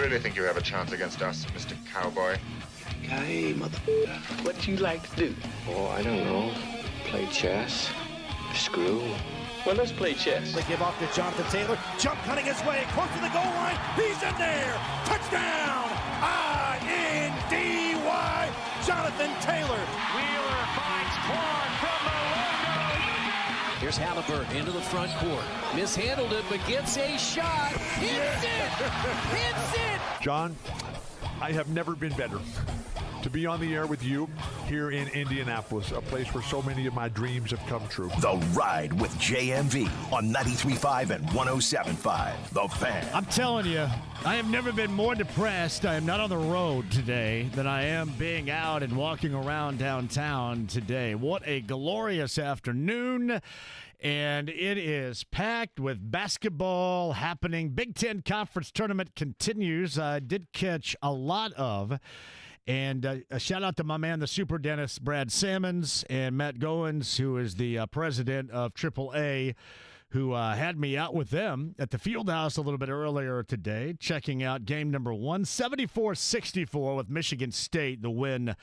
really think you have a chance against us, Mr. Cowboy? Hey, motherfucker, what you like to do? Oh, I don't know. Play chess. Screw. Well, let's play chess. They give off to Jonathan Taylor. Jump cutting his way close to the goal line. He's in there. Touchdown. I-N-D-Y. Jonathan Taylor. Wheeler finds Quan from the logo. Here's Halliburton into the front court. Mishandled it, but gets a shot. Hits it. Hits it. John, I have never been better to be on the air with you here in Indianapolis, a place where so many of my dreams have come true. The Ride with JMV on 93.5 and 107.5. The Fan. I'm telling you, I have never been more depressed. I am not on the road today than I am being out and walking around downtown today. What a glorious afternoon. And it is packed with basketball happening. Big Ten Conference Tournament continues. I did catch a lot of. And a shout-out to my man, the super dentist, Brad Sammons, and Matt Goins, who is the president of AAA, who had me out with them at the Fieldhouse a little bit earlier today, checking out game number 1, 74-64 with Michigan State, the win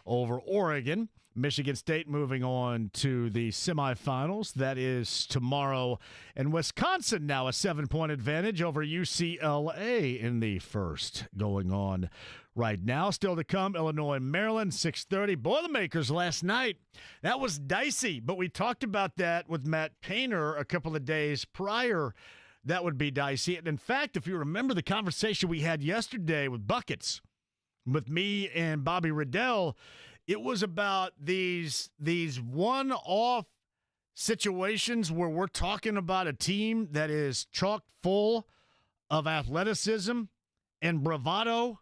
over Oregon. Michigan State moving on to the semifinals. That is tomorrow. And Wisconsin now a 7-point advantage over UCLA in the first going on right now. Still to come, Illinois, Maryland, 6:30. Boilermakers last night. That was dicey, but we talked about that with Matt Painter a couple of days prior. That would be dicey. And in fact, if you remember the conversation we had yesterday with Buckets, with me and Bobby Riddell, it was about these one-off situations where we're talking about a team that is chock full of athleticism and bravado,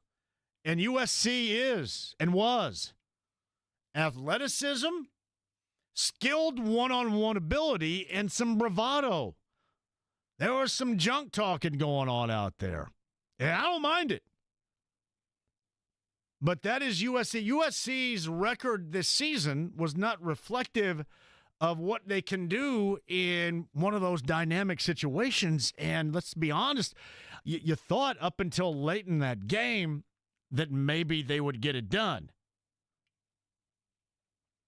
and USC is and was. Athleticism, skilled one-on-one ability, and some bravado. There was some junk talking going on out there, and I don't mind it. But that is USC. USC's record this season was not reflective of what they can do in one of those dynamic situations. And let's be honest, you thought up until late in that game that maybe they would get it done.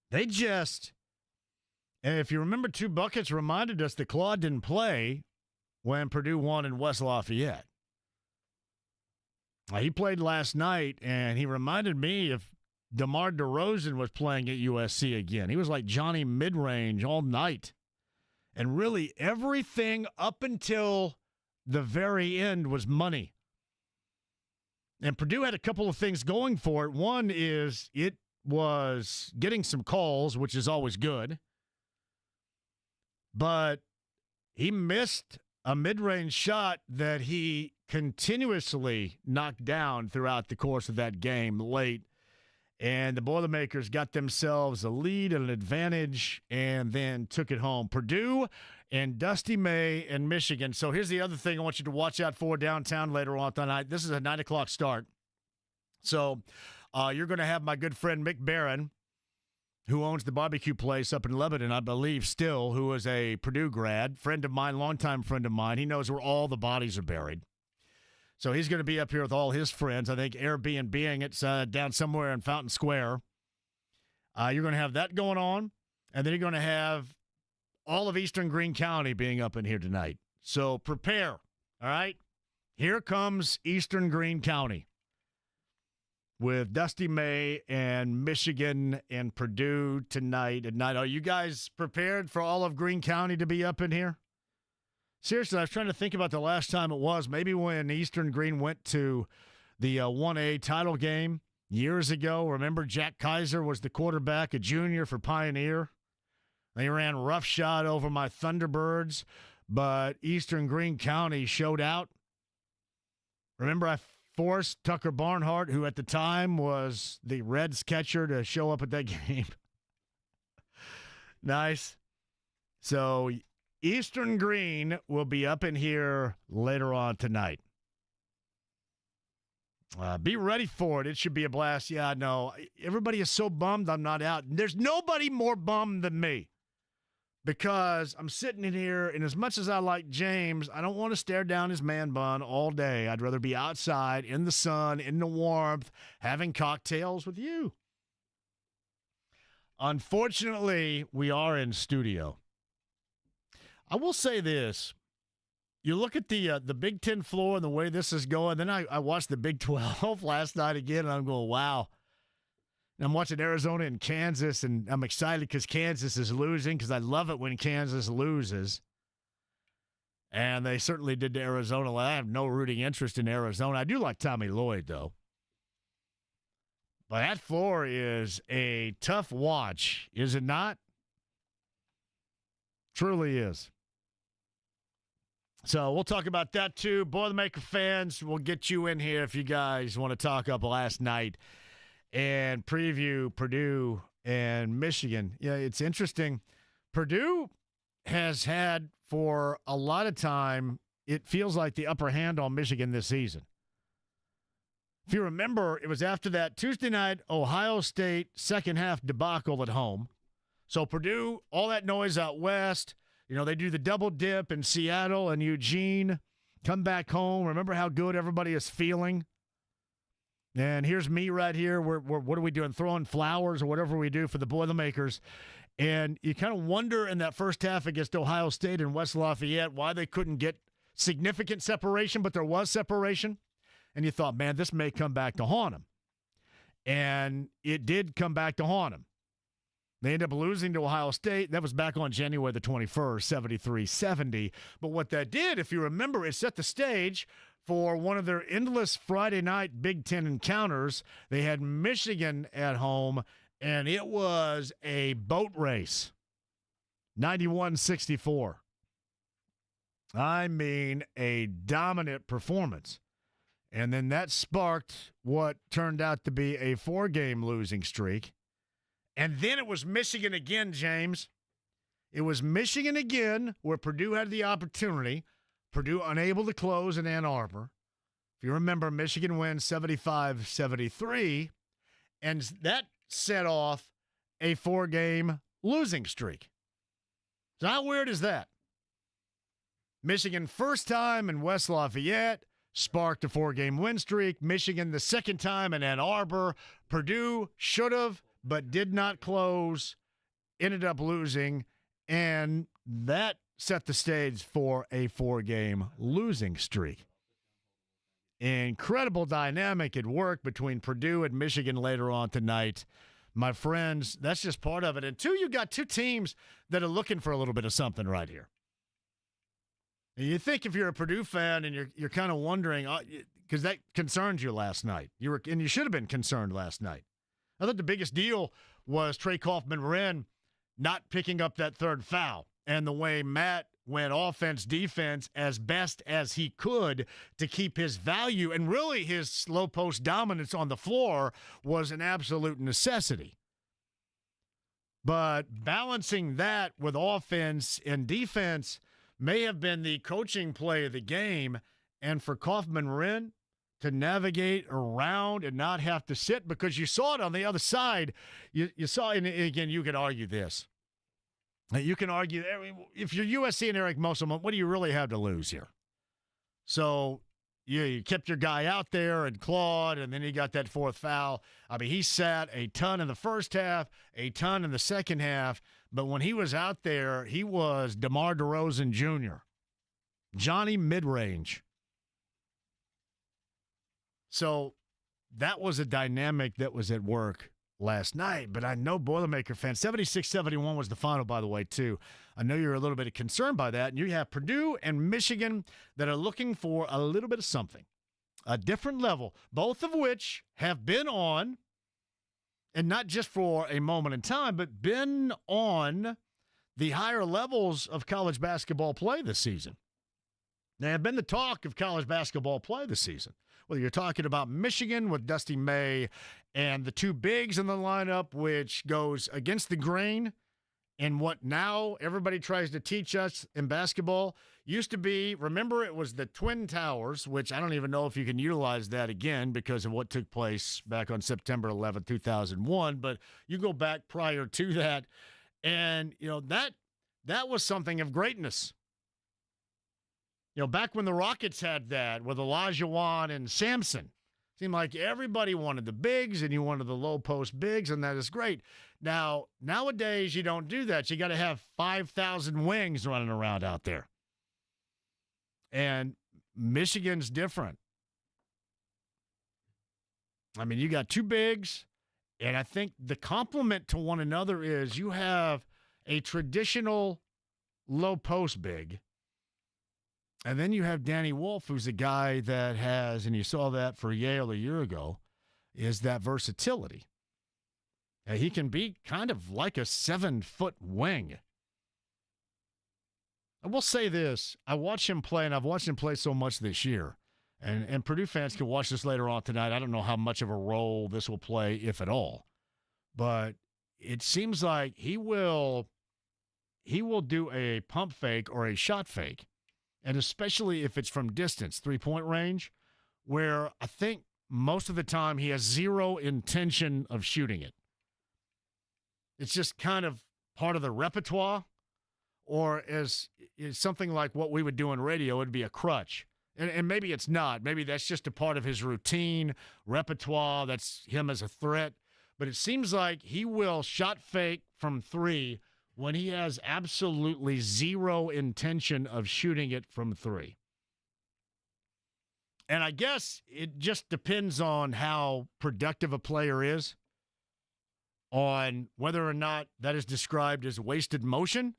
They just, and if you remember, Two Buckets reminded us that Claude didn't play when Purdue won in West Lafayette. He played last night, and he reminded me if DeMar DeRozan was playing at USC again. He was like Johnny Midrange all night. And really everything up until the very end was money. And Purdue had a couple of things going for it. One is it was getting some calls, which is always good. But he missed a mid-range shot that he continuously knocked down throughout the course of that game late. And the Boilermakers got themselves a lead and an advantage and then took it home. Purdue and Dusty May and Michigan. So here's the other thing I want you to watch out for downtown later on tonight. This is a 9 o'clock start. So you're going to have my good friend Mick Barron, who owns the barbecue place up in Lebanon, I believe still, who is a Purdue grad, friend of mine, longtime friend of mine. He knows where all the bodies are buried. So he's going to be up here with all his friends. I think Airbnb-ing it's down somewhere in Fountain Square. You're going to have that going on, and then you're going to have all of Eastern Greene County being up in here tonight. So prepare, all right? Here comes Eastern Greene County with Dusty May and Michigan and Purdue tonight at night. Are you guys prepared for all of Greene County to be up in here? Seriously, I was trying to think about the last time it was. Maybe when Eastern Greene went to the 1A title game years ago. Remember, Jack Kaiser was the quarterback, a junior for Pioneer. They ran roughshod over my Thunderbirds, but Eastern Greene County showed out. Remember, I forced Tucker Barnhart, who at the time was the Reds catcher, to show up at that game. Nice. So Eastern Greene will be up in here later on tonight. Be ready for it. It should be a blast. Yeah, I know. Everybody is so bummed I'm not out. There's nobody more bummed than me. because I'm sitting in here, and as much as I like James, I don't want to stare down his man bun all day. I'd rather be outside in the sun, in the warmth, having cocktails with you. Unfortunately, we are in studio. I will say this. You look at the Big Ten floor and the way this is going, then I watched the Big 12 last night again, and I'm going, wow. And I'm watching Arizona and Kansas, and I'm excited because Kansas is losing, because I love it when Kansas loses. And they certainly did to Arizona. I have no rooting interest in Arizona. I do like Tommy Lloyd, though. But that floor is a tough watch, is it not? Truly is. So we'll talk about that, too. Boilermaker fans, we'll get you in here if you guys want to talk up last night and preview Purdue and Michigan. Yeah, it's interesting. Purdue has had, for a lot of time, it feels like the upper hand on Michigan this season. If you remember, it was after that Tuesday night Ohio State second half debacle at home. So Purdue, all that noise out west, they do the double dip in Seattle and Eugene, come back home. Remember how good everybody is feeling? And here's me right here. What are we doing? Throwing flowers or whatever we do for the Boilermakers. And you kind of wonder in that first half against Ohio State and West Lafayette why they couldn't get significant separation, but there was separation. And you thought, man, this may come back to haunt them. And it did come back to haunt them. They ended up losing to Ohio State. That was back on January the 21st, 73-70. But what that did, if you remember, it set the stage for one of their endless Friday night Big Ten encounters. They had Michigan at home, and it was a boat race, 91-64. I mean, a dominant performance. And then that sparked what turned out to be a 4-game losing streak. And then it was Michigan again, James. It was Michigan again where Purdue had the opportunity. Purdue unable to close in Ann Arbor. If you remember, Michigan wins 75-73. And that set off a 4-game losing streak. So how weird is that? Michigan first time in West Lafayette sparked a 4-game win streak. Michigan the second time in Ann Arbor. Purdue should have, but did not close, ended up losing, and that set the stage for a 4-game losing streak. Incredible dynamic at work between Purdue and Michigan later on tonight. My friends, that's just part of it. And you got two teams that are looking for a little bit of something right here. And you think if you're a Purdue fan and you're kind of wondering, because that concerns you last night. You should have been concerned last night. I thought the biggest deal was Trey Kaufman-Wren not picking up that third foul and the way Matt went offense-defense as best as he could to keep his value, and really his slow post dominance on the floor was an absolute necessity. But balancing that with offense and defense may have been the coaching play of the game, and for Kaufman-Wren to navigate around and not have to sit, because you saw it on the other side. You saw, and again, you could argue this. You can argue, if you're USC and Eric Musselman, what do you really have to lose here? So you kept your guy out there and clawed, and then he got that fourth foul. I mean, he sat a ton in the first half, a ton in the second half, but when he was out there, he was DeMar DeRozan Jr., Johnny Midrange. So that was a dynamic that was at work last night, but I know Boilermaker fans, 76-71 was the final, by the way, too. I know you're a little bit concerned by that, and you have Purdue and Michigan that are looking for a little bit of something, a different level, both of which have been on, and not just for a moment in time, but been on the higher levels of college basketball play this season. They have been the talk of college basketball play this season. Whether you're talking about Michigan with Dusty May and the two bigs in the lineup, which goes against the grain and what now everybody tries to teach us in basketball. Used to be, remember, it was the Twin Towers, which I don't even know if you can utilize that again because of what took place back on September 11, 2001. But you go back prior to that, and, that that was something of greatness. You know, back when the Rockets had that with Olajuwon and Sampson, seemed like everybody wanted the bigs and you wanted the low post bigs, and that is great. Now, nowadays, you don't do that. You got to have 5,000 wings running around out there. And Michigan's different. I mean, you got two bigs, and I think the complement to one another is you have a traditional low post big, and then you have Danny Wolf, who's a guy that has, and you saw that for Yale a year ago, is that versatility. And he can be kind of like a 7-foot wing. I will say this. I watch him play, and I've watched him play so much this year. And Purdue fans can watch this later on tonight. I don't know how much of a role this will play, if at all. But it seems like he will do a pump fake or a shot fake, and especially if it's from distance, three-point range, where I think most of the time he has zero intention of shooting it. It's just kind of part of the repertoire, or is something like what we would do in radio, it'd be a crutch. And maybe it's not. Maybe that's just a part of his routine, repertoire, that's him as a threat. But it seems like he will shot fake from three when he has absolutely zero intention of shooting it from three. And I guess it just depends on how productive a player is, on whether or not that is described as wasted motion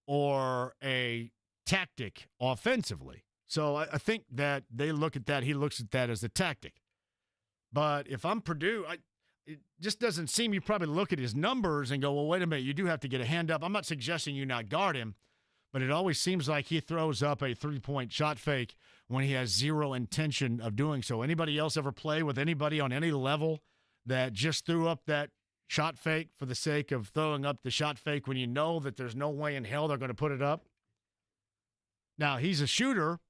or a tactic offensively. So I think that they look at that, he looks at that as a tactic. But if I'm Purdue, it just doesn't seem, you probably look at his numbers and go, well, wait a minute, you do have to get a hand up. I'm not suggesting you not guard him, but it always seems like he throws up a three-point shot fake when he has zero intention of doing so. Anybody else ever play with anybody on any level that just threw up that shot fake for the sake of throwing up the shot fake when you know that there's no way in hell they're going to put it up? Now, he's a shooter,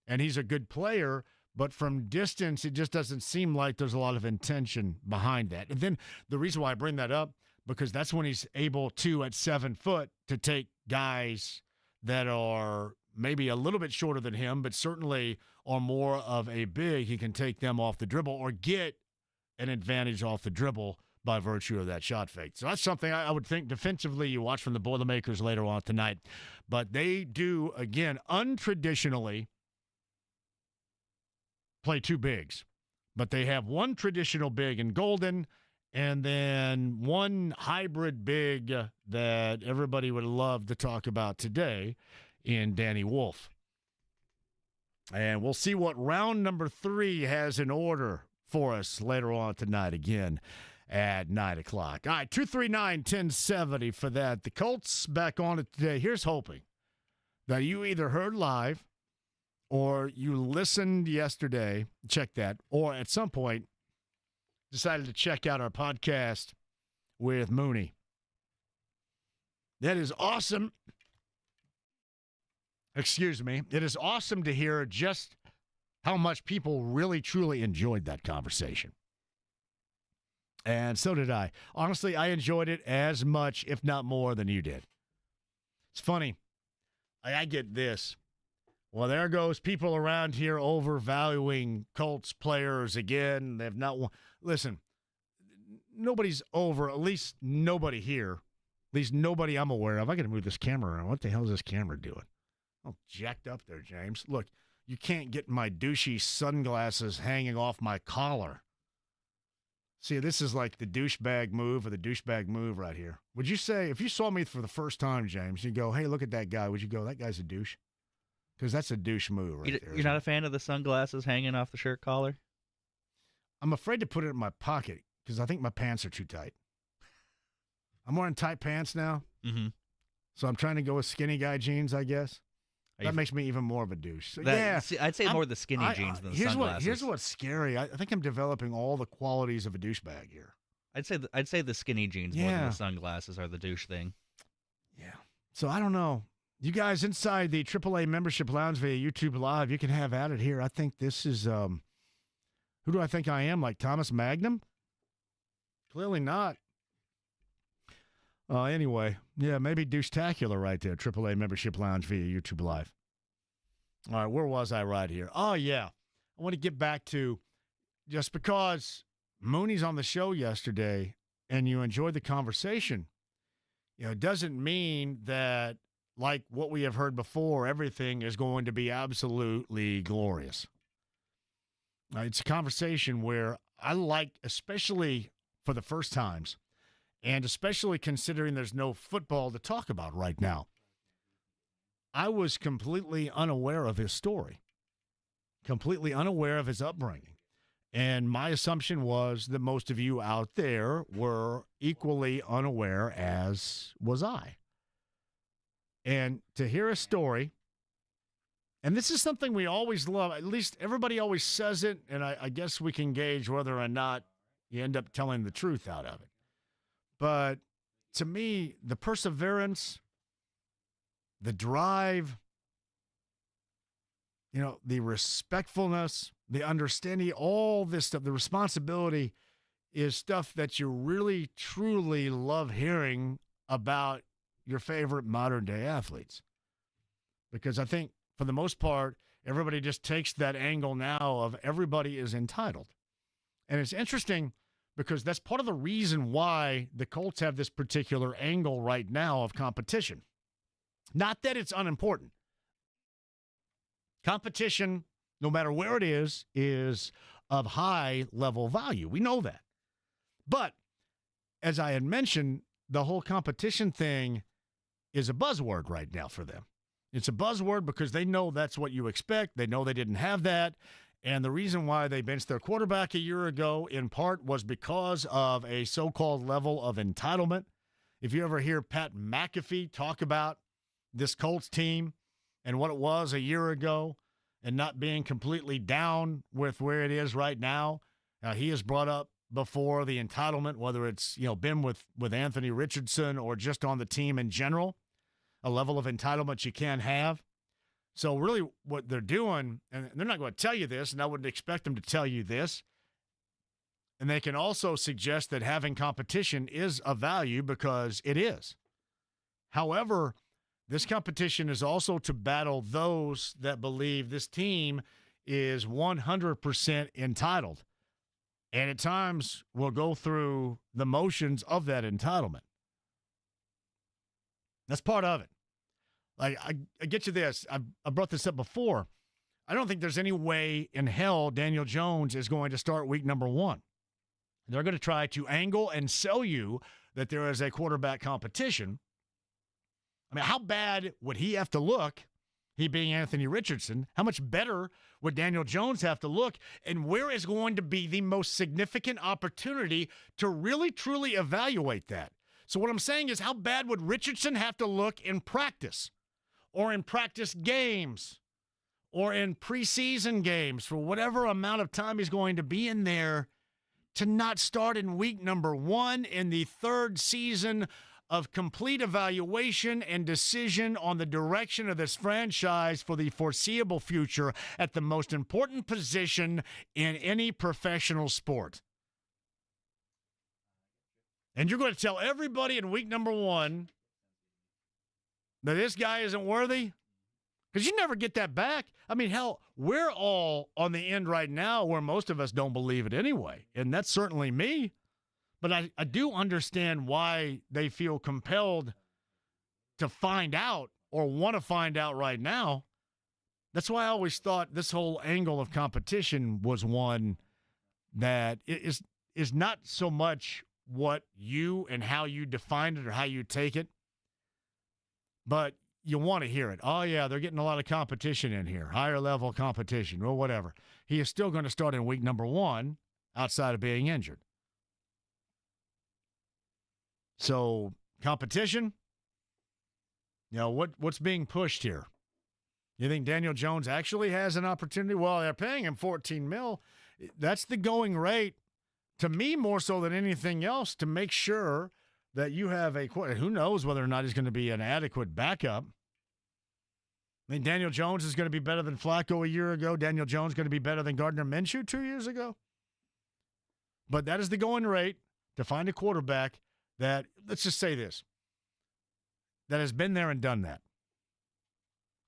and he's a good player, but from distance, it just doesn't seem like there's a lot of intention behind that. And then the reason why I bring that up, because that's when he's able to, at 7 foot, to take guys that are maybe a little bit shorter than him, but certainly are more of a big. He can take them off the dribble or get an advantage off the dribble by virtue of that shot fake. So that's something I would think defensively you watch from the Boilermakers later on tonight. But they do, again, untraditionally play two bigs. But they have one traditional big in Golden and then one hybrid big that everybody would love to talk about today in Danny Wolf. And we'll see what round number 3 has in order for us later on tonight again at 9 o'clock. All right, 239-1070 for that. The Colts back on it today. Here's hoping that you either heard live or you listened yesterday, check that, or at some point decided to check out our podcast with Mooney. That is awesome. Excuse me. It is awesome to hear just how much people really, truly enjoyed that conversation. And so did I. Honestly, I enjoyed it as much, if not more, than you did. It's funny. I get this. Well, there goes people around here overvaluing Colts players again. They've not won. Listen, nobody's over, at least nobody here, at least nobody I'm aware of. I got to move this camera around. What the hell is this camera doing? Oh, jacked up there, James. Look, you can't get my douchey sunglasses hanging off my collar. See, this is like the douchebag move or the douchebag move right here. Would you say, if you saw me for the first time, James, you'd go, hey, look at that guy. Would you go, that guy's a douche? Because that's a douche move right there. You're not a fan of the sunglasses hanging off the shirt collar? I'm afraid to put it in my pocket because I think my pants are too tight. I'm wearing tight pants now. Mm-hmm. So I'm trying to go with skinny guy jeans, I guess. That makes me even more of a douche. So, I'd say more the skinny jeans than the sunglasses. Here's what's scary. I think I'm developing all the qualities of a douchebag here. I'd say the skinny jeans more than the sunglasses are the douche thing. Yeah. So I don't know. You guys inside the AAA membership lounge via YouTube Live, you can have at it here. I think this is who do I think I am? Like Thomas Magnum? Clearly not. Anyway, yeah, maybe Deuce-tacular right there. AAA Membership Lounge via YouTube Live. All right, where was I right here? Oh, yeah. I want to get back to just because Mooney's on the show yesterday and you enjoyed the conversation, it doesn't mean that, like what we have heard before, everything is going to be absolutely glorious. It's a conversation where I like, especially for the first times, and especially considering there's no football to talk about right now. I was completely unaware of his story, completely unaware of his upbringing. And my assumption was that most of you out there were equally unaware, as was I. And to hear a story, and this is something we always love, at least everybody always says it, and I guess we can gauge whether or not you end up telling the truth out of it. But to me, the perseverance, the drive, the respectfulness, the understanding, all this stuff, the responsibility is stuff that you really, truly love hearing about your favorite modern-day athletes. Because I think, for the most part, everybody just takes that angle now of everybody is entitled. And it's interesting because that's part of the reason why the Colts have this particular angle right now of competition. Not that it's unimportant. Competition, no matter where it is of high-level value. We know that. But, as I had mentioned, the whole competition thing is a buzzword right now for them. It's a buzzword because they know that's what you expect. They know they didn't have that. And the reason why they benched their quarterback a year ago, in part, was because of a so-called level of entitlement. If you ever hear Pat McAfee talk about this Colts team and what it was a year ago and not being completely down with where it is right now, he has brought up before the entitlement, whether it's been with Anthony Richardson or just on the team in general, a level of entitlement you can't have. So really what they're doing, and they're not going to tell you this, and I wouldn't expect them to tell you this, and they can also suggest that having competition is of value because it is. However, this competition is also to battle those that believe this team is 100% entitled, and at times will go through the motions of that entitlement. That's part of it. Like, I get you this. I brought this up before. I don't think there's any way in hell Daniel Jones is going to start week number 1. They're going to try to angle and sell you that there is a quarterback competition. I mean, how bad would he have to look, he being Anthony Richardson? How much better would Daniel Jones have to look? And where is going to be the most significant opportunity to really, truly evaluate that? So what I'm saying is, how bad would Richardson have to look in practice or in practice games or in preseason games for whatever amount of time he's going to be in there to not start in week number 1 in the third season of complete evaluation and decision on the direction of this franchise for the foreseeable future at the most important position in any professional sport? And you're going to tell everybody in week number 1 that this guy isn't worthy? Because you never get that back. I mean, hell, we're all on the end right now where most of us don't believe it anyway. And that's certainly me. But I do understand why they feel compelled to find out or want to find out right now. That's why I always thought this whole angle of competition was one that is not so much what you and how you define it or how you take it, but you want to hear it. Oh, yeah, they're getting a lot of competition in here, higher level competition or whatever. He is still going to start in week number 1 outside of being injured. So competition, what's being pushed here? You think Daniel Jones actually has an opportunity? Well, they're paying him $14 million. That's the going rate, to me, more so than anything else, to make sure that you have who knows whether or not he's going to be an adequate backup. I mean, Daniel Jones is going to be better than Flacco a year ago. Daniel Jones is going to be better than Gardner Minshew 2 years ago. But that is the going rate to find a quarterback that, let's just say this, that has been there and done that.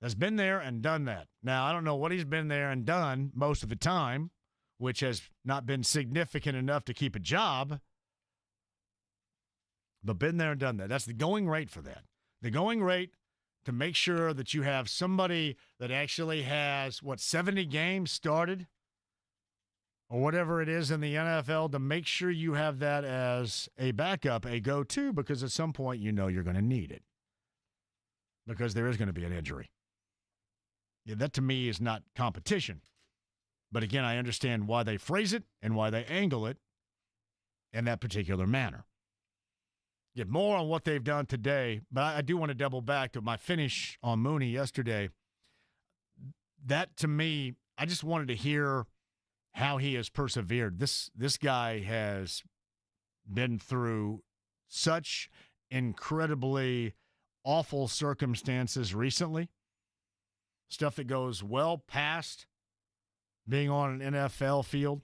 Has been there and done that. Now, I don't know what he's been there and done most of the time, which has not been significant enough to keep a job, but been there and done that. That's the going rate for that. The going rate to make sure that you have somebody that actually has, 70 games started or whatever it is in the NFL, to make sure you have that as a backup, a go-to, because at some point you know you're going to need it because there is going to be an injury. Yeah, that to me is not competition. But again, I understand why they phrase it and why they angle it in that particular manner. Get more on what they've done today, but I do want to double back to my finish on Mooney yesterday. That, to me, I just wanted to hear how he has persevered. This guy has been through such incredibly awful circumstances recently, stuff that goes well past being on an NFL field.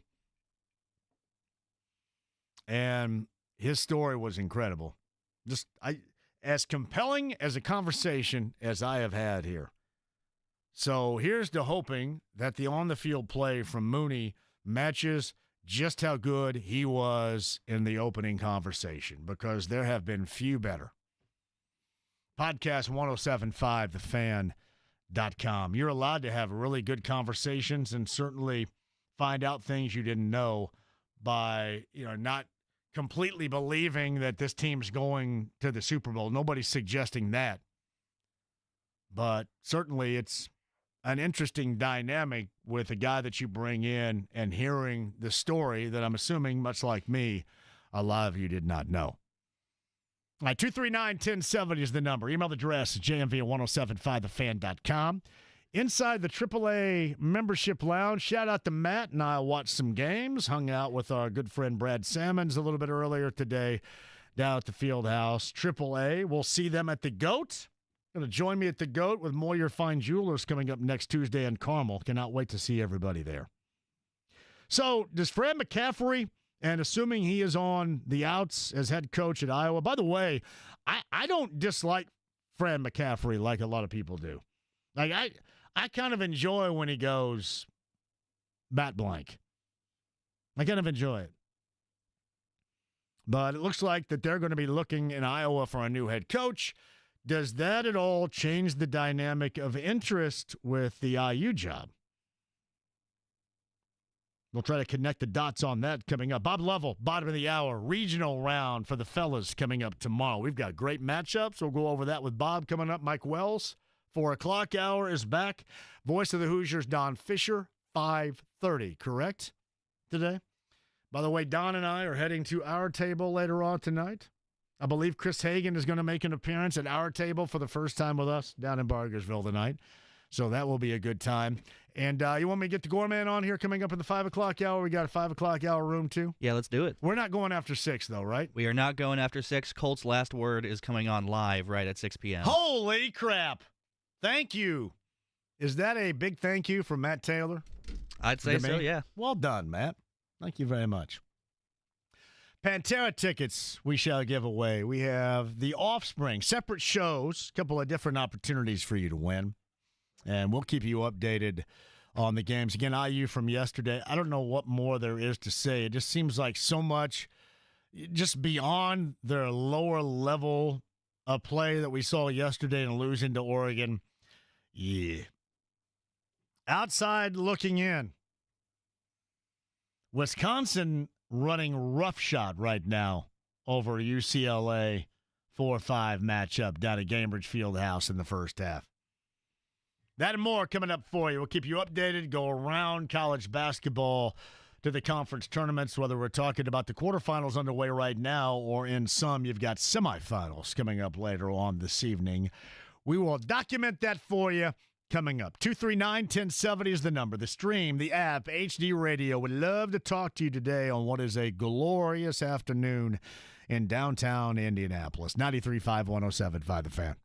And his story was incredible. As compelling as a conversation as I have had here. So here's to hoping that the on-the-field play from Mooney matches just how good he was in the opening conversation, because there have been few better. Podcast 1075, thefan.com. You're allowed to have really good conversations and certainly find out things you didn't know by, not completely believing that this team's going to the Super Bowl. Nobody's suggesting that. But certainly it's an interesting dynamic with a guy that you bring in and hearing the story that I'm assuming, much like me, a lot of you did not know. All right, 239-1070 is the number. Email address, jmv1075thefan.com. Inside the AAA membership lounge, shout out to Matt and I watched some games, hung out with our good friend Brad Sammons a little bit earlier today down at the field house. AAA, we'll see them at the GOAT. Going to join me at the GOAT with Moyer Fine Jewelers coming up next Tuesday in Carmel. Cannot wait to see everybody there. So does Fran McCaffrey, and assuming he is on the outs as head coach at Iowa, by the way, I don't dislike Fran McCaffrey like a lot of people do. Like, I kind of enjoy when he goes bat blank. I kind of enjoy it. But it looks like that they're going to be looking in Iowa for a new head coach. Does that at all change the dynamic of interest with the IU job? We'll try to connect the dots on that coming up. Bob Lovell, bottom of the hour, regional round for the fellas coming up tomorrow. We've got great matchups. We'll go over that with Bob coming up. Mike Wells, 4 o'clock hour is back. Voice of the Hoosiers, Don Fisher, 5:30, correct, today? By the way, Don and I are heading to our table later on tonight. I believe Chris Hagan is going to make an appearance at our table for the first time with us down in Bargersville tonight. So that will be a good time. And you want me to get the Gorman on here coming up in the 5 o'clock hour? We got a 5 o'clock hour room, too? Yeah, let's do it. We're not going after 6, though, right? We are not going after 6. Colts' last word is coming on live right at 6 p.m. Holy crap. Thank you. Is that a big thank you from Matt Taylor? I'd say so, yeah. Well done, Matt. Thank you very much. Pantera tickets we shall give away. We have The Offspring, separate shows, a couple of different opportunities for you to win. And we'll keep you updated on the games. Again, IU from yesterday, I don't know what more there is to say. It just seems like so much just beyond their lower level of play that we saw yesterday and losing to Oregon. Yeah. Outside looking in. Wisconsin running roughshod right now over UCLA 4-5 matchup down at Gainbridge Fieldhouse in the first half. That and more coming up for you. We'll keep you updated, go around college basketball to the conference tournaments, whether we're talking about the quarterfinals underway right now or in some, you've got semifinals coming up later on this evening. We will document that for you coming up. 239-1070 is the number. The stream, the app, HD Radio. Would love to talk to you today on what is a glorious afternoon in downtown Indianapolis. 93.5, 107.5 The Fan.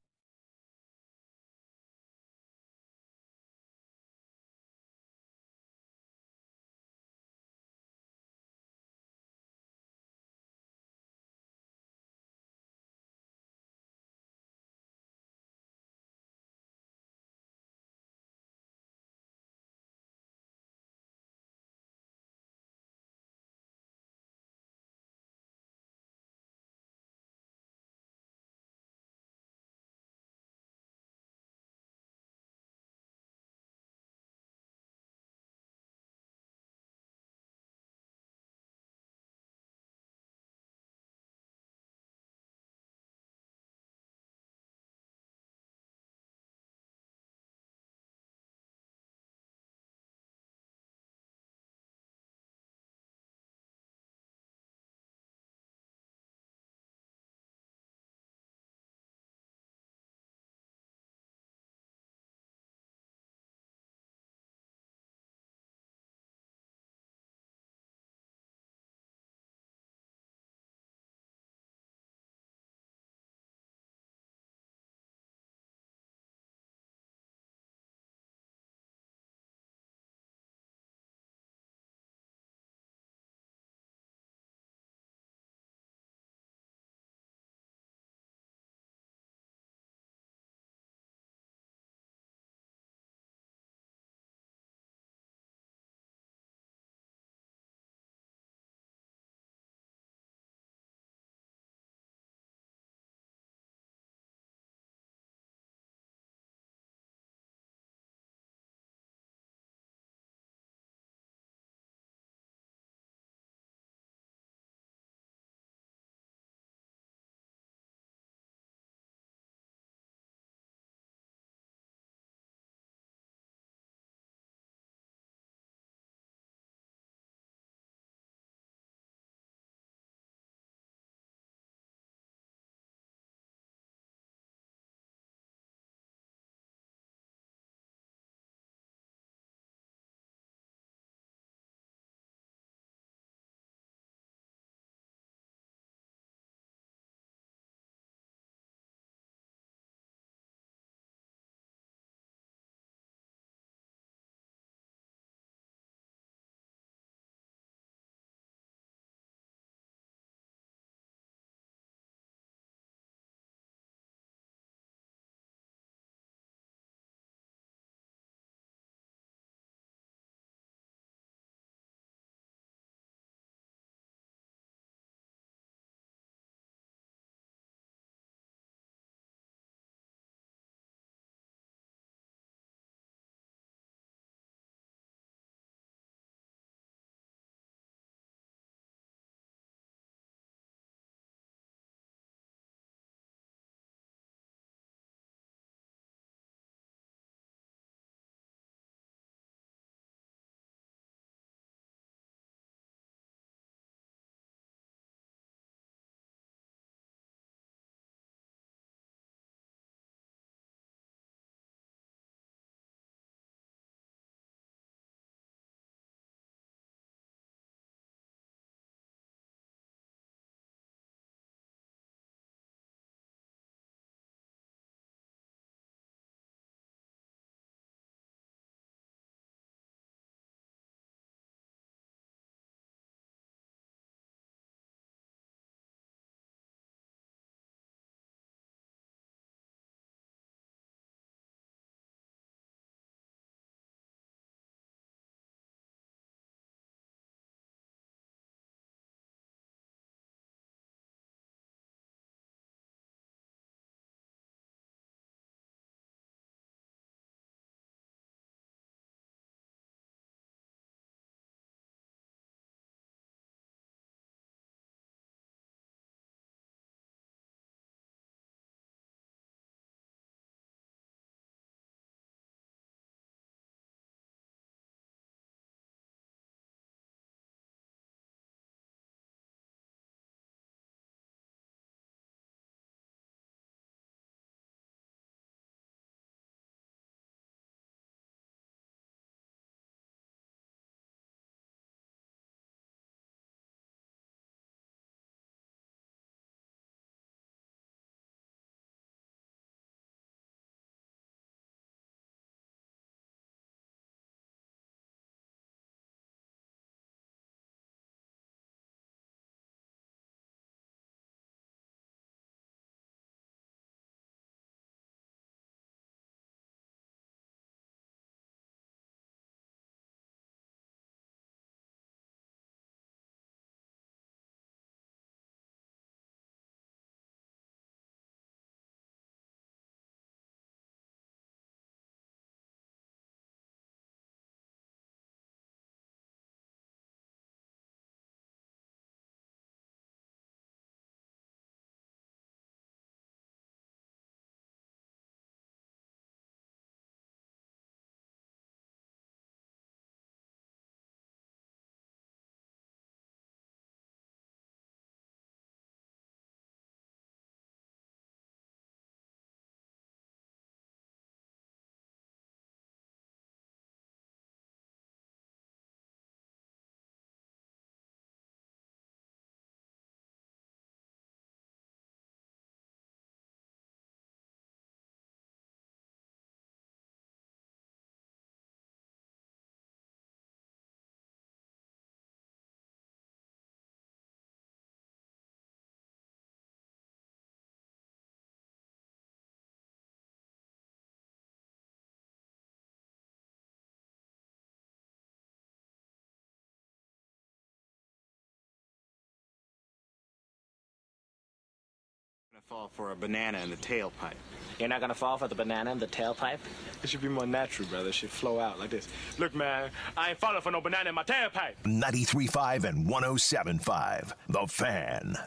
fall for a banana in the tailpipe. You're not gonna fall for the banana in the tailpipe? It should be more natural, brother. It should flow out like this. Look, man, I ain't falling for no banana in my tailpipe. 93.5 and 107.5. The Fan.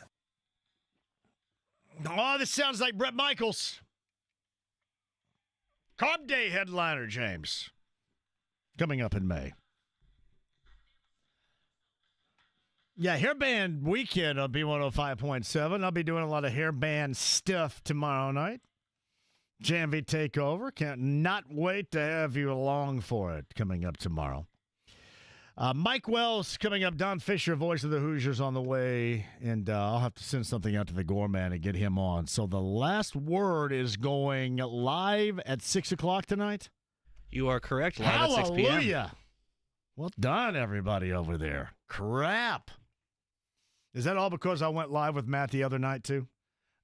Oh, this sounds like Bret Michaels. Carb Day headliner, James. Coming up in May. Yeah, hairband weekend on B105.7. I'll be doing a lot of hairband stuff tomorrow night. JMV Takeover. Can't not wait to have you along for it coming up tomorrow. Mike Wells coming up. Don Fisher, voice of the Hoosiers, on the way. And I'll have to send something out to the Gorman and get him on. So the last word is going live at 6 o'clock tonight? You are correct. Live at 6 p.m. Hallelujah. Well done, everybody over there. Crap. Is that all because I went live with Matt the other night, too?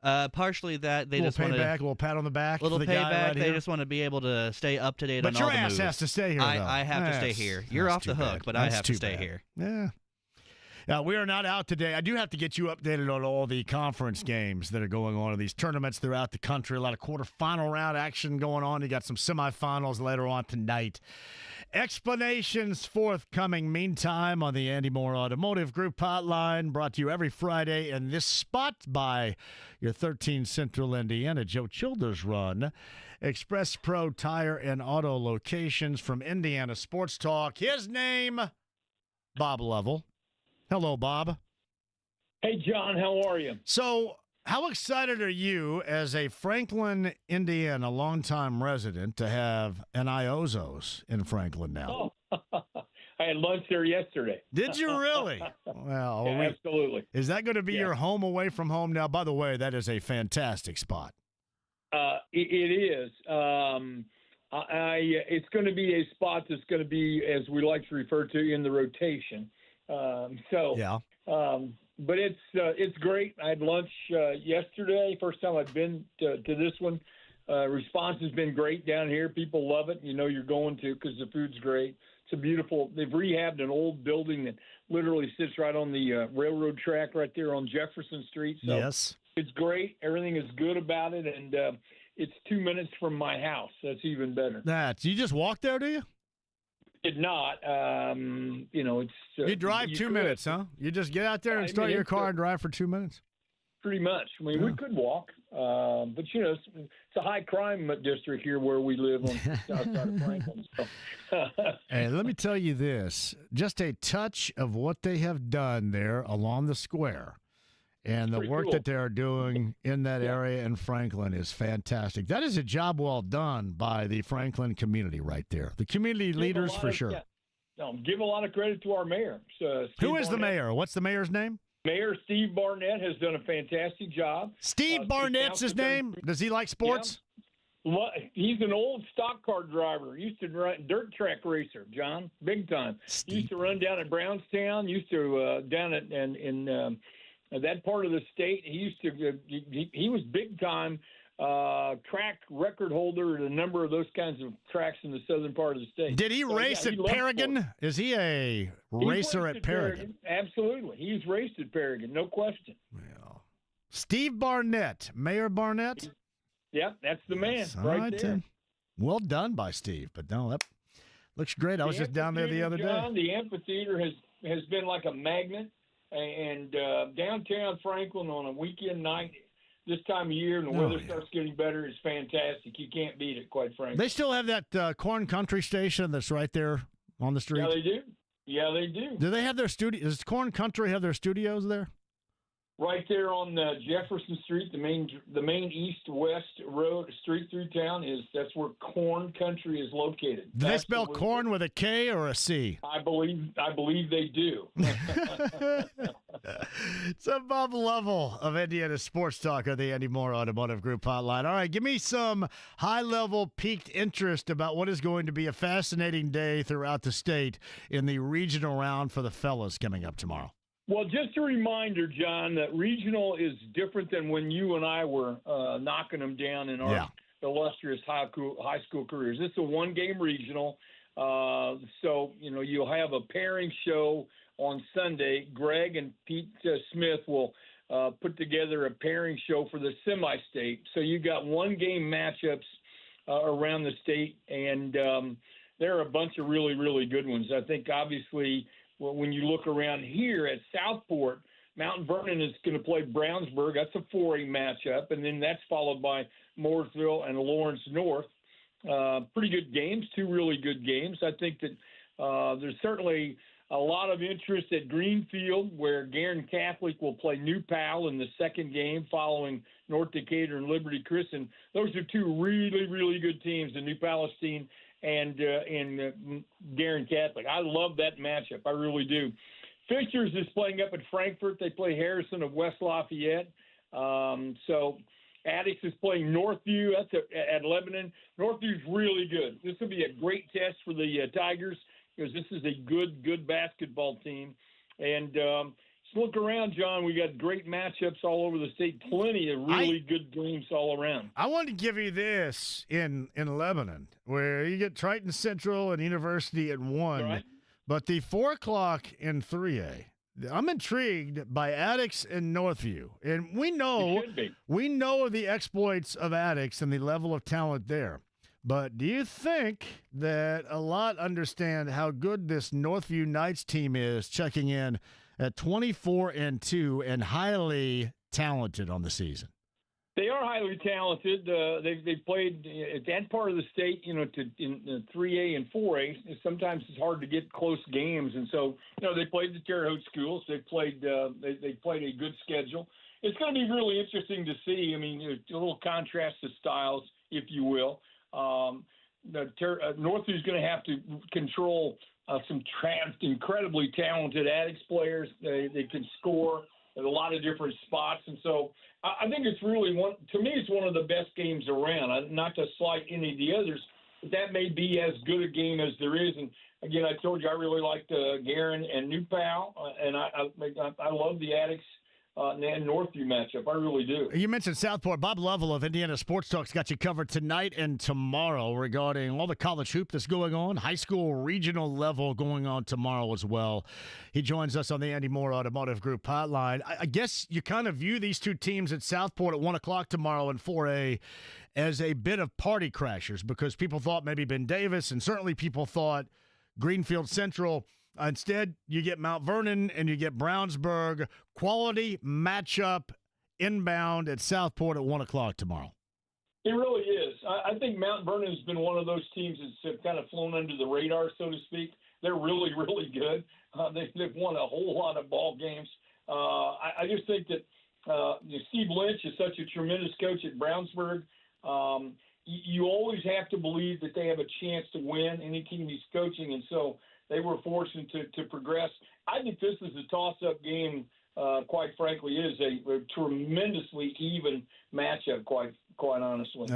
Partially that. They just want a little pat on the back. Little for the payback. guy right They here. just want to be able to stay up to date But on all your the ass moves. has to stay here, though. I have to stay here. You're off the hook, but I have to stay here. Yeah. We are not out today. I do have to get you updated on all the conference games that are going on in these tournaments throughout the country. A lot of quarterfinal round action going on. You got some semifinals later on tonight. Explanations forthcoming. Meantime, on the Andy Moore Automotive Group hotline, brought to you every Friday in this spot by your 13 Central Indiana Joe Childers Run Express Pro Tire and Auto locations from Indiana Sports Talk. His name, Bob Lovell. Hello, Bob. Hey, John, how are you? So, how excited are you as a Franklin, Indiana, longtime resident to have an Iozos in Franklin now? Oh, I had lunch there yesterday. Did you really? Well, yeah, absolutely. Is that going to be your home away from home now? By the way, that is a fantastic spot. It is. It's going to be a spot that's going to be, as we like to refer to, in the rotation. But it's great. I had lunch yesterday. First time I've been to this one. Response has been great down here. People love it. You know you're going to because the food's great. It's a beautiful. They've rehabbed an old building that literally sits right on the railroad track right there on Jefferson Street. So yes, it's great. Everything is good about it, and it's 2 minutes from my house. That's even better. You just walk there, do you? Did not. It's you drive 2 minutes, huh? You just get out there and start your car and drive for 2 minutes. Pretty much. I mean, we could walk, but it's a high crime district here where we live on the south side of Franklin. So. Hey, let me tell you this: just a touch of what they have done there along the square, and the work that they are doing in that area in Franklin is fantastic. That is a job well done by the Franklin community right there. The community leaders for sure. Give a lot of credit to our mayor. Who is the mayor? What's the mayor's name? Mayor Steve Barnett has done a fantastic job. Steve Barnett's his name? Does he like sports? Yeah. He's an old stock car driver. Used to run dirt track racer, John, big time. Used to run down at Brownstown. Used to down at in that part of the state. He was big time track record holder at a number of those kinds of tracks in the southern part of the state. Did he race at Paragon? Is he a racer at Paragon? Absolutely. He's raced at Paragon, no question. Well, Steve Barnett, Mayor Barnett? Yep, that's the man right there. Well done by Steve, but no, that looks great. I was just down there the other day. The amphitheater has been like a magnet, and downtown Franklin on a weekend night this time of year, and the weather starts getting better, is fantastic. You can't beat it, quite frankly. They still have that Corn Country station that's right there on the street? Yeah, they do. Yeah, they do. Do they have their studio? Does Corn Country have their studios there? Right there on Jefferson Street, the main east-west road street through town that's where Corn Country is located. Do they spell corn with a K or a C? I believe they do. So Bob Lovell of Indiana Sports Talk on the Andy Moore Automotive Group hotline. All right, give me some high-level piqued interest about what is going to be a fascinating day throughout the state in the regional round for the fellas coming up tomorrow. Well, just a reminder, John, that regional is different than when you and I were knocking them down in our illustrious high school careers. This is a one-game regional, so you'll have a pairing show on Sunday. Greg and Pete Smith will put together a pairing show for the semi-state. So you got one-game matchups around the state, and there are a bunch of really, really good ones. I think, obviously, when you look around here at Southport, Mount Vernon is going to play Brownsburg. That's a 4A matchup, and then that's followed by Mooresville and Lawrence North. Pretty good games, two really good games. I think that there's certainly a lot of interest at Greenfield, where Guerin Catholic will play New Pal in the second game following North Decatur and Liberty Christian. Those are two really, really good teams, the New Palestine and Guerin Catholic. I love that matchup. I really do. Fishers is playing up at Frankfort. They play Harrison of West Lafayette. So Addix is playing Northview. That's at Lebanon. Northview's really good. This will be a great test for the Tigers, because this is a good basketball team. And just look around, John. We got great matchups all over the state. Plenty of really good games all around. I want to give you this in Lebanon, where you get Triton Central and University at 1, right, but the 4 o'clock in 3A. I'm intrigued by Addix and Northview, and we know the exploits of Addix and the level of talent there. But do you think that a lot understand how good this Northview Knights team is, checking in at 24-2 and highly talented on the season? They are highly talented. They've played at that part of the state, in 3A and 4A. Sometimes it's hard to get close games, and so they played the Terre Haute schools. They played a good schedule. It's going to be really interesting to see. I mean, a little contrast to styles, if you will. Northview's going to have to control some incredibly talented Addix players. They can score at a lot of different spots, and so I think it's really it's one of the best games around. Not to slight any of the others, but that may be as good a game as there is. And again, I told you I really liked Guerin and New Pal, and I love the Addix and Northview matchup. I really do. You mentioned Southport. Bob Lovell of Indiana Sports Talk's got you covered tonight and tomorrow regarding all the college hoop that's going on, high school regional level going on tomorrow as well. He joins us on the Andy Moore Automotive Group hotline. I guess you kind of view these two teams at Southport at 1 o'clock tomorrow in 4A as a bit of party crashers, because people thought maybe Ben Davis, and certainly people thought Greenfield Central. Instead, you get Mount Vernon and you get Brownsburg. Quality matchup inbound at Southport at 1 o'clock tomorrow. It really is. I think Mount Vernon has been one of those teams that's kind of flown under the radar, so to speak. They're really, really good. They've won a whole lot of ball games. I just think that Steve Lynch is such a tremendous coach at Brownsburg. You always have to believe that they have a chance to win any team he's coaching, and so they were fortunate to progress. I think this is a toss-up game, quite frankly. It is a tremendously even matchup, quite honestly.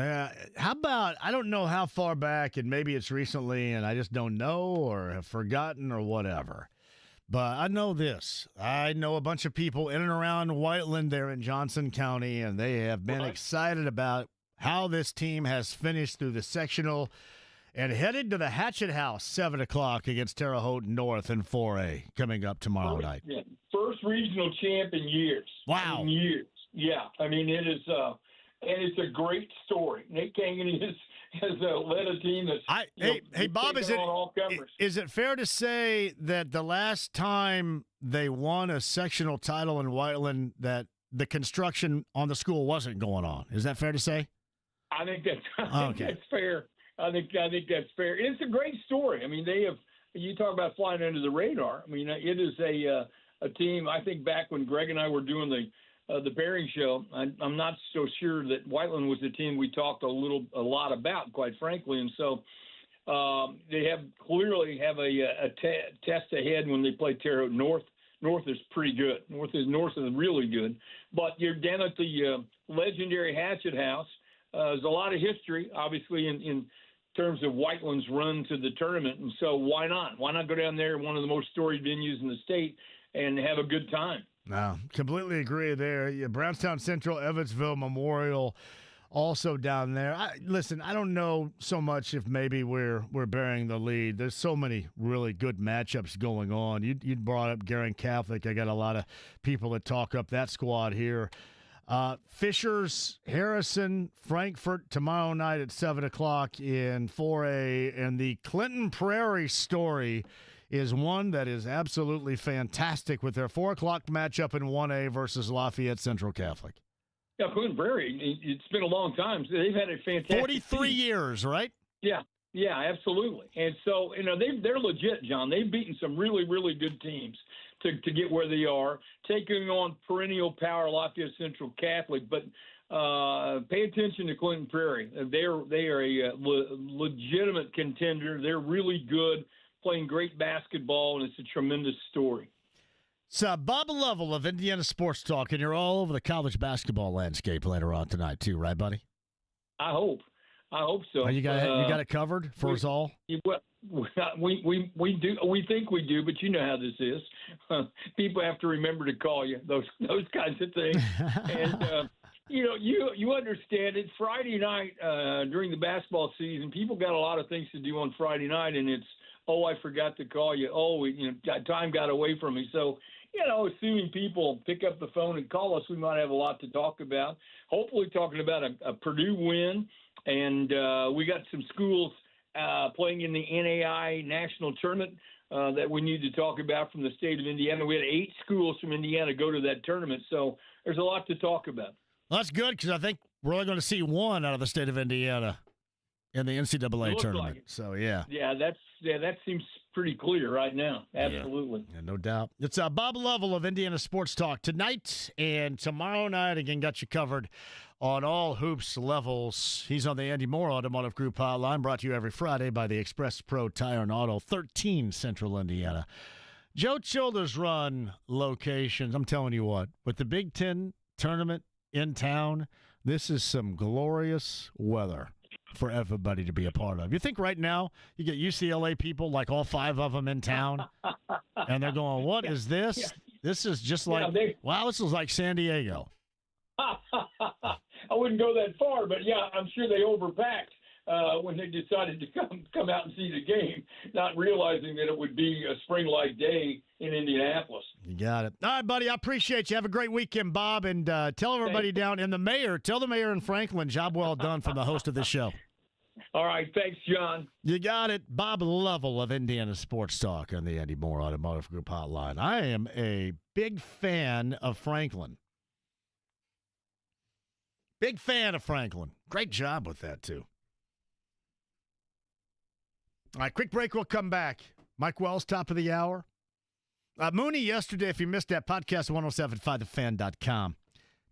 How about, I don't know how far back, and maybe it's recently, and I just don't know or have forgotten or whatever. But I know this. I know a bunch of people in and around Whiteland there in Johnson County, and they have been excited about how this team has finished through the sectional and headed to the Hatchet House, 7 o'clock against Terre Haute North in 4A coming up tomorrow night. Yeah. First regional champ in years. Wow. In years. Yeah. I mean, it is, and it's a great story. Nate Kangan has led a team that's Hey, Bob, is it fair to say that the last time they won a sectional title in Whiteland that the construction on the school wasn't going on? Is that fair to say? I think that's fair. I think that's fair. It's a great story. I mean, you talk about flying under the radar. I mean, it is a team. I think back when Greg and I were doing the pairing show, I'm not so sure that Whiteland was the team we talked a lot about, quite frankly. And so they clearly have a test ahead when they play Terre Haute North. North is pretty good. North is really good. But you're down at the legendary Hatchet House. There's a lot of history, obviously, in terms of Whiteland's run to the tournament. And so why not? Why not go down there, one of the most storied venues in the state, and have a good time? No, completely agree there. Yeah, Brownstown Central, Evansville Memorial, also down there. Listen, I don't know so much if maybe we're bearing the lead. There's so many really good matchups going on. You brought up Guerin Catholic. I got a lot of people that talk up that squad here. Fishers, Harrison, Frankfort tomorrow night at 7 o'clock in 4A. And the Clinton Prairie story is one that is absolutely fantastic with their 4 o'clock matchup in 1A versus Lafayette Central Catholic. Yeah, Clinton Prairie, it's been a long time. They've had a fantastic 43 season. years, right? Yeah, absolutely. And so, they're legit, John. They've beaten some really, really good teams to get where they are, taking on perennial power Lafayette Central Catholic. But pay attention to Clinton Prairie. They are a legitimate contender. They're really good, playing great basketball, and it's a tremendous story. So, Bob Lovell of Indiana Sports Talk, and you're all over the college basketball landscape later on tonight, too, right, buddy? I hope so. Oh, you got it covered for us all? Well, we do. We think we do, but you know how this is. People have to remember to call you, those kinds of things. And, you understand it. Friday night during the basketball season, people got a lot of things to do on Friday night, and it's, I forgot to call you. Time got away from me. So, assuming people pick up the phone and call us, we might have a lot to talk about. Hopefully talking about a Purdue win. And we got some schools playing in the NAI national tournament that we need to talk about from the state of Indiana. We had 8 schools from Indiana go to that tournament. So there's a lot to talk about. Well, that's good because I think we're only going to see one out of the state of Indiana in the NCAA tournament. Like so, yeah. Yeah, that seems pretty clear right now. Absolutely. Yeah, no doubt. It's Bob Lovell of Indiana Sports Talk tonight and tomorrow night. Again, got you covered on all hoops levels. He's on the Andy Moore Automotive Group hotline, brought to you every Friday by the Express Pro Tire and Auto, 13 Central Indiana. Joe Childers run locations. I'm telling you what, with the Big Ten tournament in town, this is some glorious weather for everybody to be a part of. You think right now you get UCLA people, like all 5 of them in town, and they're going, what is this? Yeah. This is just like, wow, this is like San Diego. I wouldn't go that far, but yeah, I'm sure they overpacked when they decided to come out and see the game, not realizing that it would be a spring-like day in Indianapolis. You got it. All right, buddy, I appreciate you. Have a great weekend, Bob, and tell everybody down in tell the mayor in Franklin, job well done from the host of this show. All right, thanks, John. You got it. Bob Lovell of Indiana Sports Talk on the Andy Moore Automotive Group hotline. I am a big fan of Franklin. Big fan of Franklin. Great job with that, too. All right, quick break. We'll come back. Mike Wells, top of the hour. Mooney, yesterday, if you missed that, podcast 1075thefan.com.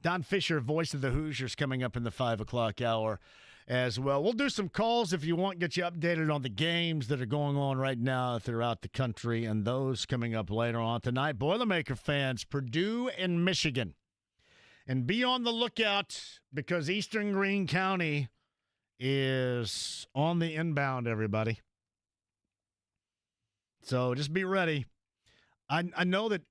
Don Fisher, voice of the Hoosiers, coming up in the 5 o'clock hour as well. We'll do some calls if you want, get you updated on the games that are going on right now throughout the country, and those coming up later on tonight. Boilermaker fans, Purdue and Michigan. And be on the lookout because Eastern Greene County is on the inbound, everybody. So just be ready. I know that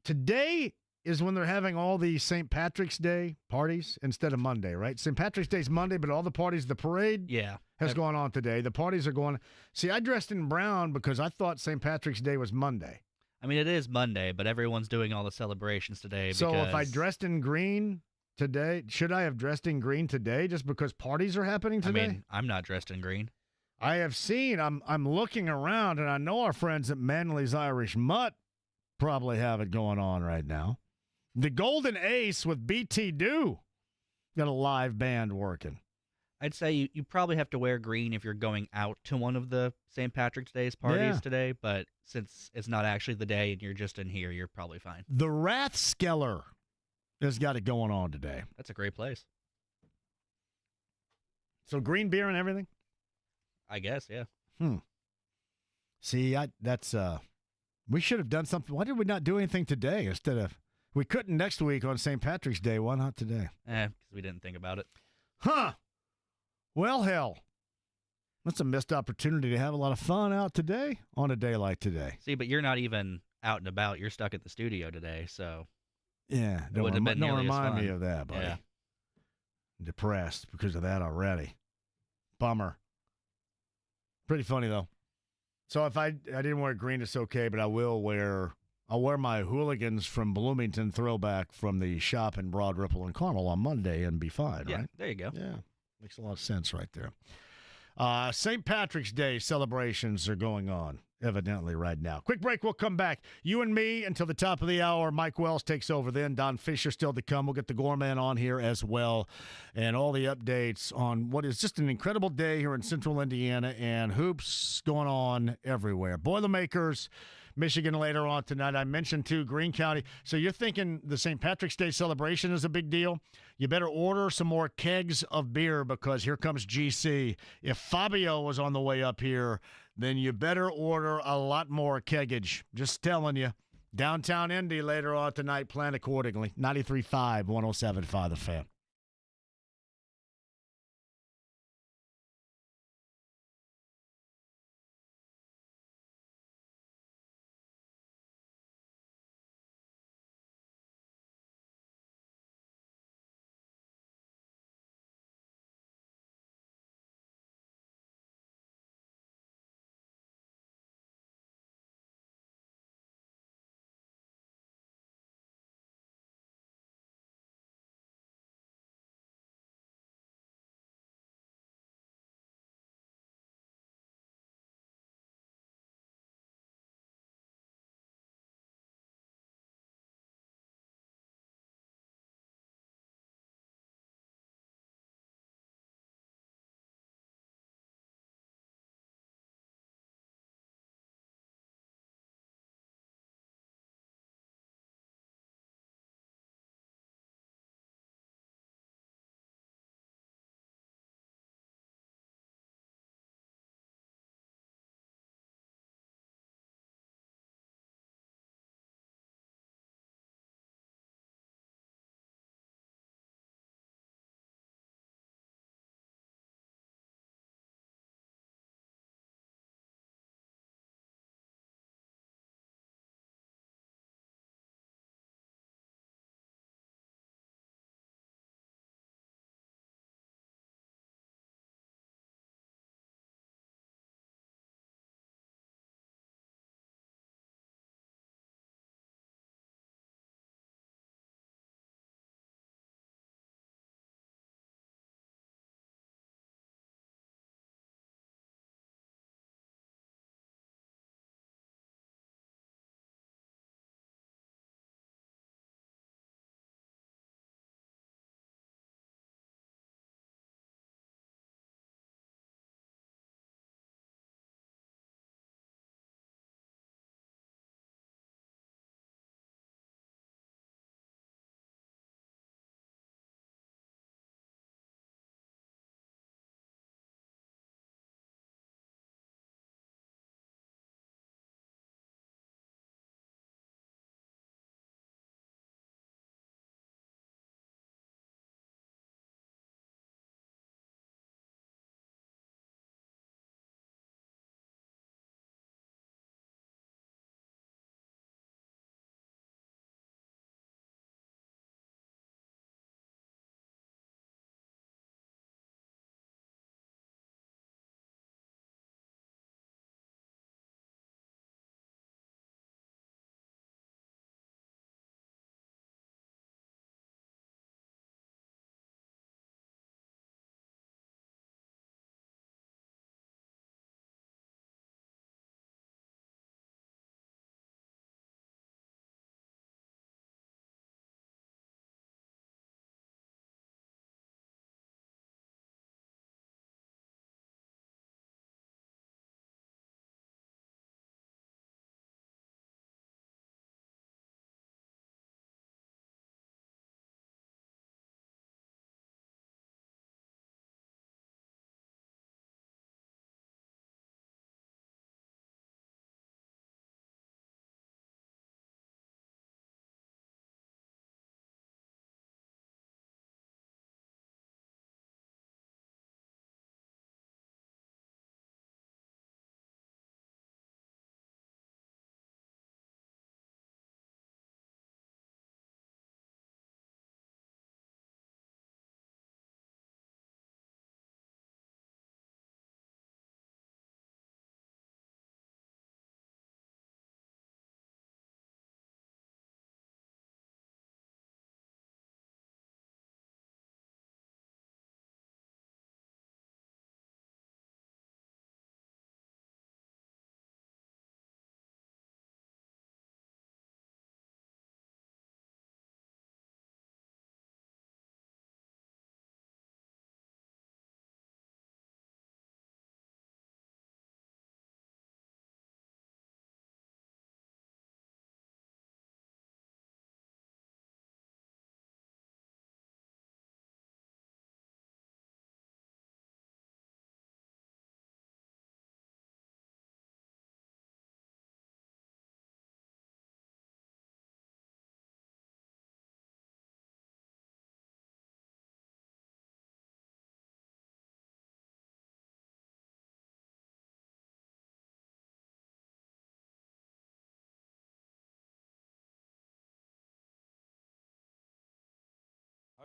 today is when they're having all the St. Patrick's Day parties instead of Monday, right? St. Patrick's Day is Monday, but all the parties, the parade has gone on today. The parties are going. See, I dressed in brown because I thought St. Patrick's Day was Monday. I mean, it is Monday, but everyone's doing all the celebrations today. So if I dressed in green today, should I have dressed in green today just because parties are happening today? I mean, I'm not dressed in green. I have seen, I'm looking around, and I know our friends at Manley's Irish Mutt probably have it going on right now. The Golden Ace with BT Doo got a live band working. I'd say you probably have to wear green if you're going out to one of the St. Patrick's Day's parties today, but since it's not actually the day and you're just in here, you're probably fine. The Rathskeller has got it going on today. That's a great place. So green beer and everything? I guess, yeah. See, we should have done something. Why did we not do anything today instead of, we couldn't next week on St. Patrick's Day. Why not today? Because we didn't think about it. Well, hell. That's a missed opportunity to have a lot of fun out today on a day like today. See, but you're not even out and about. You're stuck at the studio today, so. Yeah, don't remind me of that, buddy. Yeah. depressed because of that already. Bummer. Pretty funny, though. So if I didn't wear green, it's okay, but I'll wear my hooligans from Bloomington throwback from the shop in Broad Ripple and Carmel on Monday and be fine, Yeah, right? there you go. Yeah, makes a lot of sense right there. St. Patrick's Day celebrations are going on, evidently, right now. Quick break, we'll come back. You and me until the top of the hour. Mike Wells takes over then. Don Fisher still to come. We'll get the Gorman on here as well, and all the updates on what is just an incredible day here in central Indiana, and hoops going on everywhere. Boilermakers, Michigan later on tonight. I mentioned, too, Greene County. So you're thinking the St. Patrick's Day celebration is a big deal? You better order some more kegs of beer because here comes GC. If Fabio was on the way up here, then you better order a lot more keggage. Just telling you. Downtown Indy later on tonight. Plan accordingly. 93.5, 107.5 The Fan.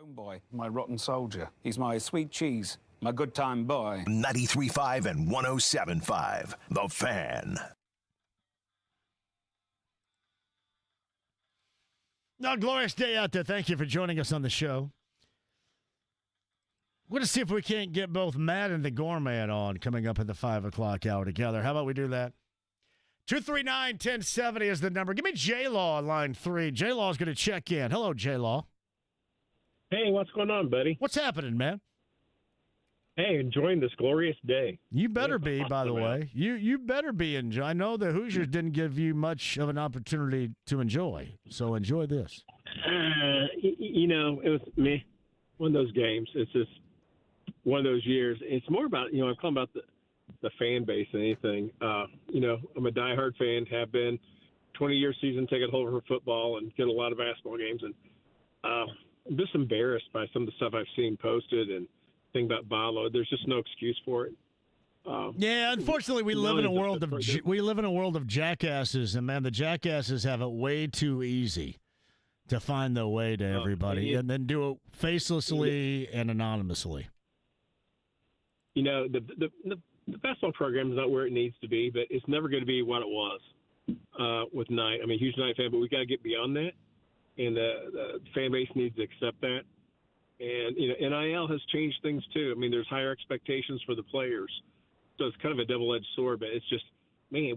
Homeboy, my rotten soldier. He's my sweet cheese, my good time boy. 93.5 and 107.5. The Fan. Now, glorious day out there. Thank you for joining us on the show. We're going to see if we can't get both Matt and the Gourmet on coming up at the 5 o'clock hour together. How about we do that? 239-1070 is the number. Give me J-Law on line 3. J-Law is going to check in. Hello, J-Law. Hey, what's going on, buddy? What's happening, man? Hey, enjoying this glorious day. You better be, by the way. You better be enjoying. I know the Hoosiers didn't give you much of an opportunity to enjoy, so enjoy this. It was me. One of those games. It's just one of those years. It's more about, I'm talking about the fan base than anything. I'm a diehard fan, have been 20-year season ticket holder for football and get a lot of basketball games. And I'm just embarrassed by some of the stuff I've seen posted and think about Bob Lovell. There's just no excuse for it. Yeah, unfortunately, we live in a world of jackasses, and man, the jackasses have it way too easy to find their way to everybody, and then do it facelessly and anonymously. The basketball program is not where it needs to be, but it's never going to be what it was with Knight. I'm a huge Knight fan, but we got to get beyond that, and the fan base needs to accept that. And, NIL has changed things, too. I mean, there's higher expectations for the players. So it's kind of a double-edged sword, but it's just, man,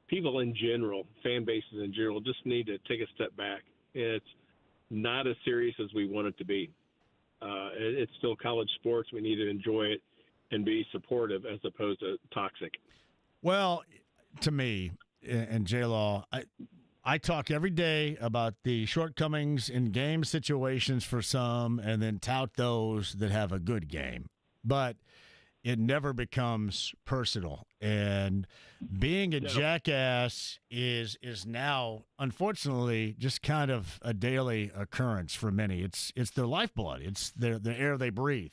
people in general, fan bases in general, just need to take a step back. It's not as serious as we want it to be. It's still college sports. We need to enjoy it and be supportive as opposed to toxic. Well, to me, and J-Law, I talk every day about the shortcomings in game situations for some and then tout those that have a good game. But it never becomes personal. And being a jackass is now, unfortunately, just kind of a daily occurrence for many. It's their lifeblood. It's the air they breathe.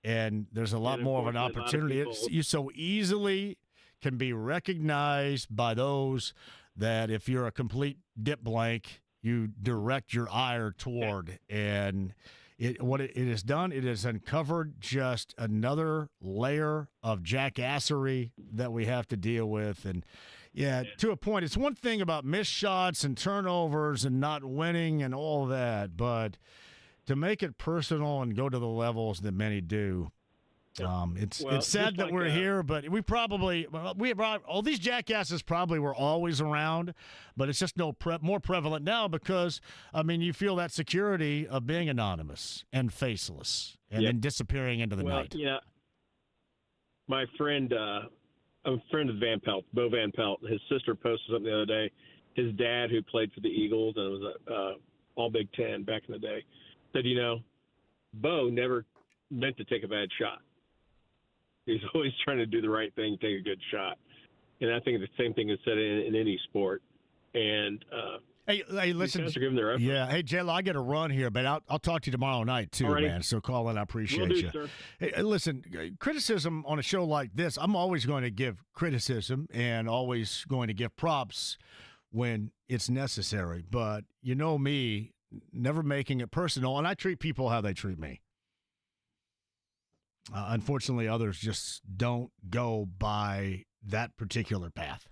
And there's a lot more of an opportunity. You so easily can be recognized by those that if you're a complete dip blank, you direct your ire toward. And what it has done, it has uncovered just another layer of jackassery that we have to deal with. And, to a point, it's one thing about missed shots and turnovers and not winning and all that, but to make it personal and go to the levels that many do, it's sad that we're here, but all these jackasses probably were always around, but it's just more prevalent now because, you feel that security of being anonymous and faceless and then disappearing into the night. Yeah. My friend, I'm a friend of Van Pelt, Bo Van Pelt. His sister posted something the other day. His dad, who played for the Eagles and was all Big Ten back in the day, said, Bo never meant to take a bad shot. He's always trying to do the right thing, take a good shot. And I think the same thing is said in any sport. And hey, listen. Guys are giving their effort. Yeah. Hey, J-Lo, I got to run here, but I'll talk to you tomorrow night, too, man. So call in. I appreciate you. Sir. Hey, listen, criticism on a show like this, I'm always going to give criticism and always going to give props when it's necessary. But you know me, never making it personal, and I treat people how they treat me. Unfortunately, others just don't go by that particular path.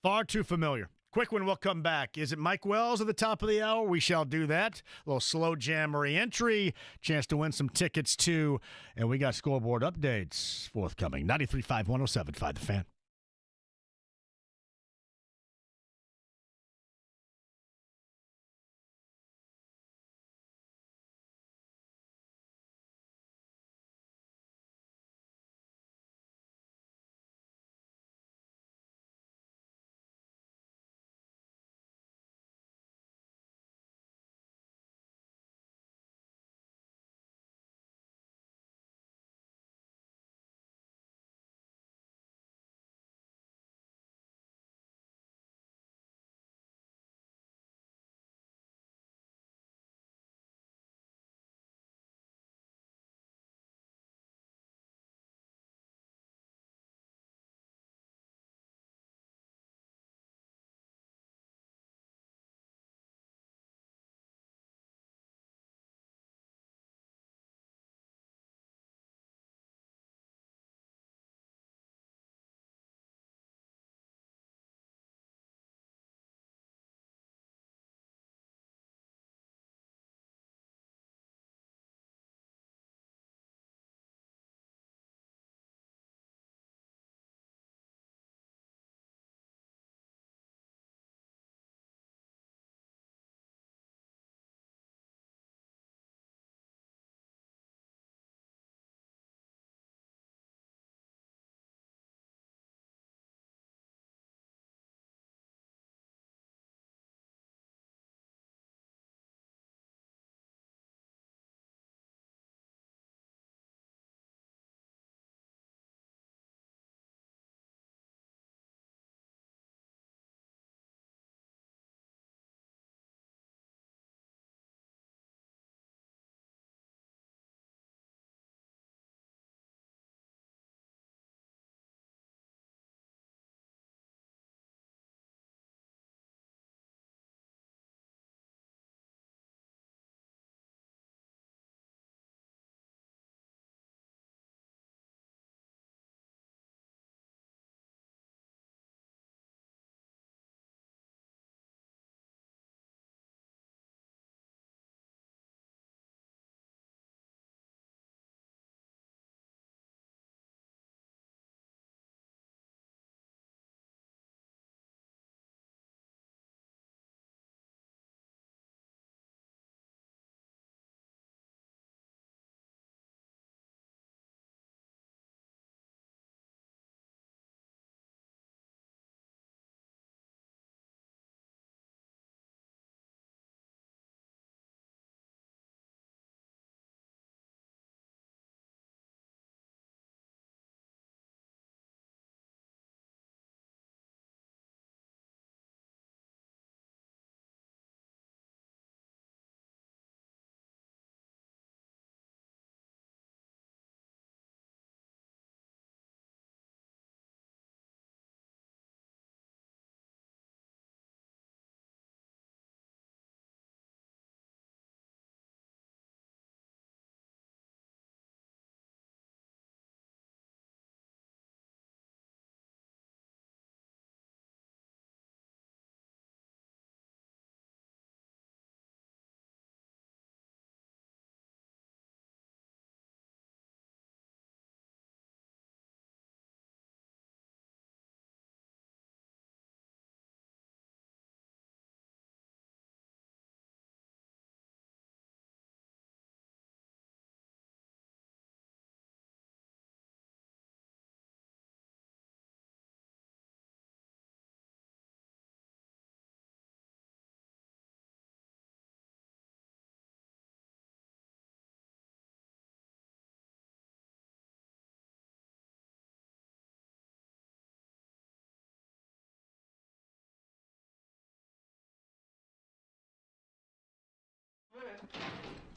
Far too familiar. Quick one, we'll come back. Is it Mike Wells at the top of the hour? We shall do that. A little slow jam re-entry. Chance to win some tickets, too. And we got scoreboard updates forthcoming. 93.5, 107.5, The Fan.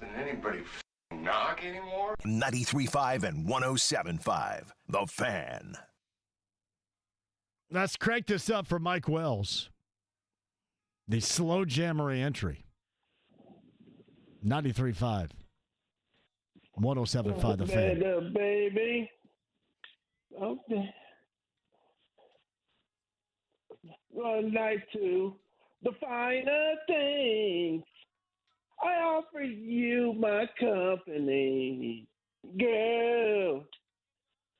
Did anybody knock anymore? 93.5 and 107.5. The Fan. Let's crank this up for Mike Wells. The slow jammery entry. 93.5. 107.5 The Fan. Baby. Okay. One night to the finer things. I offer you my company. Girl,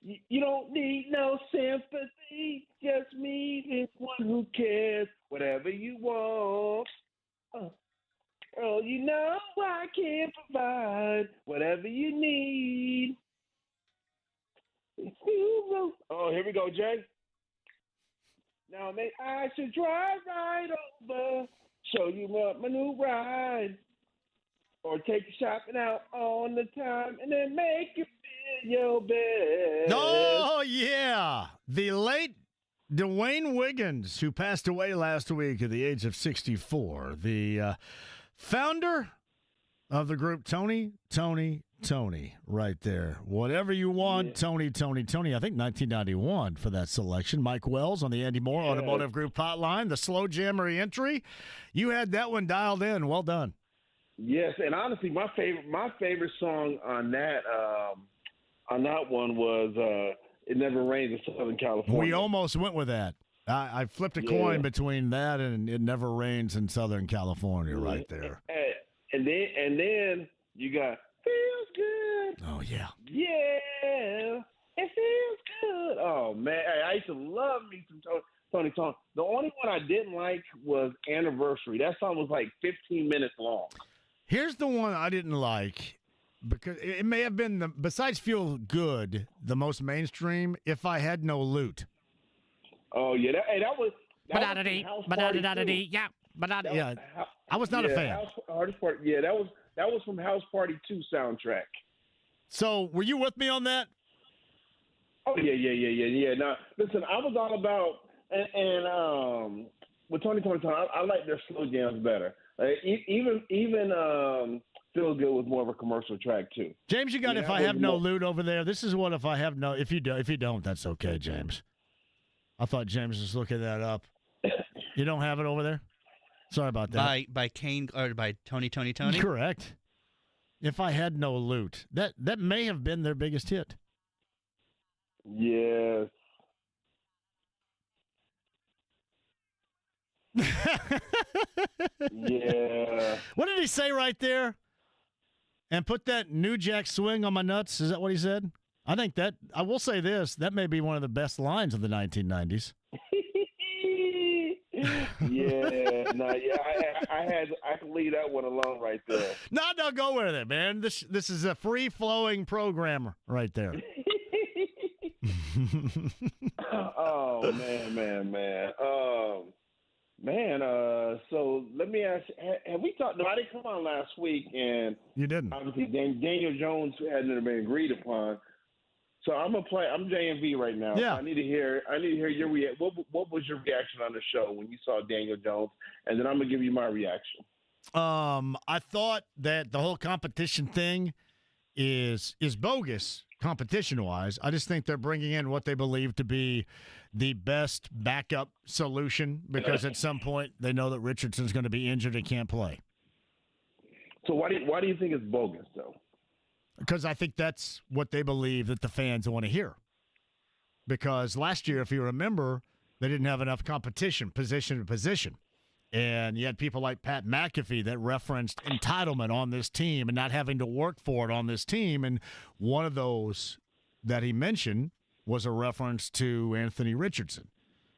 you don't need no sympathy. Just me, this one who cares. Whatever you want. Girl, you know I can provide whatever you need. Oh, here we go, Jay. Now, maybe I should drive right over, show you my new ride, or take you shopping out on the time, and then make you feel your best. Oh, yeah. The late Dwayne Wiggins, who passed away last week at the age of 64, the founder of the group Tony, right there. Whatever you want, yeah. Tony. I think 1991 for that selection. Mike Wells on the Andy Moore Automotive Group hotline. The slow jammery entry. You had that one dialed in. Well done. Yes, and honestly, my favorite song on that one was "It Never Rains in Southern California." We almost went with that. I flipped a coin between that and "It Never Rains in Southern California" right there. And then you got "Feels Good." Oh yeah. Yeah, it feels good. Oh man, I used to love me some Tony. The only one I didn't like was "Anniversary." That song was like 15 minutes long. Here's the one I didn't like because it may have been besides "Feel Good" the most mainstream. "If I Had No Loot." Oh yeah, that was. Yeah, I was not a fan. That was from House Party 2 soundtrack. So, were you with me on that? Oh yeah. Now, listen, I was all about and with Tony, I like their slow jams better. Even "Feel Good" was more of a commercial track too. James, you got "If I Have No Loot" over there. This is what "If I Have No." If you don't, that's okay, James. I thought James was looking that up. You don't have it over there? Sorry about that. By Kane or by Tony. Correct. "If I Had No Loot." That may have been their biggest hit. Yes. Yeah. What did he say right there? And put that New Jack Swing on my nuts. Is that what he said? I think that, I will say this, that may be one of the best lines of the 1990s. I can leave that one alone right there. No, go with it, man. This is a free-flowing program right there. Oh, man. So let me ask, have we talked, no, I didn't come on last week, and you didn't. Obviously, Daniel Jones hadn't been agreed upon. So I'm JMV right now. Yeah. So I need to hear your what was your reaction on the show when you saw Daniel Jones, and then I'm gonna give you my reaction. I thought that the whole competition thing is bogus competition-wise. I just think they're bringing in what they believe to be the best backup solution because at some point they know that Richardson's going to be injured and can't play. So why do you think it's bogus though? Because I think that's what they believe that the fans want to hear. Because last year, if you remember, they didn't have enough competition, position to position. And you had people like Pat McAfee that referenced entitlement on this team and not having to work for it on this team. And one of those that he mentioned was a reference to Anthony Richardson.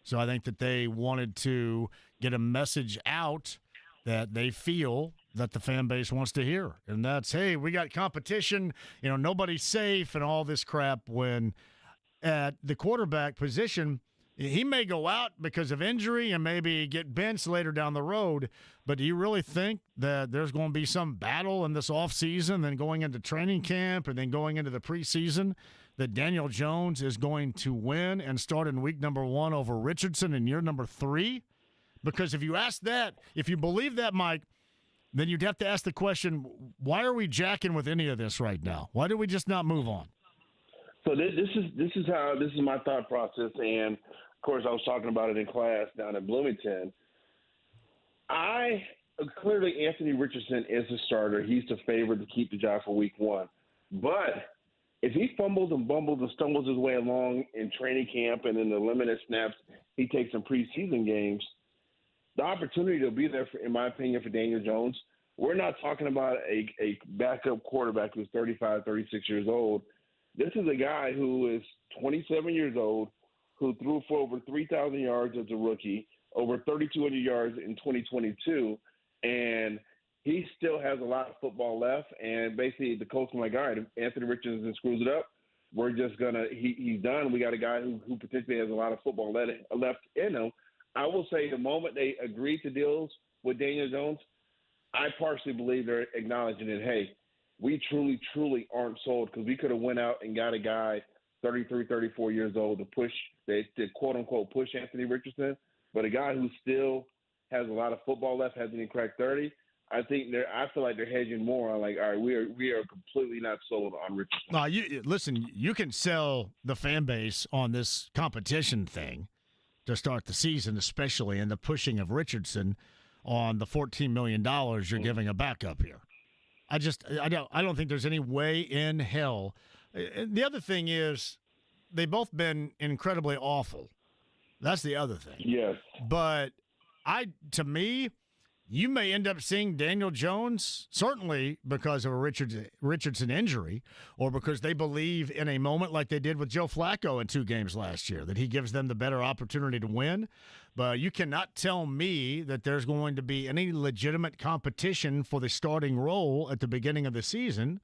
So I think that they wanted to get a message out that they feel that the fan base wants to hear. And that's, hey, we got competition, nobody's safe and all this crap, when at the quarterback position, he may go out because of injury and maybe get benched later down the road, but do you really think that there's going to be some battle in this offseason, then going into training camp and then going into the preseason, that Daniel Jones is going to win and start in week number 1 over Richardson in year number 3? Because if you ask that, if you believe that, Mike, then you'd have to ask the question, why are we jacking with any of this right now? Why do we just not move on? So this is my thought process, and of course I was talking about it in class down in Bloomington. Clearly Anthony Richardson is the starter. He's the favorite to keep the job for week 1. But if he fumbles and bumbles and stumbles his way along in training camp and in the limited snaps he takes in preseason games, the opportunity to be there, in my opinion, for Daniel Jones, we're not talking about a backup quarterback who's 35, 36 years old. This is a guy who is 27 years old, who threw for over 3,000 yards as a rookie, over 3,200 yards in 2022, and he still has a lot of football left. And basically the coach was like, all right, if Anthony Richardson screws it up, we're just going to – he's done. We got a guy who potentially has a lot of football left in him. I will say the moment they agreed to deals with Daniel Jones, I partially believe they're acknowledging that, hey, we truly, truly aren't sold, because we could have went out and got a guy 33, 34 years old to quote-unquote push Anthony Richardson, but a guy who still has a lot of football left, hasn't even cracked 30. I feel like they're hedging more on, like, all right, we are completely not sold on Richardson. No, listen, you can sell the fan base on this competition thing to start the season, especially in the pushing of Richardson on the $14 million you're giving a backup here. I don't think there's any way in hell. The other thing is they've both been incredibly awful. That's the other thing. Yes. But to me, you may end up seeing Daniel Jones, certainly because of a Richardson injury, or because they believe in a moment like they did with Joe Flacco in 2 games last year, that he gives them the better opportunity to win. But you cannot tell me that there's going to be any legitimate competition for the starting role at the beginning of the season,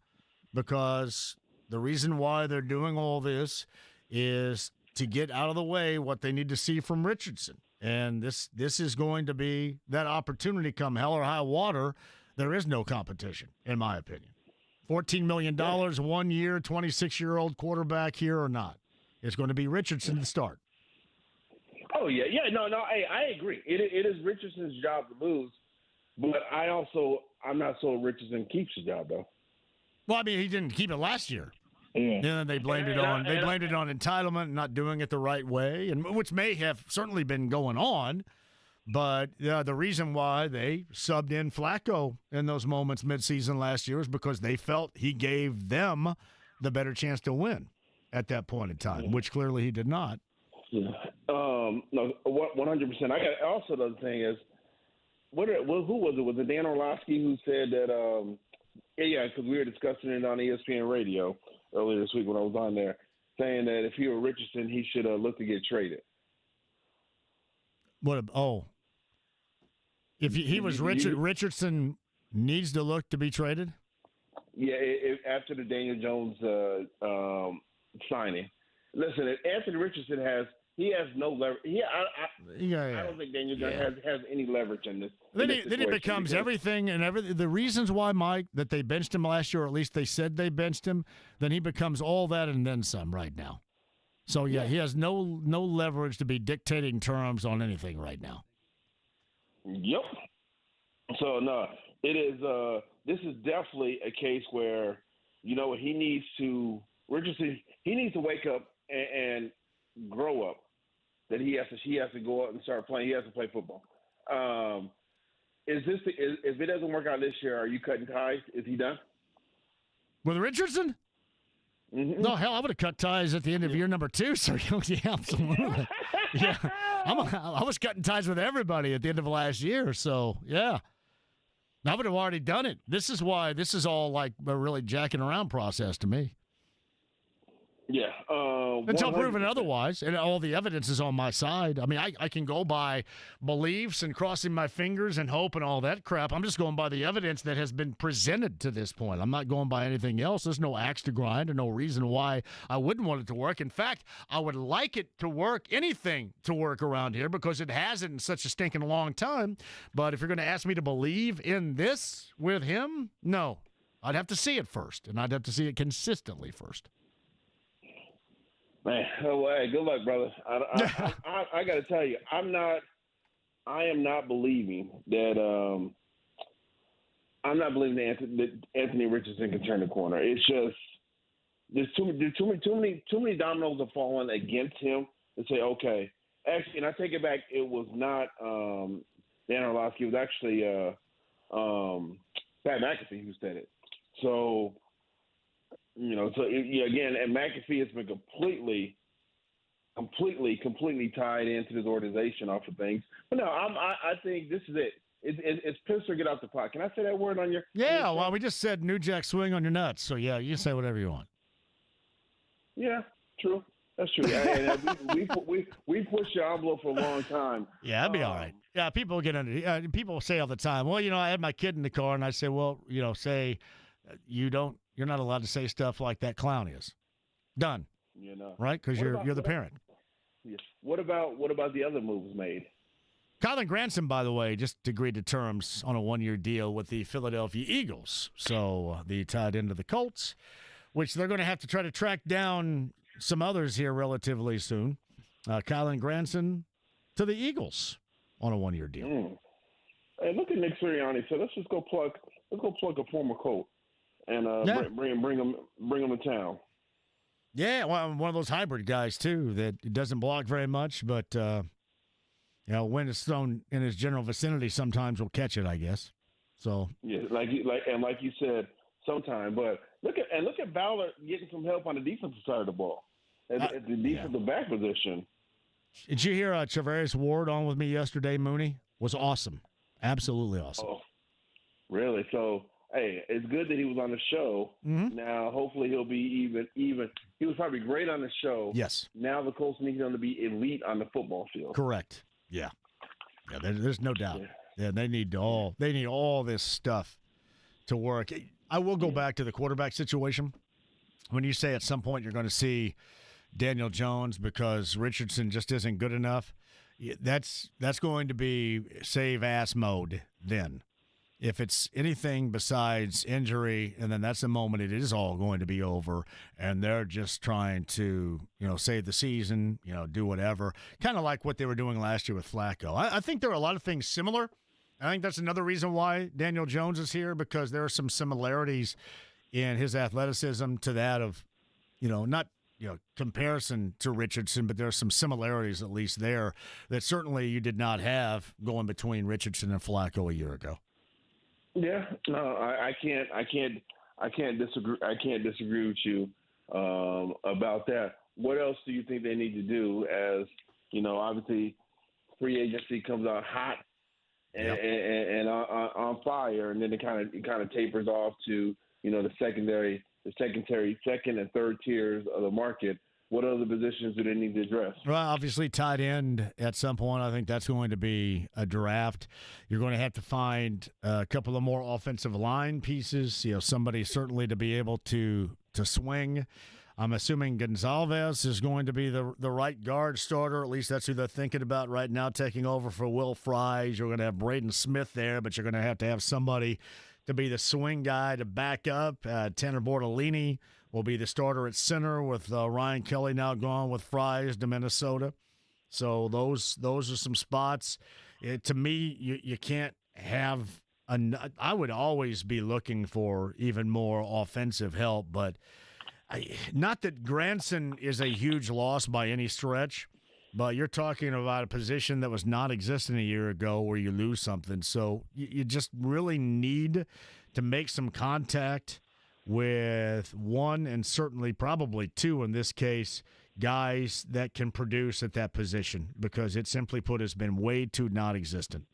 because the reason why they're doing all this is to get out of the way what they need to see from Richardson. And this is going to be that opportunity come hell or high water. There is no competition, in my opinion. $14 million, 1 year, 26-year-old quarterback here or not. It's going to be Richardson to start. Oh, yeah. No, hey, I agree. It is Richardson's job to lose, but I'm not so Richardson keeps his job, though. Well, I mean, he didn't keep it last year. Yeah. Then they blamed it on entitlement and not doing it the right way, and which may have certainly been going on. But the reason why they subbed in Flacco in those moments midseason last year is because they felt he gave them the better chance to win at that point in time, which clearly he did not. Yeah. No, 100%. Also, the other thing is, who was it? Was it Dan Orlovsky who said that? Because we were discussing it on ESPN Radio earlier this week when I was on there, saying that if he were Richardson, he should look to get traded. If he was Richardson needs to look to be traded? Yeah, after the Daniel Jones signing. Listen, Anthony Richardson has no leverage. I don't think Daniel Jones has any leverage in this. Then it becomes everything and everything. The reasons why, Mike, that they benched him last year, or at least they said they benched him, then he becomes all that and then some right now. So, yeah, he has no leverage to be dictating terms on anything right now. Yep. So, no, it is. This is definitely a case where, he needs to – Richardson, he needs to wake up and grow up. That he has to go out and start playing. He has to play football. If it doesn't work out this year, are you cutting ties? Is he done? With Richardson? Mm-hmm. No, hell, I would have cut ties at the end of year number 2. So yeah, absolutely. Yeah, I was cutting ties with everybody at the end of last year. So yeah, I would have already done it. This is why this is all like a really jacking around process to me. Yeah. Until proven otherwise, and all the evidence is on my side. I mean, I can go by beliefs and crossing my fingers and hope and all that crap. I'm just going by the evidence that has been presented to this point. I'm not going by anything else. There's no axe to grind and no reason why I wouldn't want it to work. In fact, I would like it to work, anything to work around here, because it hasn't in such a stinking long time. But if you're going to ask me to believe in this with him, no. I'd have to see it first, and I'd have to see it consistently first. Man, hey, good luck, brother. I got to tell you, I am not believing that I'm not believing that Anthony Richardson can turn the corner. It's just there's too many dominoes are falling against him to say, okay. Actually, and I take it back. It was not Dan Orlovsky. It was actually Pat McAfee who said it. So, again, and McAfee has been completely tied into this organization off of things. But no, I think this is it. It's piss or get out the pot. Can I say that word on your? Yeah, well, we just said New Jack Swing on your nuts. So yeah, you can say whatever you want. Yeah, true. That's true. we pushed the envelope for a long time. Yeah, that'd be all right. Yeah, people get under. People say all the time, well, I had my kid in the car, and I say, well, say you're not allowed to say stuff like that clown is. Done. Right? Because you're the parent. Yeah. What about the other moves made? Kylan Granson, by the way, just agreed to terms on a 1-year deal with the Philadelphia Eagles. So the tied into the Colts, which they're going to have to try to track down some others here relatively soon. Kylan Granson to the Eagles on a 1-year deal. Hey, look at Nick Sirianni. So let's go plug a former Colt and bring him to town. Yeah, well, one of those hybrid guys too that doesn't block very much, but when it's thrown in his general vicinity, sometimes will catch it, I guess. So yeah, like you said, sometime. But look at Ballard getting some help on the defensive side of the ball. At the defensive back position. Did you hear Travarius Ward on with me yesterday, Mooney? Was awesome. Absolutely awesome. Oh, really? So, hey, it's good that he was on the show. Mm-hmm. Now, hopefully he'll be even. He was probably great on the show. Yes. Now the Colts need him to be elite on the football field. Correct. Yeah. Yeah, there's no doubt. Yeah, they need all this stuff to work. I will go back to the quarterback situation. When you say at some point you're going to see Daniel Jones because Richardson just isn't good enough, that's going to be save ass mode then. If it's anything besides injury, and then that's the moment it is all going to be over, and they're just trying to, save the season, do whatever, kind of like what they were doing last year with Flacco. I think there are a lot of things similar. I think that's another reason why Daniel Jones is here, because there are some similarities in his athleticism to that of, not comparison to Richardson, but there are some similarities at least there that certainly you did not have going between Richardson and Flacco a year ago. Yeah, no, I can't disagree with you about that. What else do you think they need to do? As obviously, free agency comes out hot and on fire, and then it kind of tapers off to the second and third tiers of the market. What other positions do they need to address? Well, obviously tight end at some point. I think that's going to be a draft. You're going to have to find a couple of more offensive line pieces. Somebody certainly to be able to swing. I'm assuming Gonzalez is going to be the right guard starter. At least that's who they're thinking about right now, taking over for Will Fries. You're going to have Braden Smith there, but you're going to have somebody to be the swing guy to back up. Tanner Bortolini will be the starter at center with Ryan Kelly now gone with Fries to Minnesota. So those are some spots. To me, you can't have – I would always be looking for even more offensive help, but not that Granson is a huge loss by any stretch, but you're talking about a position that was non-existent a year ago where you lose something. So you just really need to make some contact with one and certainly probably two in this case, guys that can produce at that position, because it simply put has been way too non-existent.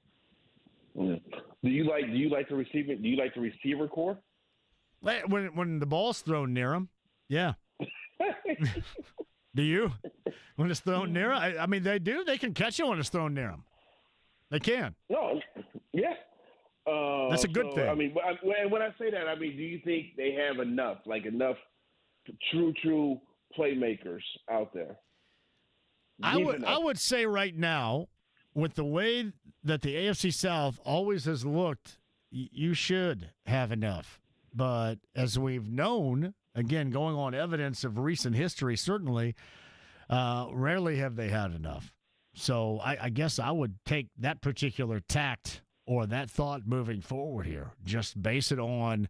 Do you like the receiver? Do you like the receiver core? When the ball's thrown near him, yeah. Do you? When it's thrown near him? I mean, they do. They can catch it when it's thrown near them. They can. No, yeah. That's a good thing. I mean, when I say that, I mean, do you think they have enough true playmakers out there? I would say right now, with the way that the AFC South always has looked, you should have enough. But as we've known, again, going on evidence of recent history, certainly, rarely have they had enough. So I guess I would take that particular tact or that thought moving forward here? Just base it on,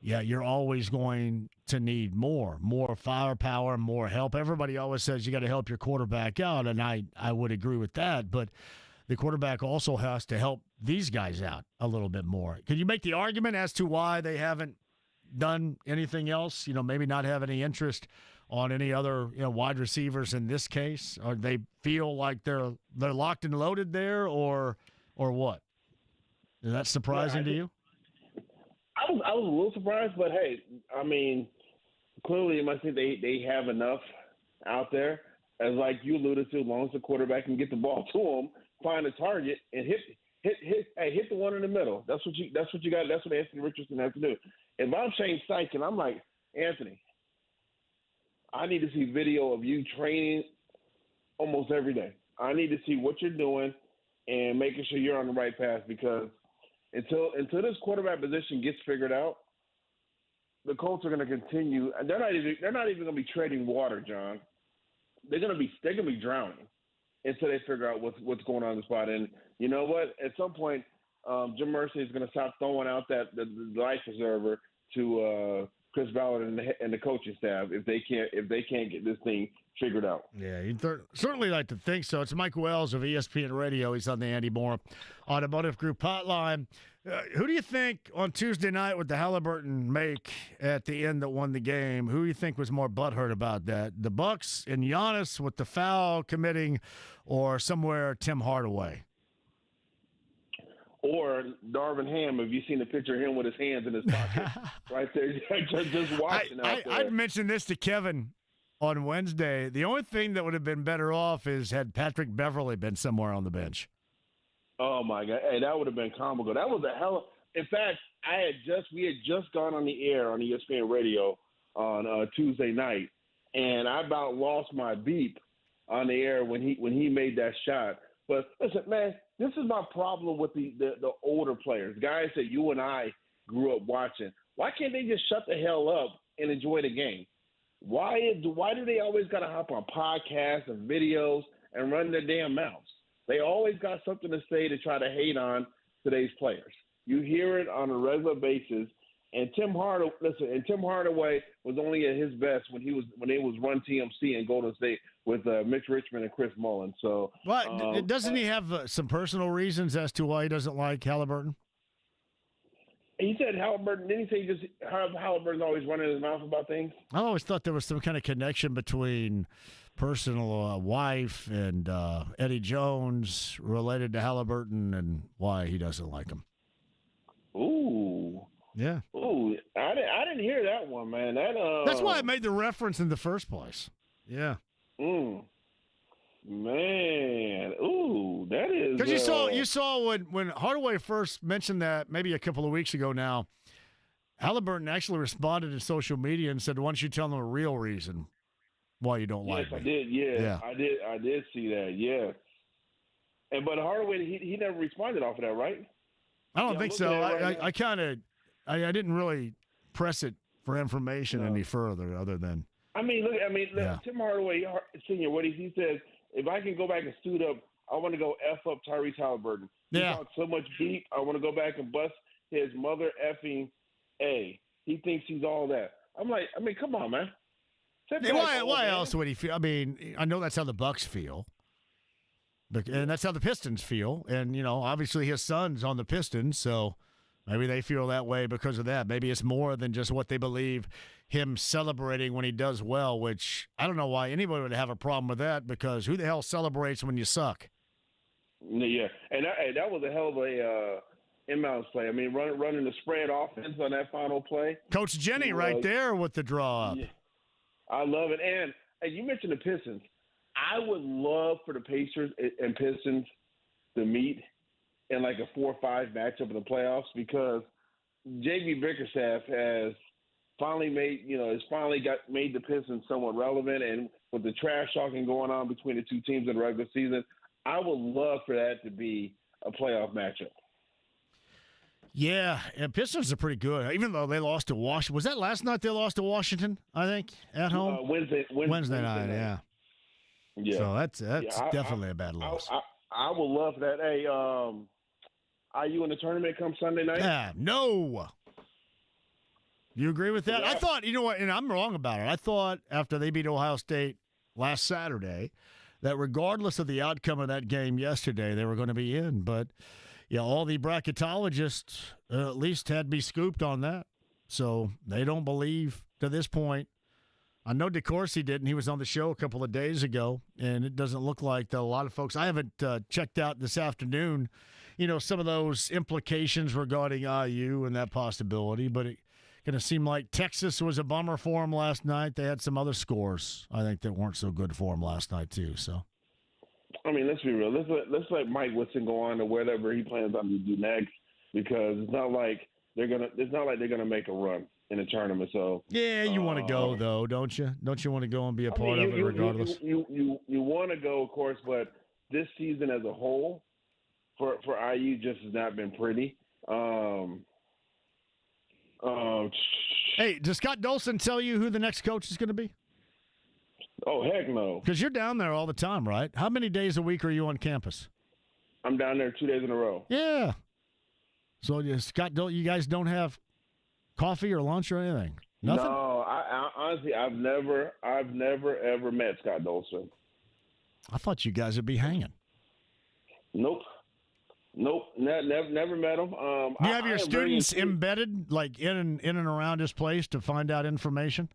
you're always going to need more firepower, more help. Everybody always says you got to help your quarterback out, and I would agree with that, but the quarterback also has to help these guys out a little bit more. Can you make the argument as to why they haven't done anything else? Maybe not have any interest on any other wide receivers in this case, or they feel like they're locked and loaded there, or what? Is that surprising to you? I was a little surprised, but hey, I mean, clearly you must think they have enough out there. As like you alluded to, as long as the quarterback can get the ball to him, find a target and hit the one in the middle. That's what you got. That's what Anthony Richardson has to do. If I'm Shane Steichen, I'm like, Anthony, I need to see video of you training almost every day. I need to see what you're doing and making sure you're on the right path, because until this quarterback position gets figured out, the Colts are going to continue. And they're not even going to be treading water, John. They're going to be drowning until they figure out what's going on in the spot. And you know what? At some point, Jim Mercy is going to stop throwing out the life preserver to Chris Ballard and the coaching staff if they can't get this thing figured out. Yeah, you'd certainly like to think so. It's Mike Wells of ESPN Radio. He's on the Andy Moore Automotive Group hotline. Who do you think on Tuesday night with the Halliburton make at the end that won the game, who do you think was more butthurt about that? The Bucks and Giannis with the foul committing, or somewhere Tim Hardaway? Or Darvin Ham, have you seen the picture of him with his hands in his pocket? Right there, just watching out there. I'd mentioned this to Kevin on Wednesday. The only thing that would have been better off is had Patrick Beverley been somewhere on the bench. Oh, my God. Hey, that would have been comical. That was a hell of – in fact, we had just gone on the air on ESPN Radio on Tuesday night, and I about lost my beep on the air when he made that shot. But listen, man, this is my problem with the older players, guys that you and I grew up watching. Why can't they just shut the hell up and enjoy the game? Why do they always got to hop on podcasts and videos and run their damn mouths? They always got something to say to try to hate on today's players. You hear it on a regular basis. And Tim Hardaway was only at his best when they was run TMC in Golden State with Mitch Richmond and Chris Mullin. So, doesn't he have some personal reasons as to why he doesn't like Halliburton? He said Halliburton. Didn't he say Halliburton's always running his mouth about things? I always thought there was some kind of connection between personal wife and Eddie Jones related to Halliburton and why he doesn't like him. Ooh. Yeah. Ooh, I didn't hear that one, man. That's why I made the reference in the first place. Yeah. Man. Ooh, that is. Because you saw when Hardaway first mentioned that maybe a couple of weeks ago now, Halliburton actually responded to social media and said, "Why don't you tell them a real reason why you don't like me?" Yes, I did. Yeah, I did see that. Yeah. But Hardaway, he never responded off of that, right? I don't think so. I didn't really press it for information any further, other than. Look, Tim Hardaway Sr., what he says, if I can go back and suit up, I want to go F up Tyrese Halliburton. He talks so much beep, I want to go back and bust his mother effing A. He thinks he's all that. I'm like, come on, man. Why else would he feel? I know that's how the Bucks feel. And that's how the Pistons feel. And, obviously his son's on the Pistons, so maybe they feel that way because of that. Maybe it's more than just what they believe him celebrating when he does well, which I don't know why anybody would have a problem with that, because who the hell celebrates when you suck? Yeah, and that was a hell of a inbounds play. Running the spread offense on that final play. Coach Jenny right there with the draw up. Yeah, I love it. And you mentioned the Pistons. I would love for the Pacers and Pistons to meet in like a 4-5 matchup in the playoffs, because JB Bickerstaff has finally made the Pistons somewhat relevant, and with the trash talking going on between the two teams in the regular season, I would love for that to be a playoff matchup. Yeah, and Pistons are pretty good, even though they lost to Washington. Was that last night they lost to Washington, I think, at home? Wednesday night, yeah. Yeah. So that's definitely a bad loss. I would love that. Hey, IU in the tournament come Sunday night? Yeah, no. You agree with that? Yeah. I thought, you know what, and I'm wrong about it. I thought after they beat Ohio State last Saturday that regardless of the outcome of that game yesterday, they were going to be in. But, yeah, all the bracketologists at least had me scooped on that. So they don't believe to this point. I know discourse didn't. He was on the show a couple of days ago, and it doesn't look like that a lot of folks. I haven't checked out this afternoon, some of those implications regarding IU and that possibility, but it going to seem like Texas was a bummer for him last night. They had some other scores, I think, that weren't so good for him last night, too. So, I mean, let's be real. Let's let Mike Woodson go on to whatever he plans on to do next, because it's not like they're gonna make a run in the tournament. So yeah, you want to go though, don't you? Don't you want to go and be a part of it regardless? You want to go, of course, but this season as a whole for IU just has not been pretty. Hey, does Scott Dolson tell you who the next coach is going to be? Oh, heck no. Because you're down there all the time, right? How many days a week are you on campus? I'm down there 2 days in a row. Yeah. So, you guys don't have coffee or lunch or anything? Nothing? No, I honestly, I've never ever met Scott Dolson. I thought you guys would be hanging. Nope, never met him. Do you have your students embedded, like in and around this place, to find out information?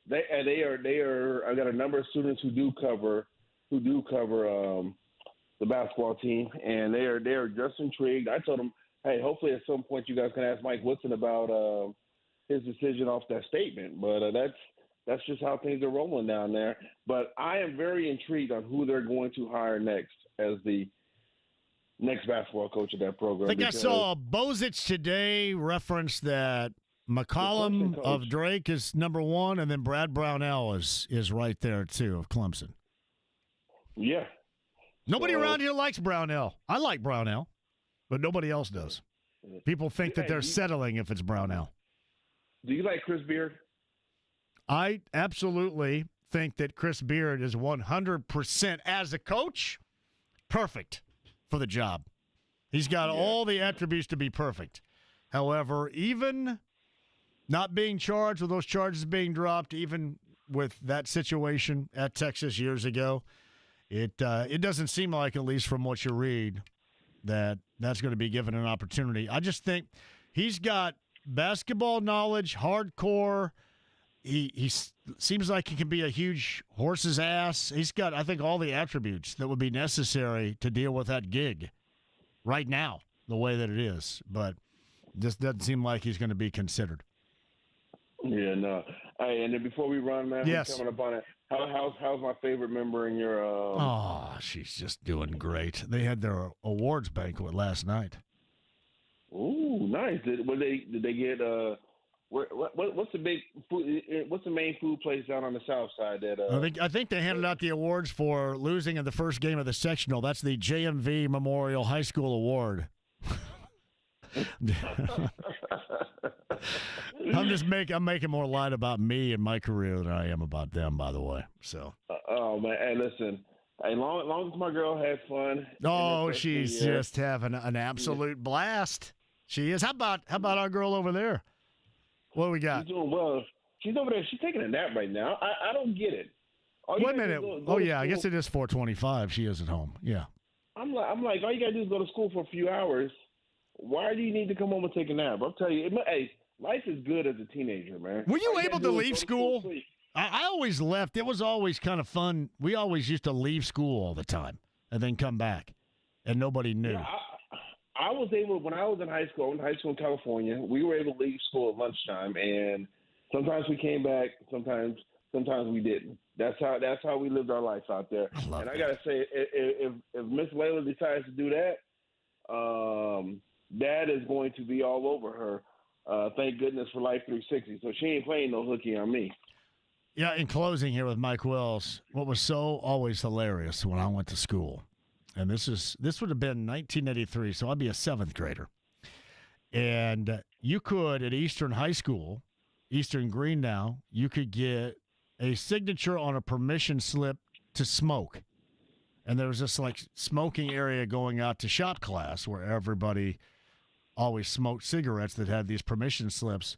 They are. I got a number of students who do cover the basketball team, and they are just intrigued. I told them, hey, hopefully at some point you guys can ask Mike Woodson about his decision off that statement. But that's just how things are rolling down there. But I am very intrigued on who they're going to hire next as the next basketball coach of that program. I think I saw Bozich today reference that McCollum of Drake is number one, and then Brad Brownell is right there, too, of Clemson. Yeah. Nobody around here likes Brownell. I like Brownell, but nobody else does. People think that they're settling if it's Brownell. Do you like Chris Beard? I absolutely think that Chris Beard is 100% as a coach, perfect for the job. He's got all the attributes to be perfect. However, even not being charged with those charges being dropped, even with that situation at Texas years ago, it doesn't seem like, at least from what you read, that's going to be given an opportunity. I just think he's got basketball knowledge, hardcore. He seems like he can be a huge horse's ass. He's got, I think, all the attributes that would be necessary to deal with that gig right now, the way that it is. But just doesn't seem like he's going to be considered. Yeah, no. Hey, and then before we run, man, yes. Coming up on it. How's my favorite member in your? Oh, she's just doing great. They had their awards banquet last night. Ooh, nice. Did they get what's the big food? What's the main food place down on the south side? I think they handed out the awards for losing in the first game of the sectional. That's the JMV Memorial High School Award. I'm making more light about me and my career than I am about them, by the way. So. Oh man, hey, listen. Hey, long as my girl has fun. Oh, she's just having an absolute blast. She is. How about our girl over there? What do we got? She's doing well. She's over there. She's taking a nap right now. I don't get it. Wait a minute. I guess it is 4:25. She is at home. Yeah. I'm like, all you gotta do is go to school for a few hours. Why do you need to come home and take a nap? I'll tell you. Hey, life is good as a teenager, man. Were you able to leave school? I always left. It was always kind of fun. We always used to leave school all the time and then come back, and nobody knew. Yeah, I was able, when I was in high school in California, we were able to leave school at lunchtime, and sometimes we came back, sometimes we didn't. That's how we lived our life out there. I gotta say, if Miss Layla decides to do that, Dad is going to be all over her. Thank goodness for Life 360. So she ain't playing no hooky on me. Yeah, in closing here with Mike Wells, what was so always hilarious when I went to school, and this would have been 1983, so I'd be a 7th grader. And you could, at Eastern High School, Eastern Green now, you could get a signature on a permission slip to smoke. And there was this like smoking area going out to shop class where everybody always smoked cigarettes that had these permission slips.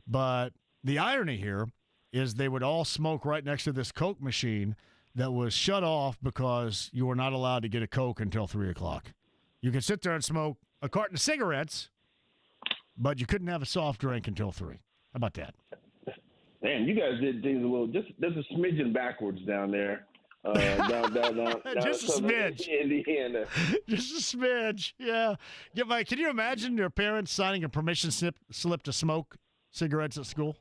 But the irony here is they would all smoke right next to this Coke machine that was shut off because you were not allowed to get a Coke until 3 o'clock. You could sit there and smoke a carton of cigarettes, but you couldn't have a soft drink until 3. How about that? Man, you guys did things a little. There's a smidgen backwards down there. Down Just a smidge. Indiana. Just a smidge. Yeah. Can you imagine your parents signing a permission slip to smoke cigarettes at school?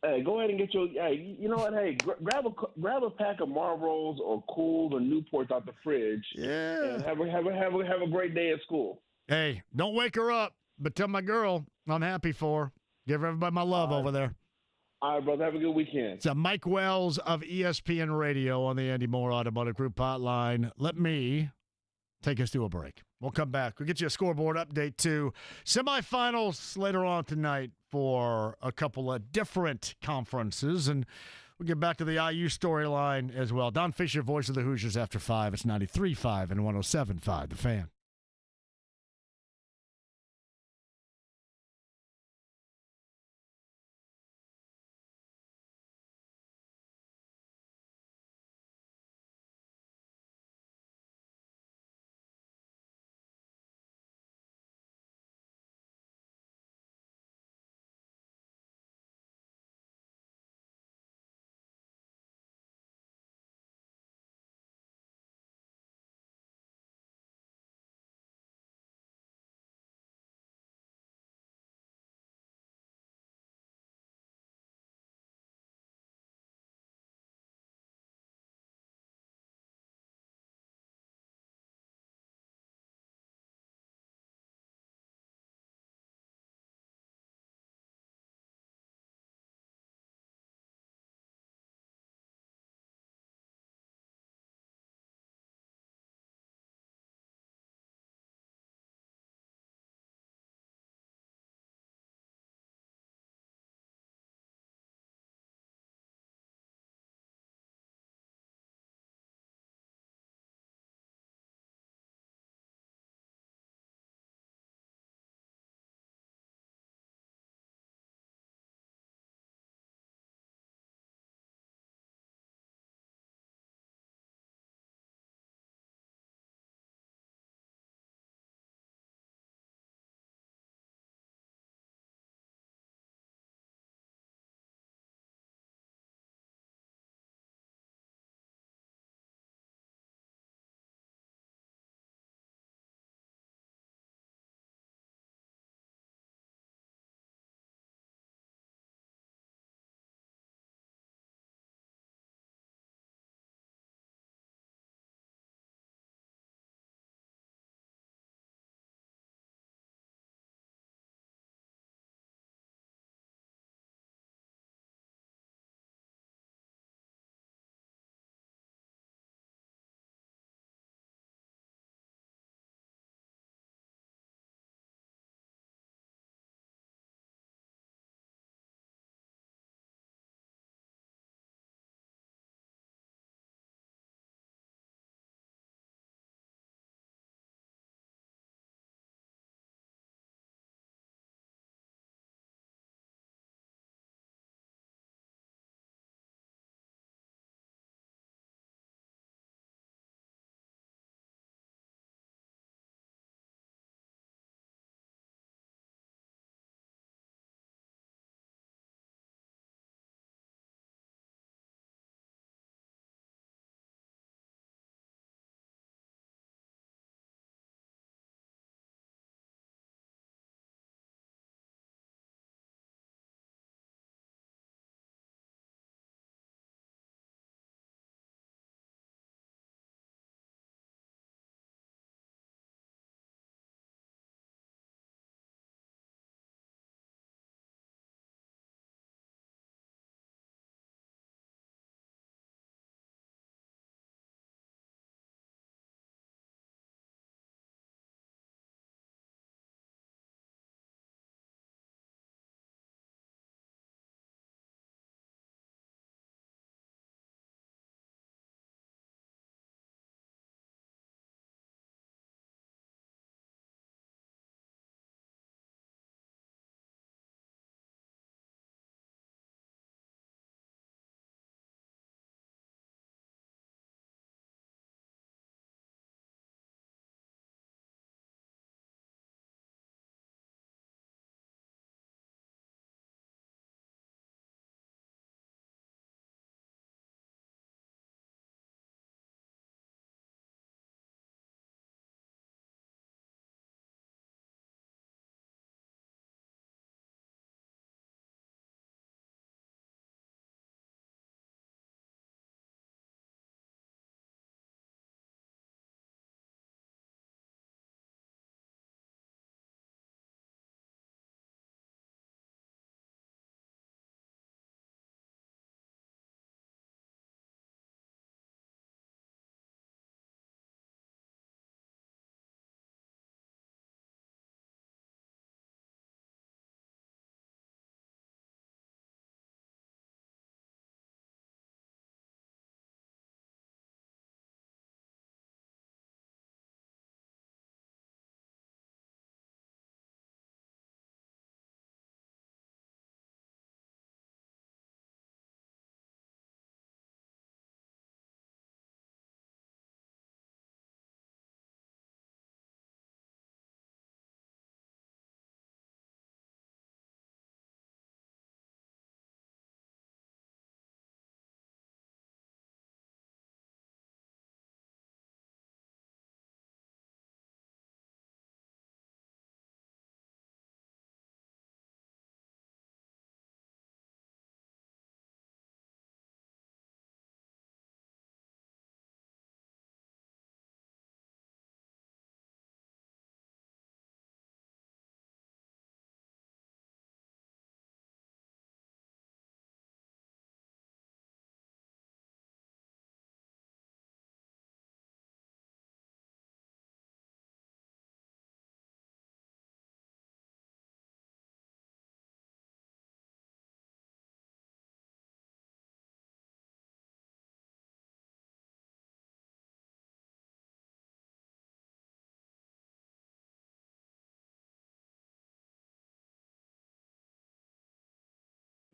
Hey, go ahead and get your. Hey, you know what? Hey, grab a pack of Marlboros or Cools or Newports out the fridge. Yeah. And have a great day at school. Hey, don't wake her up, but tell my girl I'm happy for her. Give everybody my love over there. All right, brother. Have a good weekend. It's Mike Wells of ESPN Radio on the Andy Moore Automotive Group hotline. Let me take us to a break. We'll come back. We'll get you a scoreboard update, too. Semifinals later on tonight for a couple of different conferences, and we'll get back to the IU storyline as well. Don Fisher, voice of the Hoosiers after 5. It's 93.5 and 107.5, The Fan.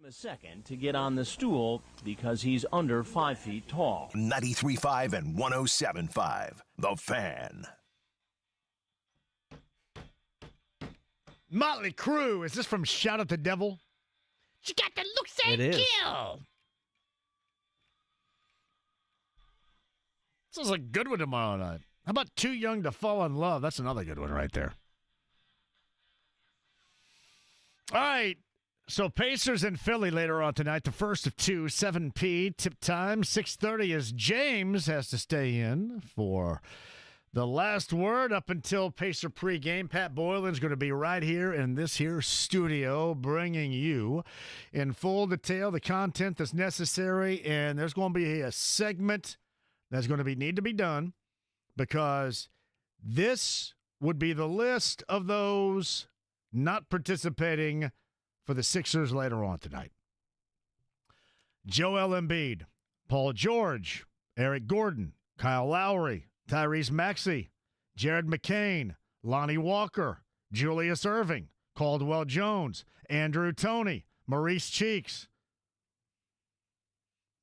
A second to get on the stool because he's under 5 feet tall. 93.5 and 107.5. The Fan. Motley Crue. Is this from Shout at the Devil? She got the looks and kill. This is a good one tomorrow night. How about Too Young to Fall in Love? That's another good one right there. All right. So Pacers and Philly later on tonight, the first of two, 7 tip time. 6:30 as James has to stay in for the last word up until Pacer pregame. Pat Boylan's going to be right here in this here studio bringing you in full detail the content that's necessary. And there's going to be a segment that's going to need to be done because this would be the list of those not participating for the Sixers later on tonight. Joel Embiid, Paul George, Eric Gordon, Kyle Lowry, Tyrese Maxey, Jared McCain, Lonnie Walker, Julius Erving, Caldwell Jones, Andrew Toney, Maurice Cheeks,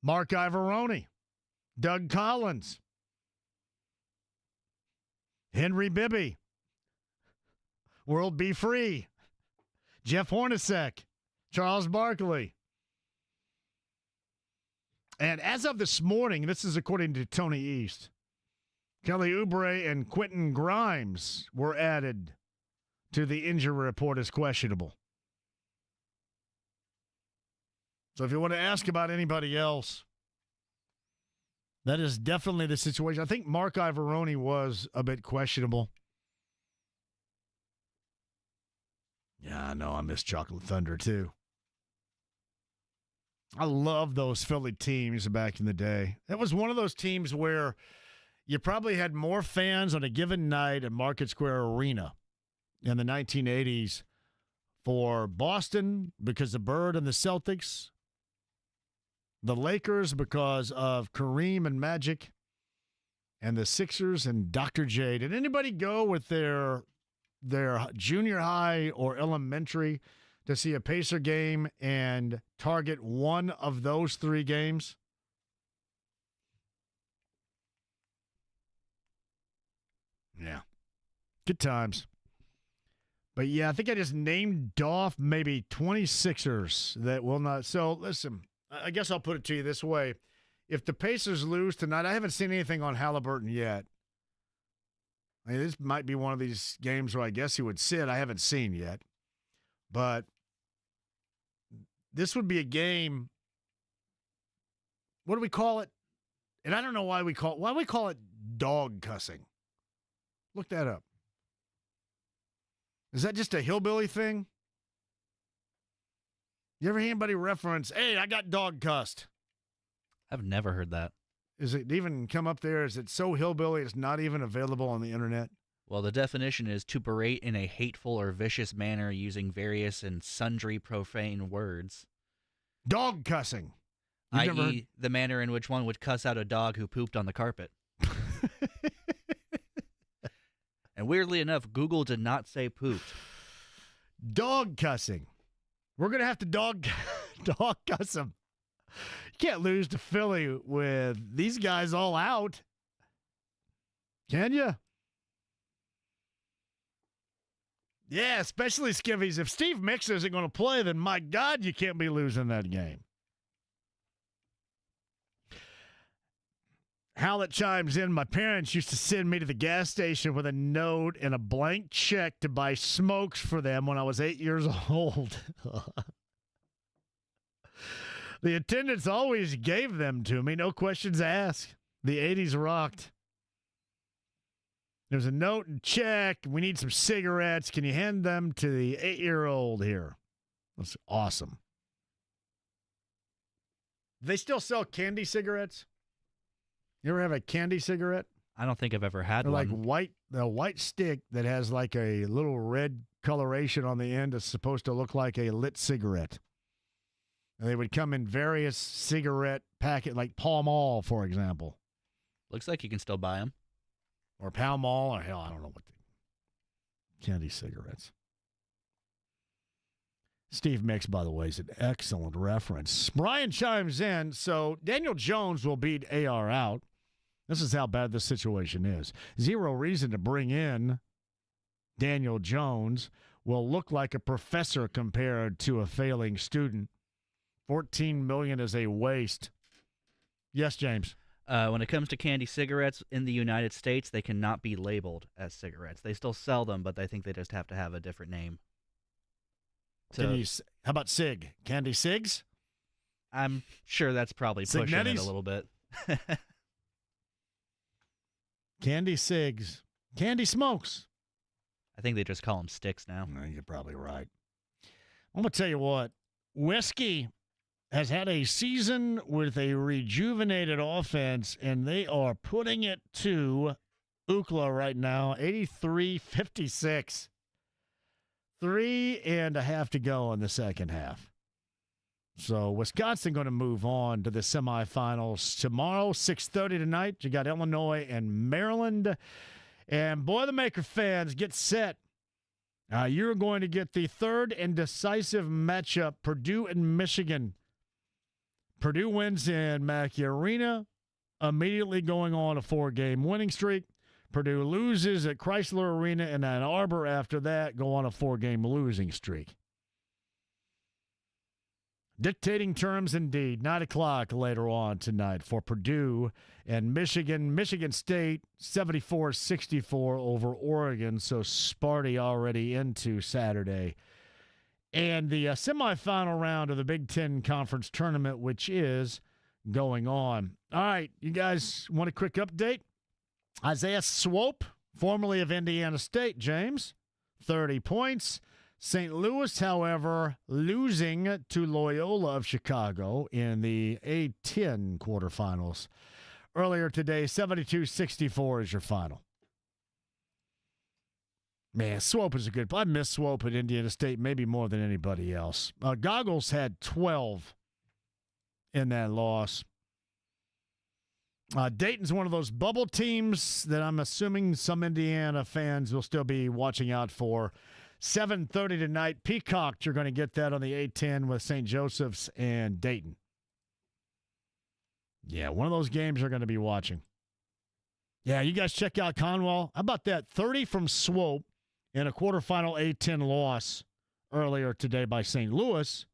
Mark Ivoroni, Doug Collins, Henry Bibby, World Be Free, Jeff Hornacek, Charles Barkley. And as of this morning, this is according to Tony East, Kelly Oubre and Quentin Grimes were added to the injury report as questionable. So if you want to ask about anybody else, that is definitely the situation. I think Mark Ivoroni was a bit questionable. Yeah, I know. I miss Chocolate Thunder, too. I love those Philly teams back in the day. It was one of those teams where you probably had more fans on a given night at Market Square Arena in the 1980s for Boston because of Bird and the Celtics, the Lakers because of Kareem and Magic, and the Sixers and Dr. J. Did anybody go with their junior high or elementary to see a Pacer game and target one of those three games? Yeah. Good times. But, yeah, I think I just named off maybe 20 Sixers that will not. So, listen, I guess I'll put it to you this way. If the Pacers lose tonight, I haven't seen anything on Halliburton yet. I mean, this might be one of these games where I guess he would sit. I haven't seen yet. But this would be a game. What do we call it? And I don't know why we call it dog cussing. Look that up. Is that just a hillbilly thing? You ever hear anybody reference, hey, I got dog cussed? I've never heard that. Is it even come up there? Is it so hillbilly it's not even available on the internet? Well, the definition is to berate in a hateful or vicious manner using various and sundry profane words. Dog cussing. I.e., the manner in which one would cuss out a dog who pooped on the carpet. And weirdly enough, Google did not say pooped. Dog cussing. We're going to have to dog cuss them. You can't lose to Philly with these guys all out. Can you? Yeah, especially Skivvies. If Steve Mixer isn't going to play, then my God, you can't be losing that game. Howlett chimes in, my parents used to send me to the gas station with a note and a blank check to buy smokes for them when I was 8 years old. The attendants always gave them to me, no questions asked. The 80s rocked. There's a note and check. We need some cigarettes. Can you hand them to the 8-year-old here? That's awesome. They still sell candy cigarettes? You ever have a candy cigarette? I don't think I've ever had one. Like the white stick that has like a little red coloration on the end is supposed to look like a lit cigarette. And they would come in various cigarette packet, like Pall Mall, for example. Looks like you can still buy them. Or Pall Mall, or hell, I don't know what the candy cigarettes. Steve Mix, by the way, is an excellent reference. Brian chimes in. So Daniel Jones will beat AR out. This is how bad this situation is. Zero reason to bring in Daniel Jones. Will look like a professor compared to a failing student. $14 million is a waste. Yes, James. When it comes to candy cigarettes in the United States, they cannot be labeled as cigarettes. They still sell them, but I think they just have to have a different name. How about Sig? Candy Cigs? I'm sure that's probably pushing it a little bit. Candy Cigs. Candy Smokes. I think they just call them sticks now. No, you're probably right. I'm going to tell you what. Whiskey has had a season with a rejuvenated offense, and they are putting it to Ookla right now, 83-56. 3.5 to go in the second half. So Wisconsin going to move on to the semifinals tomorrow, 6:30 tonight. You got Illinois and Maryland. And Boilermaker fans, get set. You're going to get the third and decisive matchup, Purdue and Michigan. Purdue wins in Mackey Arena, immediately going on a 4-game winning streak. Purdue loses at Chrysler Arena in Ann Arbor after that, go on a 4-game losing streak. Dictating terms indeed. 9 o'clock later on tonight for Purdue and Michigan. Michigan State 74-64 over Oregon, so Sparty already into Saturday. And the semifinal round of the Big Ten Conference Tournament, which is going on. All right, you guys want a quick update? Isaiah Swope, formerly of Indiana State, James, 30 points. St. Louis, however, losing to Loyola of Chicago in the A-10 quarterfinals. Earlier today, 72-64 is your final. Man, Swope is a good play. I miss Swope at Indiana State maybe more than anybody else. Goggles had 12 in that loss. Dayton's one of those bubble teams that I'm assuming some Indiana fans will still be watching out for. 7:30 tonight. Peacock, you're going to get that on the A-10 with St. Joseph's and Dayton. Yeah, one of those games you're going to be watching. Yeah, you guys check out Conwell. How about that? 30 from Swope in a quarterfinal A-10 loss earlier today by St. Louis.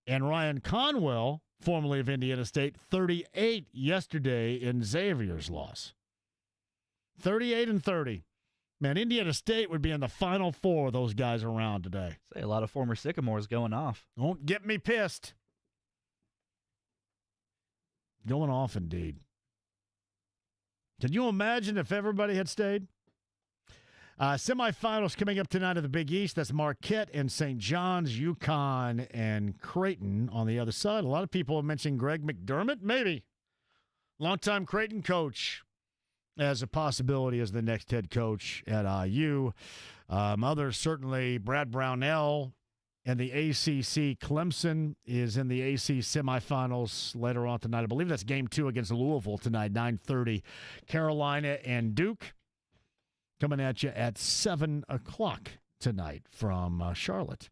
And Ryan Conwell, formerly of Indiana State, 38 yesterday in Xavier's loss. 38 and 30. Man, Indiana State would be in the Final Four with those guys around today. Say a lot of former Sycamores going off. Don't get me pissed. Going off indeed. Can you imagine if everybody had stayed? Semifinals coming up tonight of the Big East. That's Marquette and St. John's, UConn, and Creighton on the other side. A lot of people have mentioned Greg McDermott, maybe. Longtime Creighton coach as a possibility as the next head coach at IU. Others, certainly Brad Brownell and the ACC. Clemson is in the AC semifinals later on tonight. I believe that's game 2 against Louisville tonight, 9:30. Carolina and Duke coming at you at 7 o'clock tonight from Charlotte.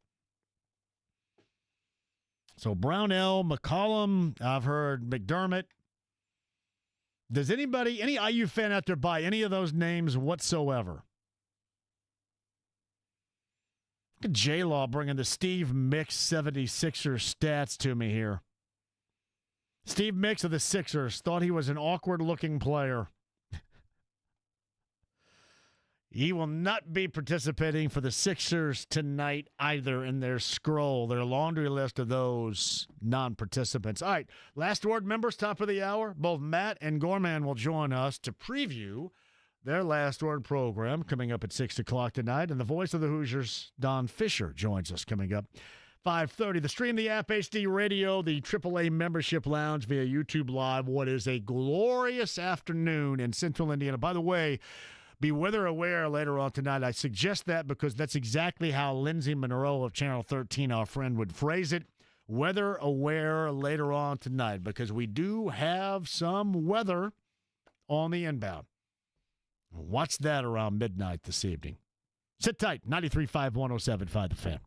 So Brownell, McCollum, I've heard McDermott. Does any IU fan out there buy any of those names whatsoever? Look at J-Law bringing the Steve Mix 76ers stats to me here. Steve Mix of the Sixers thought he was an awkward-looking player. He will not be participating for the Sixers tonight either in their scroll, their laundry list of those non-participants. All right, last word members, top of the hour. Both Matt and Gorman will join us to preview their last word program coming up at 6 o'clock tonight. And the voice of the Hoosiers, Don Fisher, joins us coming up 5:30. The stream, the app, HD Radio, the AAA membership lounge via YouTube Live. What is a glorious afternoon in Central Indiana. By the way, be weather aware later on tonight. I suggest that because that's exactly how Lindsay Monroe of Channel 13, our friend, would phrase it. Weather aware later on tonight because we do have some weather on the inbound. Watch that around midnight this evening. Sit tight. 93.5, 107.5 The Fan.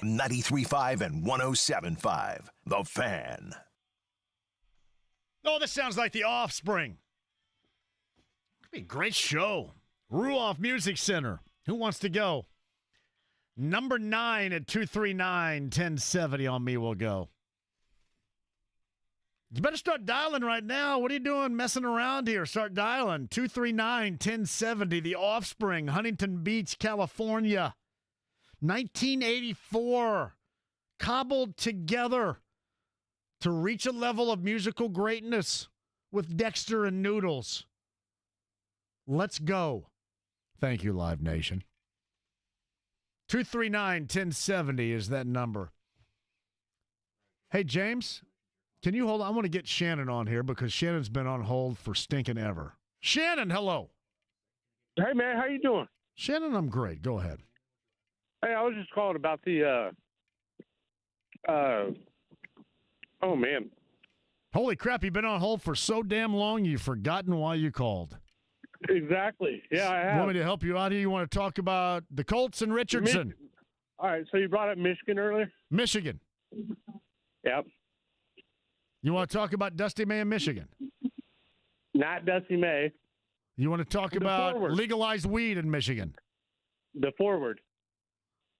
93.5 and 107.5. The Fan. Oh, this sounds like The Offspring. Could be a great show. Ruoff Music Center. Who wants to go? Number 9 at 239-1070 on me will go. You better start dialing right now. What are you doing messing around here? Start dialing. 239-1070, The Offspring, Huntington Beach, California. 1984. Cobbled together to reach a level of musical greatness with Dexter and Noodles. Let's go. Thank you, Live Nation. 239-1070 is that number. Hey, James, can you hold on? I want to get Shannon on here because Shannon's been on hold for stinking ever. Shannon, hello. Hey, man, how you doing? Shannon, I'm great. Go ahead. Hey, I was just calling about the, oh, man. Holy crap, you've been on hold for so damn long, you've forgotten why you called. Exactly. Yeah, I have. You want me to help you out here? You want to talk about the Colts and Richardson? All right, so you brought up Michigan earlier? Michigan. Yep. You want to talk about Dusty May in Michigan? Not Dusty May. You want to talk about forward. legalized weed in Michigan? The forward.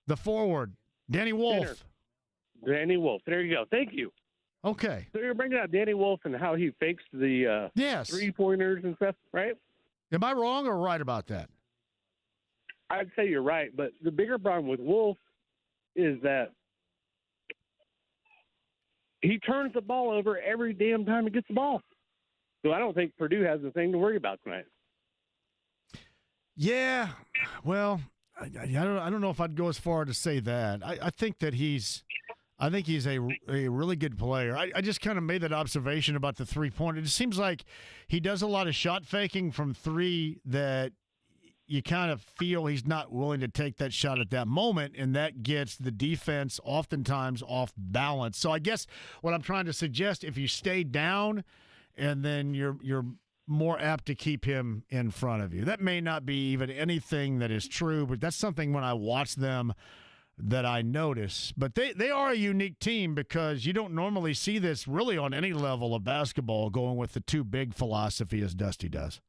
The forward. Danny Wolf. Danny Wolf. There you go. Thank you. Okay. So you're bringing out Danny Wolf and how he fakes the yes. three-pointers and stuff, right? Am I wrong or right about that? I'd say you're right, but the bigger problem with Wolf is that he turns the ball over every damn time he gets the ball. So I don't think Purdue has a thing to worry about tonight. Yeah, well, I don't know if I'd go as far to say that. I think that he's a really good player. I just kind of made that observation about the three-pointer. It seems like he does a lot of shot faking from three that you kind of feel he's not willing to take that shot at that moment, and that gets the defense oftentimes off balance. So I guess what I'm trying to suggest, if you stay down, and then you're more apt to keep him in front of you. That may not be even anything that is true, but that's something when I watch them that I notice. But they are a unique team because you don't normally see this really on any level of basketball going with the too big philosophy as Dusty does.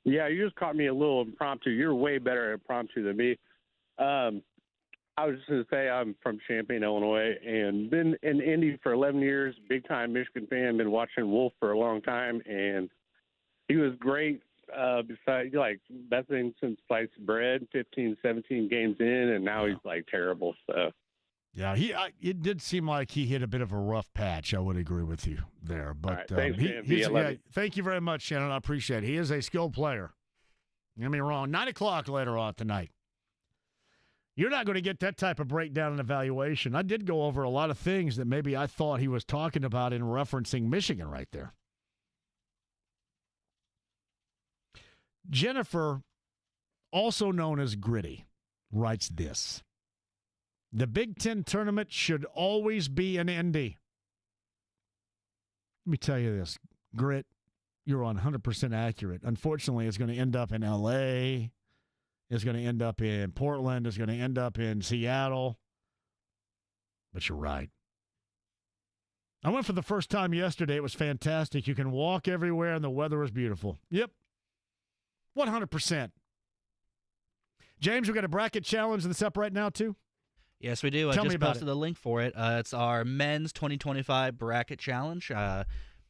Yeah, you just caught me a little impromptu. You're way better at impromptu than me. I was just going to say I'm from Champaign, Illinois, and been in Indy for 11 years, big-time Michigan fan, been watching Wolf for a long time, and he was great. Besides, like, best thing since sliced bread, 15, 17 games in, and now he's, like, terrible. So. Yeah, it did seem like he hit a bit of a rough patch. I would agree with you there. But right, thanks, thank you very much, Shannon. I appreciate it. He is a skilled player. Don't get me wrong. 9 o'clock later on tonight. You're not going to get that type of breakdown and evaluation. I did go over a lot of things that maybe I thought he was talking about in referencing Michigan right there. Jennifer, also known as Gritty, writes this. The Big Ten tournament should always be in Indy. Let me tell you this, Grit, you're 100% accurate. Unfortunately, it's going to end up in L.A., it's going to end up in Portland, it's going to end up in Seattle. But you're right. I went for the first time yesterday. It was fantastic. You can walk everywhere, and the weather is beautiful. Yep. 100%. James, we got a bracket challenge that's up right now, too? Yes, we do. I just posted the link for it. It's our men's 2025 bracket challenge.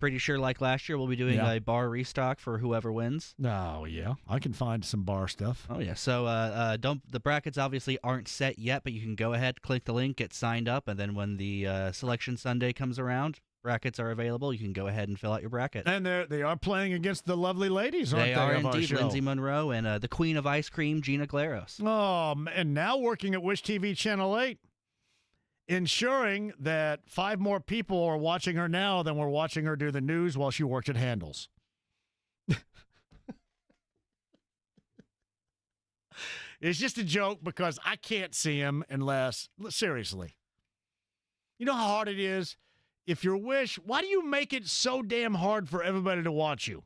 Pretty sure, like last year, we'll be doing a bar restock for whoever wins. Oh, yeah. I can find some bar stuff. Oh, yeah. So the brackets obviously aren't set yet, but you can go ahead, click the link, get signed up, and then when the Selection Sunday comes around, brackets are available. You can go ahead and fill out your bracket. And they are playing against the lovely ladies, aren't they? They are indeed. Lindsay Monroe and the Queen of Ice Cream, Gina Claros. Oh, and now working at Wish TV Channel 8, ensuring that 5 more people are watching her now than were watching her do the news while she worked at Handles. It's just a joke because I can't see him unless, seriously. You know how hard it is? If you're Wish, why do you make it so damn hard for everybody to watch you?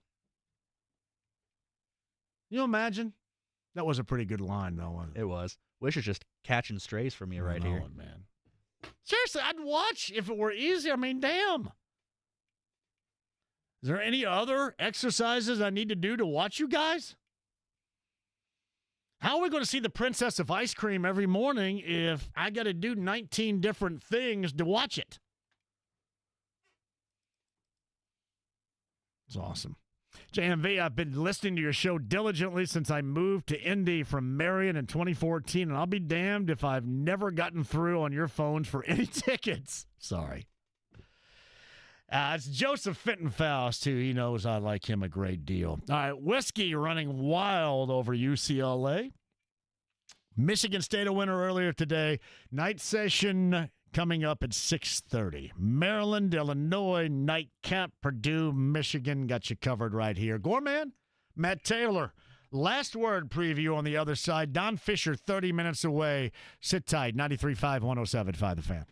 You imagine? That was a pretty good line, though, wasn't it? It was. Wish is just catching strays for me right here. Man. Seriously, I'd watch if it were easy. I mean, damn. Is there any other exercises I need to do to watch you guys? How are we going to see the Princess of Ice Cream every morning if I got to do 19 different things to watch it? It's awesome. JMV, I've been listening to your show diligently since I moved to Indy from Marion in 2014, and I'll be damned if I've never gotten through on your phones for any tickets. Sorry. It's Joseph Fittenfaust, who he knows I like him a great deal. All right, Whiskey running wild over UCLA. Michigan State a winner earlier today. Night session coming up at 6:30. Maryland, Illinois, nightcap, Purdue, Michigan. Got you covered right here. Gorman, Matt Taylor. Last word preview on the other side. Don Fisher, 30 minutes away. Sit tight. 93.5, 107.5 The Fan.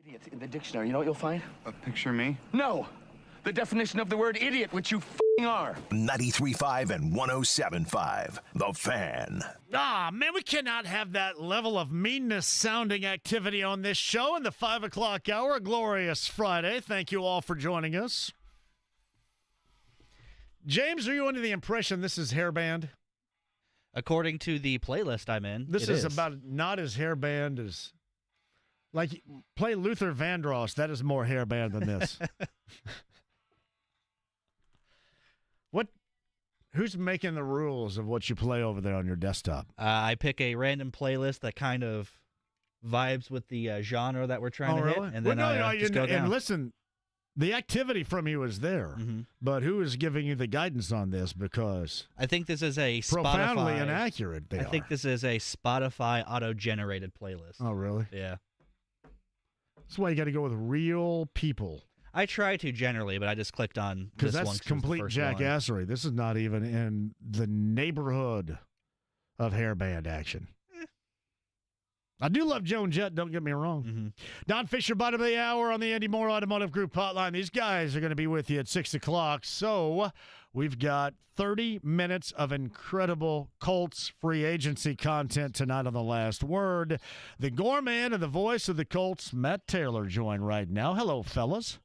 Idiot in the dictionary. You know what you'll find? Picture me? No! The definition of the word idiot, which you f***ing are. 93.5 and 107.5. The Fan. Ah, man, we cannot have that level of meanness-sounding activity on this show in the 5 o'clock hour. A glorious Friday. Thank you all for joining us. James, are you under the impression this is hairband? According to the playlist I'm in, This is about not as hairband as... Like, play Luther Vandross. That is more hairband than this. Who's making the rules of what you play over there on your desktop? I pick a random playlist that kind of vibes with the genre that we're trying to hit, and then just go down. And listen, the activity from you is there, but who is giving you the guidance on this? Because I think this is a profoundly Spotify, inaccurate. I think this is a Spotify auto-generated playlist. Oh, really? Yeah. That's why you got to go with real people. I try to generally, but I just clicked on because this one. That's complete jackassery. This is not even in the neighborhood of hairband action. I do love Joan Jett, don't get me wrong. Don Fisher, bottom of the hour on the Andy Moore Automotive Group hotline. These guys are going to be with you at 6 o'clock. So we've got 30 minutes of incredible Colts free agency content tonight on The Last Word. The Gorman and the voice of the Colts, Matt Taylor, join right now. Hello, fellas.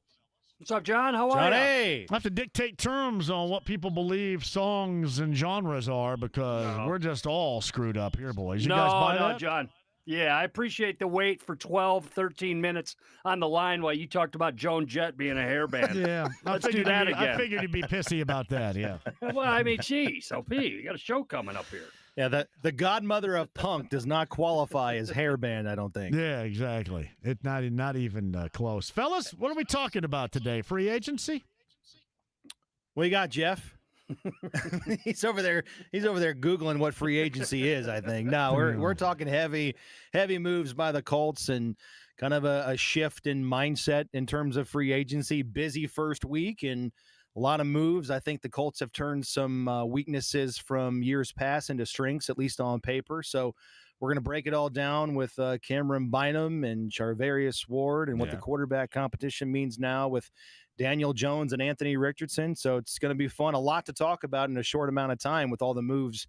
What's up, John? How are you? I have to dictate terms on what people believe songs and genres are because we're just all screwed up here, boys. You guys buy that? John. Yeah, I appreciate the wait for 12, 13 minutes on the line while you talked about Joan Jett being a hairband. Yeah. Let's do that again. I figured you'd be pissy about that, yeah. Well, I mean, geez, OP, you got a show coming up here. Yeah, the godmother of punk does not qualify as hairband, I don't think. Yeah, exactly. It's not even close. Fellas, what are we talking about today? Free agency? What you got, Jeff? He's over there Googling what free agency is, I think. No, we're talking heavy moves by the Colts and kind of a shift in mindset in terms of free agency. Busy first week and a lot of moves. I think the Colts have turned some weaknesses from years past into strengths, at least on paper. So we're going to break it all down with Cameron Bynum and Charvarius Ward and what the quarterback competition means now with Daniel Jones and Anthony Richardson. So it's going to be fun. A lot to talk about in a short amount of time with all the moves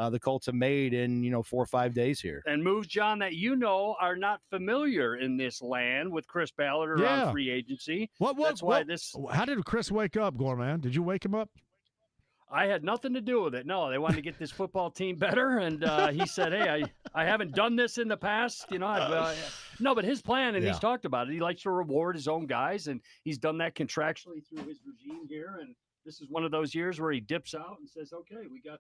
the Colts have made in 4 or 5 days here. And moves, John, that are not familiar in this land with Chris Ballard around free agency. How did Chris wake up, Gorman? Did you wake him up? I had nothing to do with it. No, they wanted to get this football team better, and he said, "Hey, I haven't done this in the past, no." But his plan, and he's talked about it. He likes to reward his own guys, and he's done that contractually through his regime here. And this is one of those years where he dips out and says, "Okay, we got."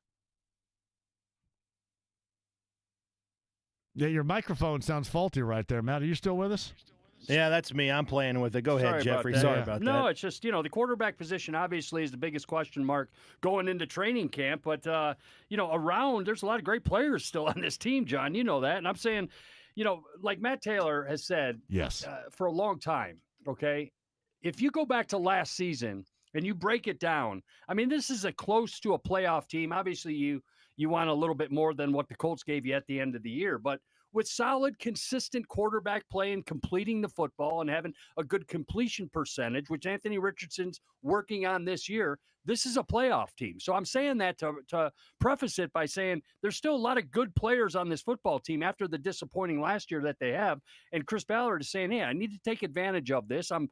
Yeah, your microphone sounds faulty right there, Matt. Are you still with us? Yeah, that's me. I'm playing with it. Go ahead, Jeffrey. Sorry about that. No, it's just, the quarterback position obviously is the biggest question mark going into training camp. But, around, there's a lot of great players still on this team, John. You know that. And I'm saying, like Matt Taylor has said for a long time, okay, if you go back to last season and you break it down, I mean, this is close to a playoff team. Obviously, you want a little bit more than what the Colts gave you at the end of the year. But with solid, consistent quarterback play and completing the football and having a good completion percentage, which Anthony Richardson's working on this year, this is a playoff team. So I'm saying that to preface it by saying there's still a lot of good players on this football team after the disappointing last year that they have. And Chris Ballard is saying, hey, I need to take advantage of this. I'm,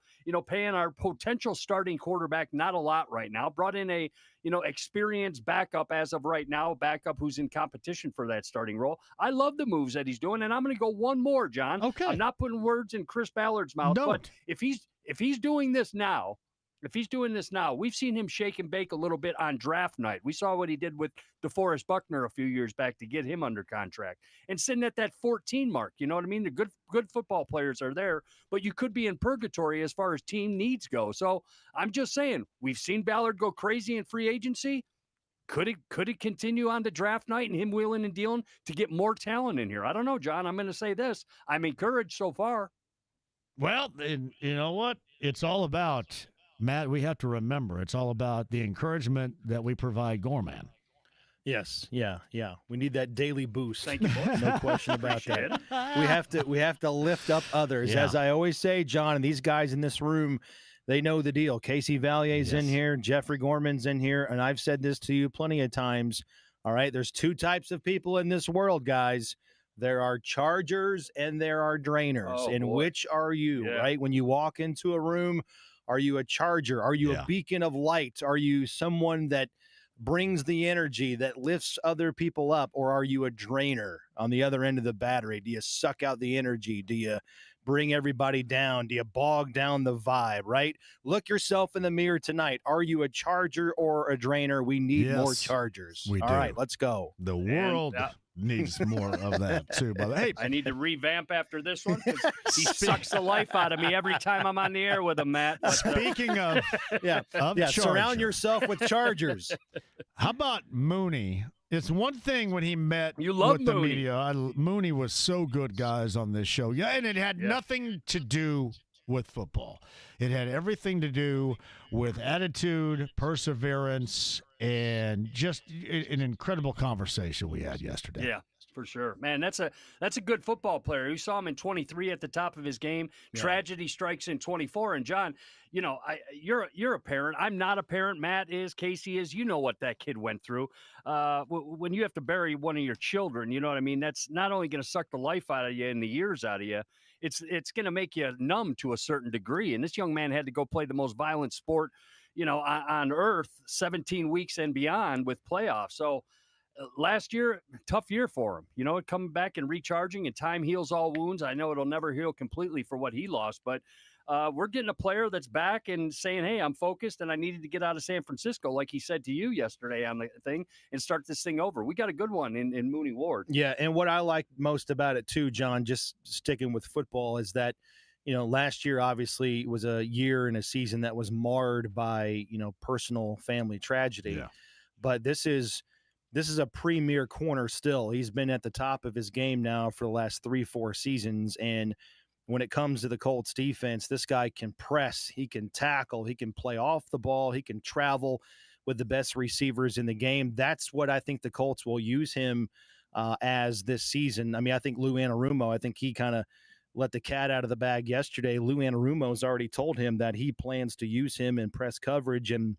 paying our potential starting quarterback not a lot right now. Brought in a, experienced backup as of right now, backup who's in competition for that starting role. I love the moves that he's doing, and I'm going to go one more, John. Okay. I'm not putting words in Chris Ballard's mouth, but if he's doing this now, we've seen him shake and bake a little bit on draft night. We saw what he did with DeForest Buckner a few years back to get him under contract and sitting at that 14 mark. You know what I mean? The good football players are there, but you could be in purgatory as far as team needs go. So I'm just saying, we've seen Ballard go crazy in free agency. Could it continue on to draft night and him wheeling and dealing to get more talent in here? I don't know, John. I'm going to say this. I'm encouraged so far. Well, and you know what? It's all about... Matt, we have to remember, it's all about the encouragement that we provide Gorman. Yes, yeah. We need that daily boost. Thank you, boys. No question about Appreciate that. We have to lift up others. Yeah. As I always say, John, and these guys in this room, they know the deal. Casey Vallier's in here, Jeffrey Gorman's in here, and I've said this to you plenty of times. All right, there's two types of people in this world, guys. There are chargers and there are drainers. Oh, and boy. which are you, Yeah. right? When you walk into a room, are you a charger? Are you a beacon of light? Are you someone that brings the energy, that lifts other people up? Or are you a drainer on the other end of the battery? Do you suck out the energy? Do you bring everybody down? Do you bog down the vibe, right? Look yourself in the mirror tonight. Are you a charger or a drainer? We need more Yes, chargers. we All do. right, let's go. The world needs more of that too. But hey, I need to revamp after this one because he sucks the life out of me every time I'm on the air with him, Matt. But, speaking of surround Charger. yourself with chargers. How about Mooney? It's one thing when he met love with the Mooney. media. Mooney was so good, guys, on this show. Yeah, and it had nothing to do with football. It had everything to do with attitude, perseverance, and just an incredible conversation we had yesterday. yeah, for sure, man. That's a good football player. You saw him in 23 at the top of his game. Yeah. Tragedy strikes in 24. And John, you're a parent. I'm not a parent. Matt is. Casey is. You know what that kid went through. When you have to bury one of your children, you know what I mean. That's not only going to suck the life out of you and the years out of you. It's going to make you numb to a certain degree. And this young man had to go play the most violent sport, on earth, 17 weeks and beyond with playoffs. So last year, tough year for him. Coming back and recharging, and time heals all wounds. I know it'll never heal completely for what he lost, but we're getting a player that's back and saying, hey, I'm focused and I needed to get out of San Francisco, like he said to you yesterday on the thing, and start this thing over. We got a good one in Mooney Ward. Yeah, and what I like most about it too, John, just sticking with football, is that last year obviously was a year and a season that was marred by personal family tragedy. Yeah. But this is a premier corner still. He's been at the top of his game now for the last 3-4 seasons, and when it comes to the Colts defense, this guy can press, he can tackle, he can play off the ball, he can travel with the best receivers in the game. That's what I think the Colts will use him as this season. I mean, I think Lou Anarumo, I think he kind of let the cat out of the bag yesterday. Lou Anarumo's already told him that he plans to use him in press coverage and,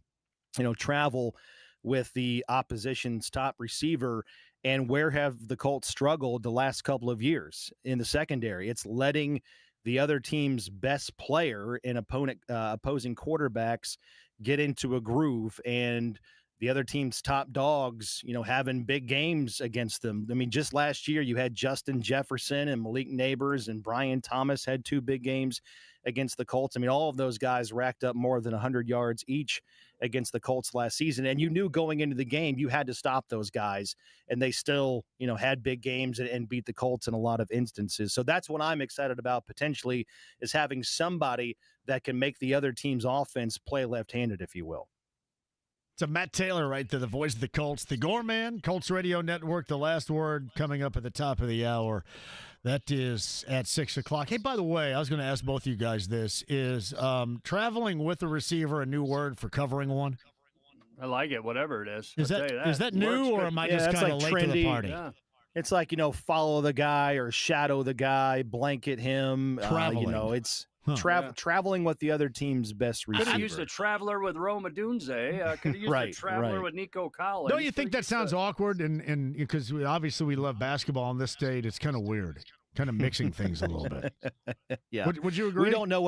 travel with the opposition's top receiver. And where have the Colts struggled the last couple of years in the secondary? It's letting the other team's best player and opposing quarterbacks get into a groove, and the other team's top dogs, having big games against them. I mean, just last year you had Justin Jefferson and Malik Neighbors and Brian Thomas had 2 big games against the Colts. I mean, all of those guys racked up more than 100 yards each against the Colts last season. And you knew going into the game, you had to stop those guys, and they still, had big games and beat the Colts in a lot of instances. So that's what I'm excited about potentially, is having somebody that can make the other team's offense play left-handed, if you will. So Matt Taylor right there, the voice of the Colts, the Gorman, Colts Radio Network, the last word coming up at the top of the hour. That is at 6 o'clock. Hey, by the way, I was going to ask both of you guys this. Is traveling with a receiver a new word for covering one? I like it, whatever it is. Is that new, or am I just kind of late to the party? Yeah. It's like, follow the guy or shadow the guy, blanket him. Traveling. It's traveling with the other team's best receiver. Could have used a traveler with Rome Odunze. Could have used a traveler with Nico Collins. Don't you think that sounds awkward? And because obviously we love basketball in this state, it's kind of weird, kind of mixing things a little bit. Yeah. Would you agree? We don't know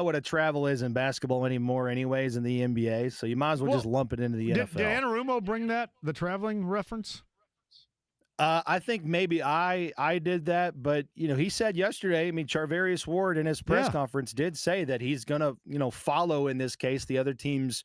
what a travel is in basketball anymore, anyways, in the NBA. So you might as well just lump it into the NFL. Did Anarumo bring the traveling reference? I think maybe I did that, but he said yesterday, I mean, Charvarius Ward in his press conference did say that he's gonna, follow, in this case, the other team's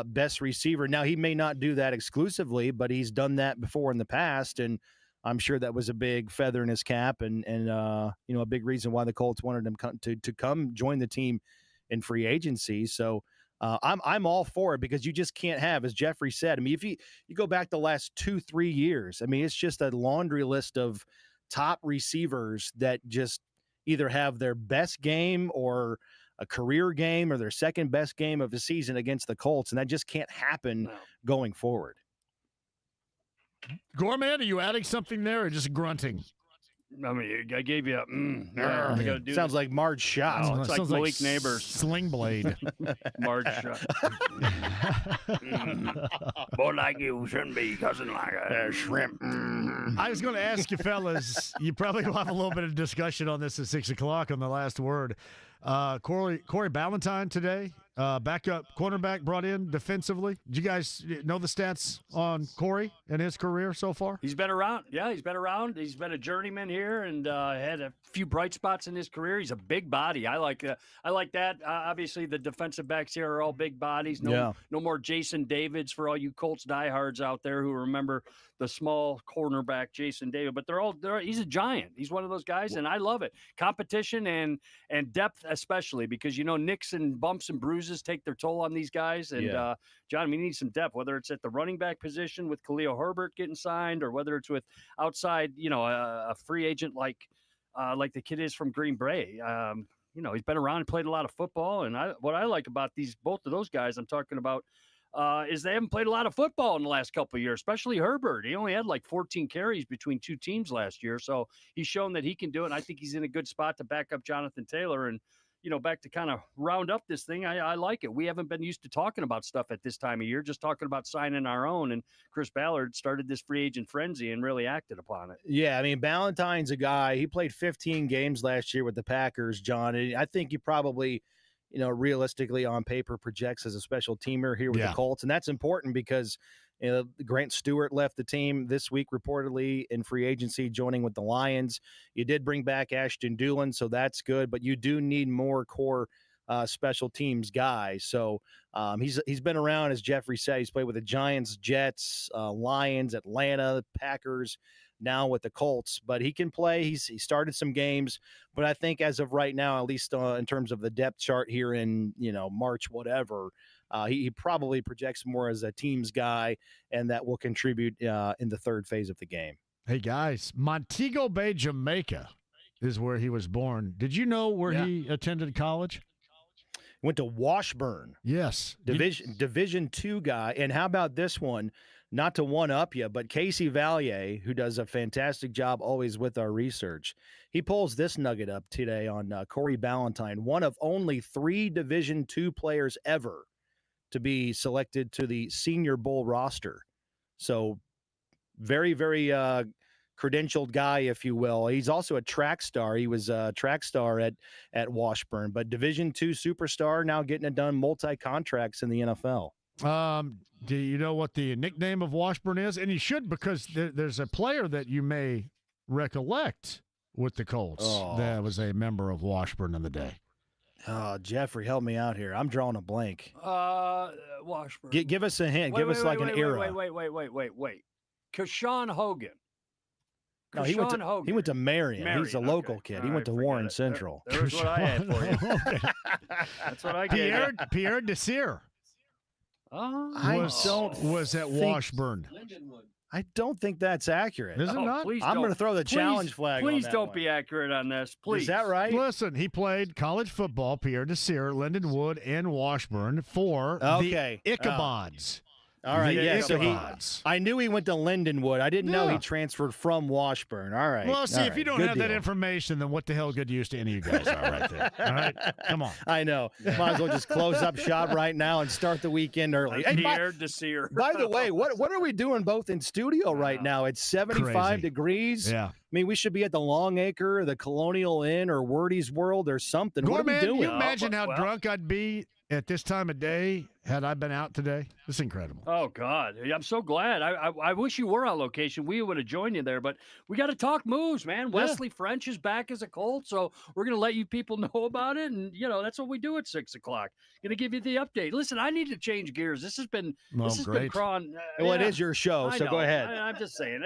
best receiver. Now, he may not do that exclusively, but he's done that before in the past, and I'm sure that was a big feather in his cap, and a big reason why the Colts wanted him to come join the team in free agency. So I'm all for it, because you just can't have, as Jeffrey said, I mean, if you go back the last 2-3 years, I mean, it's just a laundry list of top receivers that just either have their best game or a career game or their second best game of the season against the Colts, and that just can't happen going forward. Gorman, are you adding something there or just grunting? I mean, I gave you a I gotta do Sounds like Marge Shot. Oh, it's like Malik Neighbors. Sling Blade. Marge Shot. Boy, like you shouldn't be cussing like a shrimp. I was going to ask you, fellas, you probably will have a little bit of discussion on this at 6 o'clock on the last word. Corey Ballantyne today, backup cornerback brought in defensively. Did you guys know the stats on Corey and his career so far? He's been around. Yeah, he's been around. He's been a journeyman here and had a few bright spots in his career. He's a big body. I like that. Obviously, the defensive backs here are all big bodies. No more Jason Davids for all you Colts diehards out there who remember the small cornerback Jason David. But he's a giant. He's one of those guys, and I love it. Competition and depth especially because, nicks and bumps and bruises take their toll on these guys. And, John, we need some depth, whether it's at the running back position with Khalil Herbert getting signed or whether it's with outside, a free agent like the kid is from Green Bay. He's been around and played a lot of football. And what I like about both of those guys I'm talking about is they haven't played a lot of football in the last couple of years, especially Herbert. He only had like 14 carries between two teams last year. So he's shown that he can do it. And I think he's in a good spot to back up Jonathan Taylor. And, back to kind of round up this thing, I like it. We haven't been used to talking about stuff at this time of year, just talking about signing our own. And Chris Ballard started this free agent frenzy and really acted upon it. Yeah, I mean, Ballantyne's a guy. He played 15 games last year with the Packers, John. And I think he probably, realistically on paper projects as a special teamer here with the Colts. And that's important because Grant Stewart left the team this week reportedly in free agency, joining with the Lions. You did bring back Ashton Dulin, so that's good, but you do need more core special teams guys. So he's been around, as Jeffrey said. He's played with the Giants, Jets, Lions, Atlanta, Packers, now with the Colts. But he can play. He started some games, but I think as of right now, at least in terms of the depth chart here in March, whatever, he probably projects more as a teams guy, and that will contribute in the third phase of the game. Hey, guys, Montego Bay, Jamaica is where he was born. Did you know where he attended college? Went to Washburn. Yes. Division II guy. And how about this one? Not to one-up you, but Casey Valier, who does a fantastic job always with our research, he pulls this nugget up today on Corey Ballantyne, one of only 3 Division II players ever to be selected to the Senior Bowl roster. So very, very credentialed guy, if you will. He's also a track star. He was a track star at Washburn, but Division II superstar, now getting it done, multi-contracts in the NFL. Do you know what the nickname of Washburn is? And you should, because there's a player that you may recollect with the Colts that was a member of Washburn in the day. Oh, Jeffrey, help me out here. I'm drawing a blank. Washburn. Give us a hint. Give us an era. Wait. Kashawn Hogan. No, he went to Marion. He's a local kid. He went to Warren Central. There's what I had for you. That's what I gave. Pierre Desir. Was at Washburn. I don't think that's accurate. Is it not? I'm going to throw the challenge flag. Please on that don't one. be accurate on this. Please. Is that right? Listen, he played college football, Pierre Desir, Lindenwood, and Washburn for the Ichabods. All right, so I knew he went to Lindenwood. I didn't know he transferred from Washburn. All right. Well, see, if you don't have that information, then what the hell good use to any of you guys are right there. All right? Come on. I know. Might as well just close up shop right now and start the weekend early. Hey, by the way, what are we doing both in studio right now? It's 75 degrees. Yeah. I mean, we should be at the Longacre, the Colonial Inn, or Wordy's World or something. What are we doing? Can you imagine how drunk I'd be at this time of day had I been out today? It's incredible. Oh, God. I'm so glad. I wish you were on location. We would have joined you there, but we got to talk moves, man. Yeah. Wesley French is back as a Colt, so we're going to let you people know about it, and, that's what we do at 6 o'clock. Going to give you the update. Listen, I need to change gears. This has been crawling. Well, it is your show, so go ahead. I'm just saying.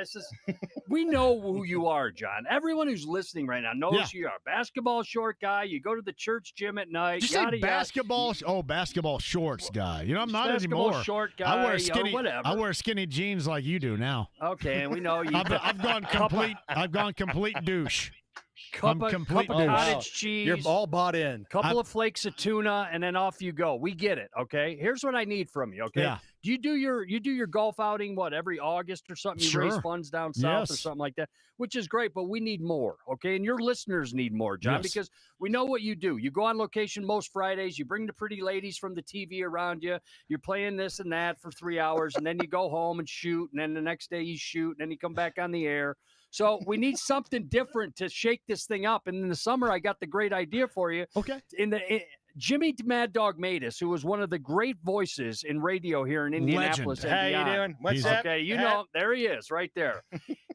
We know who you are, John. Everyone who's listening right now knows who you are. Basketball short guy. You go to the church gym at night. Did you say basketball? Oh, basketball shorts guy. I'm not anymore. Short guy. I wear skinny. Whatever. I wear skinny jeans like you do now. Okay, and we know you. I've gone complete. I've gone complete douche. Cup of cottage cheese. You're all bought in. Couple of flakes of tuna, and then off you go. We get it, okay? Here's what I need from you, okay? Yeah. you do your golf outing every August or something? You raise funds down south or something like that, which is great, but we need more, okay? And your listeners need more, John, because we know what you do. You go on location most Fridays, you bring the pretty ladies from the TV around you, you're playing this and that for 3 hours, and then you go home and shoot, and then the next day you shoot, and then you come back on the air. So we need something different to shake this thing up. And in the summer, I got the great idea for you. Okay. Jimmy Mad Dog Matus, who was one of the great voices in radio here in Indianapolis. Legend. How you doing? What's up? Okay, there he is, right there.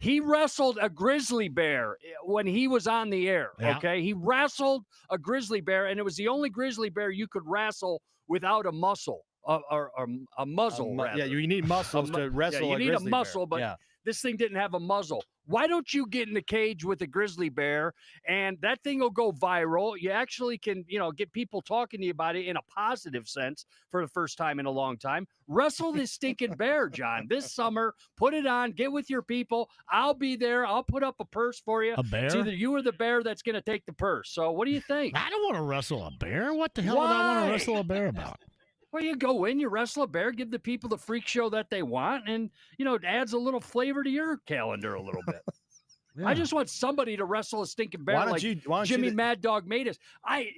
He wrestled a grizzly bear when he was on the air. Yeah. Okay, he wrestled a grizzly bear, and it was the only grizzly bear you could wrestle without a muscle or a muzzle. Yeah, you need muscles to wrestle. Yeah, you need a muscle, bear. but this thing didn't have a muzzle. Why don't you get in the cage with a grizzly bear, and that thing will go viral? You actually can, get people talking to you about it in a positive sense for the first time in a long time. Wrestle this stinking bear, John, this summer. Put it on. Get with your people. I'll be there. I'll put up a purse for you. A bear? It's either you or the bear that's going to take the purse. So what do you think? I don't want to wrestle a bear. What the hell would I want to wrestle a bear about? Well, you go in, you wrestle a bear, give the people the freak show that they want, and, it adds a little flavor to your calendar a little bit. Yeah. I just want somebody to wrestle a stinking bear like Jimmy Mad Dog Matus.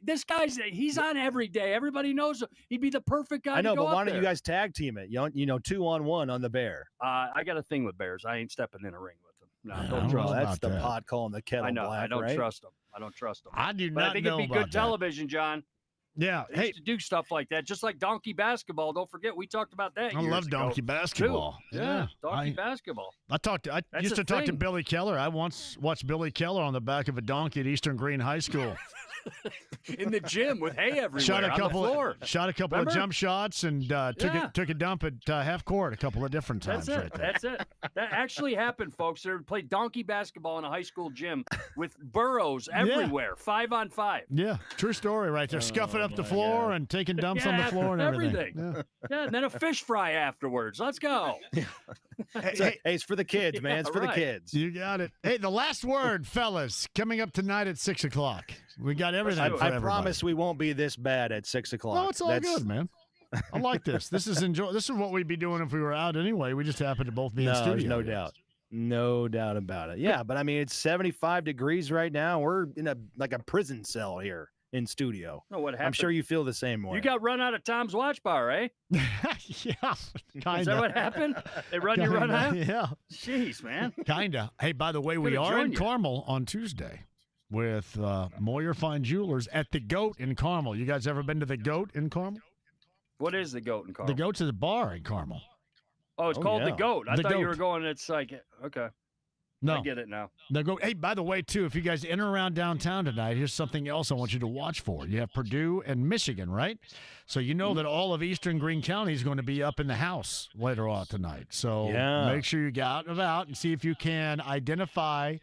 This guy's he's on every day. Everybody knows him. He'd be the perfect guy. I know, to go but why up don't there. you guys tag team it? 2-on-1 on the bear. I got a thing with bears. I ain't stepping in a ring with them. No, I don't don't trust know them. That's the pot calling the kettle I know. black. I don't right? trust them. I don't trust them. I do But not I think know it'd be about good that. television, John. Yeah. They used to do stuff like that, just like donkey basketball. Don't forget, we talked about that. I years love ago, donkey basketball. too. Yeah, donkey basketball. I That's used a to talk to thing. Billy Keller. I once watched Billy Keller on the back of a donkey at Eastern Green High School. In the gym with hay everywhere Shot a on couple the floor. of Remember? jump shots and took a dump at half court a couple of different times. That's it. Right there. That's it. That actually happened, folks. They played donkey basketball in a high school gym with burrows everywhere, 5-on-5. Yeah, true story right there. Scuffing up the floor and taking dumps on the floor and everything. Yeah, and then a fish fry afterwards. Let's go. Hey, it's for the kids, man. It's for the kids. You got it. Hey, the last word, fellas, coming up tonight at 6 o'clock. We got everything for I everybody. promise we won't be this bad at 6 o'clock. No, it's all good, man. I like this. This is what we'd be doing if we were out anyway. We just happen to both be in studio. There's no doubt. No doubt about it. Yeah, but I mean, it's 75 degrees right now. We're in a prison cell here in studio. Oh, what happened? I'm sure you feel the same way. You got run out of Tom's Watch Bar, eh? Yeah, kind of. Is that what happened? They run you run out? Yeah. Jeez, man. Kind of. Hey, by the way, we are in Carmel on Tuesday with Moyer Fine Jewelers at the Goat in Carmel. You guys ever been to the Goat in Carmel? What is the Goat in Carmel? The Goat's at the bar in Carmel. Oh, it's called the Goat. I The thought you Goat. were going, it's like, okay. No. I get it now. The Goat. Hey, by the way, too, if you guys enter around downtown tonight, here's something else I want you to watch for. You have Purdue and Michigan, right? So you know that all of Eastern Greene County is going to be up in the house later on tonight. So make sure you get out and about and see if you can identify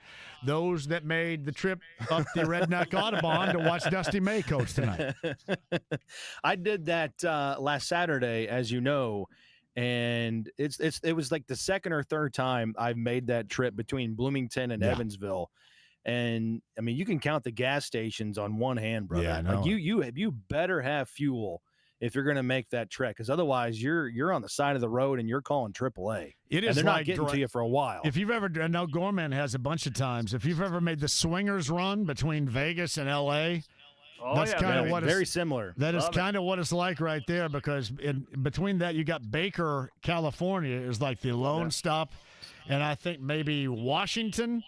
those that made the trip up the Redneck Audubon to watch Dusty May coach tonight. I did that last Saturday, as you know, and it was like the second or third time I've made that trip between Bloomington and Evansville. And I mean, you can count the gas stations on one hand, brother. Yeah, I know. Like you better have fuel if you're going to make that trek, because otherwise you're on the side of the road and you're calling AAA. It is, and they're like not getting to you for a while. If you've ever, I know Gorman has a bunch of times. If you've ever made the swingers run between Vegas and L.A., that's kind of what very similar. That is kind of what it's like right there, because in between that you got Baker, California is like the lone stop, and I think maybe Washington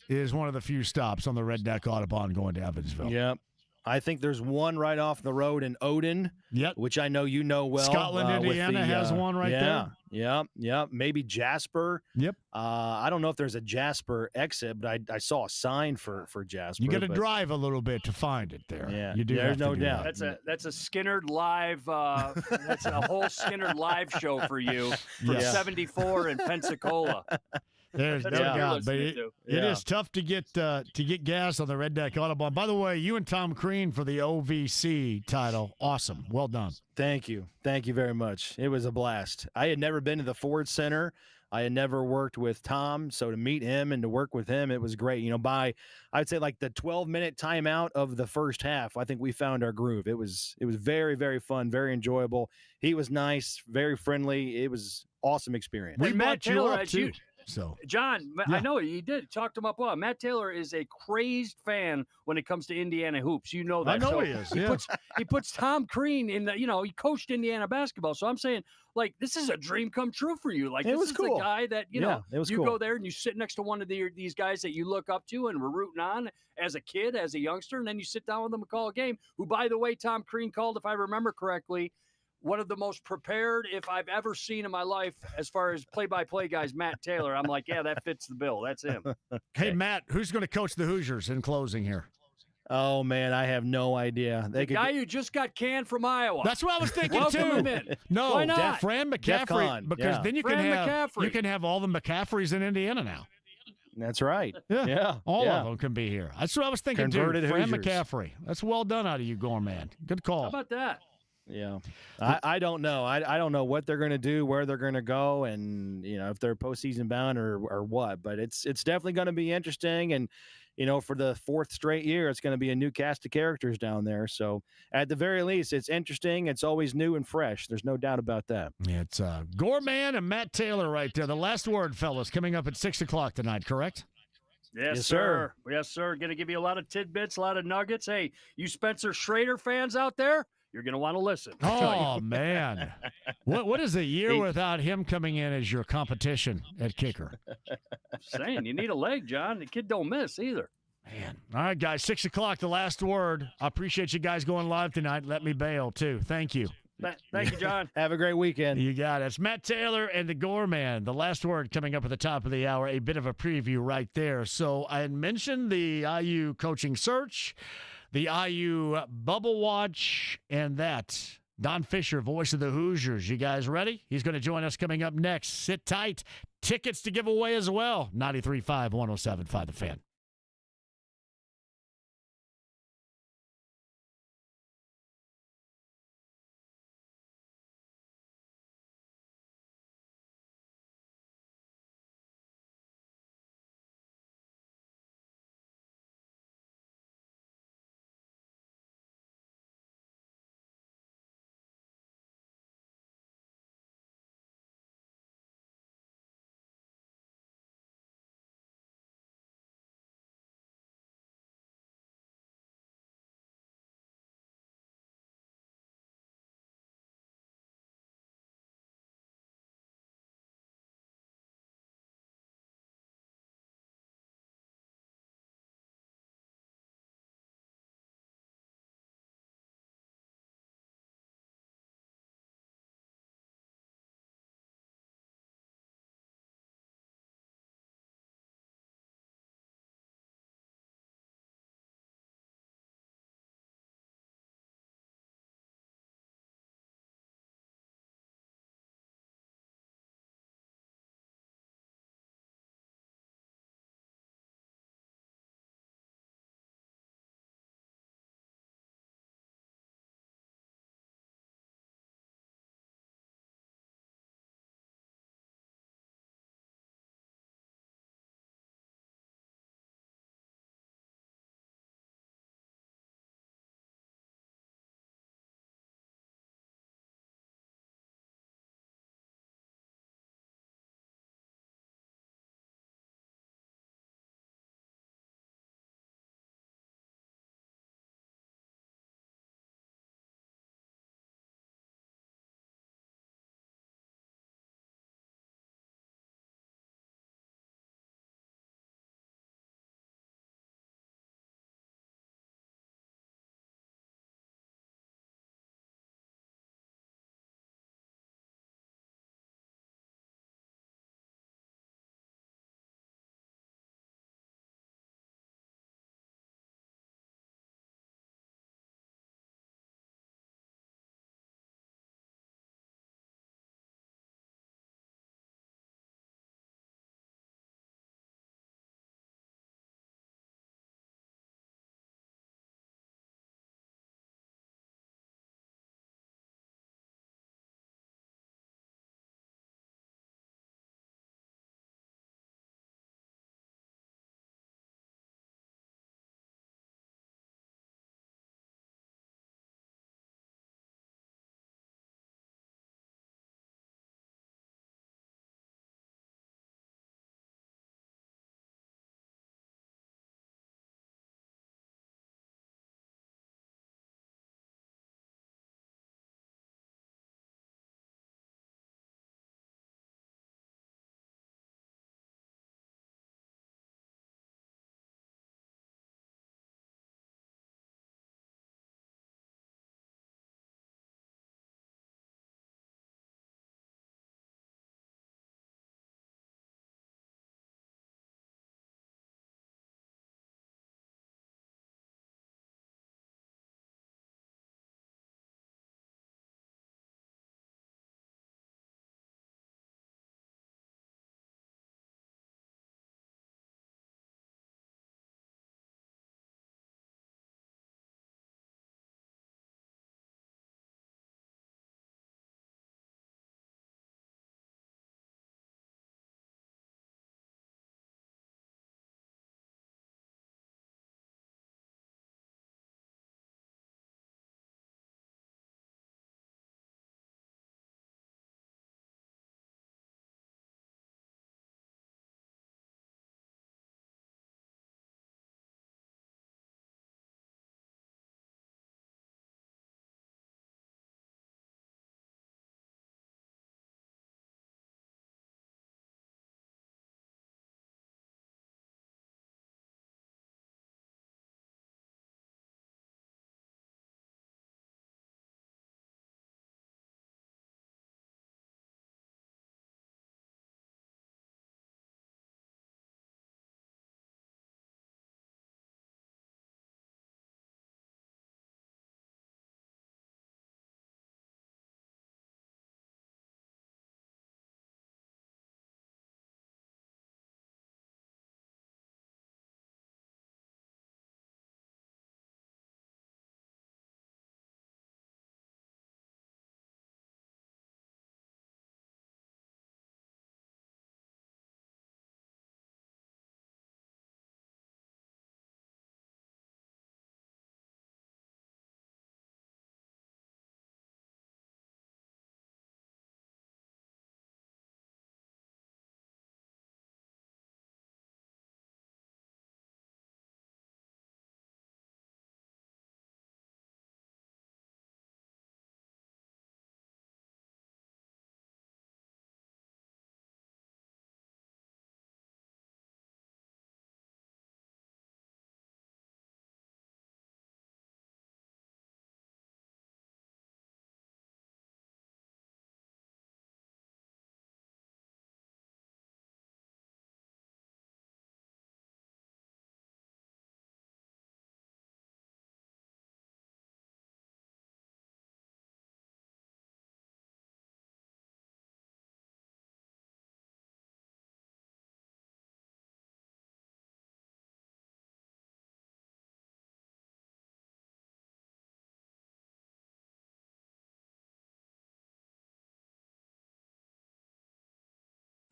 is one of the few stops on the Redneck Audubon going to Evansville. Yep. I think there's one right off the road in Odin, which I know you know well. Scotland, Indiana has one right there. Yep. Maybe Jasper. Yep. I don't know if there's a Jasper exit, but I saw a sign for Jasper. You got to drive a little bit to find it there. Yeah, you do. There's no do doubt. That's a Skinnerd live. That's a whole Skinnerd live show for you from 74 in Pensacola. There's no doubt, but it is tough to get gas on the Redneck Audubon. By the way, you and Tom Crean for the OVC title, awesome, well done. Thank you very much. It was a blast. I had never been to the Ford Center. I had never worked with Tom, so to meet him and to work with him, it was great. By I'd say like the 12-minute timeout of the first half, I think we found our groove. It was very, very fun, very enjoyable. He was nice, very friendly. It was awesome experience. We And Matt brought you Taylor, up as too. So John, Yeah. I know he did. Talked him up well. Matt Taylor is a crazed fan when it comes to Indiana hoops. You know that. I know So he is. Yeah. He puts Tom Crean in the. He coached Indiana basketball. So I'm saying, like, this is a dream come true for you. Like, It this was is cool. the guy that Yeah, it was you cool. go there and you sit next to one of these guys that you look up to and were rooting on as a kid, as a youngster, and then you sit down with them and call a game. Who, by the way, Tom Crean called, if I remember correctly, one of the most prepared, if I've ever seen in my life, as far as play-by-play guys, Matt Taylor. I'm like, yeah, that fits the bill. That's him. Hey, Matt, who's going to coach the Hoosiers in closing here? Oh man, I have no idea. The guy who just got canned from Iowa. That's what I was thinking Welcome too. him in. No, Why not? Fran Jeff McCaffrey, Kahn, because yeah. then you McCaffrey. can have all the McCaffreys in Indiana now. That's right. Yeah, all yeah. of them can be here. That's what I was thinking Converted too. Fran Hoosiers. McCaffrey. That's well done out of you, Gorman. Good call. How about that? Yeah, I don't know. I don't know what they're going to do, where they're going to go, and if they're postseason bound or what. But it's definitely going to be interesting, and for the fourth straight year, it's going to be a new cast of characters down there. So at the very least, it's interesting. It's always new and fresh. There's no doubt about that. Yeah, it's Gorman and Matt Taylor right there. The last word, fellas, coming up at 6:00 tonight. Correct? Yes, sir. Yes, sir. Going to give you a lot of tidbits, a lot of nuggets. Hey, you Spencer Schrader fans out there, you're going to want to listen. Oh man, what is a year without him coming in as your competition at kicker? Saying you need a leg, John. The kid don't miss either. Man. All right, guys, 6:00, the last word. I appreciate you guys going live tonight. Let me bail, too. Thank you. Thank you, John. Have a great weekend. You got it. It's Matt Taylor and the Gorman. The last word coming up at the top of the hour. A bit of a preview right there. So I had mentioned the IU coaching search, the IU bubble watch, and that. Don Fisher, voice of the Hoosiers. You guys ready? He's going to join us coming up next. Sit tight. Tickets to give away as well. 93.5, 107.5 The Fan.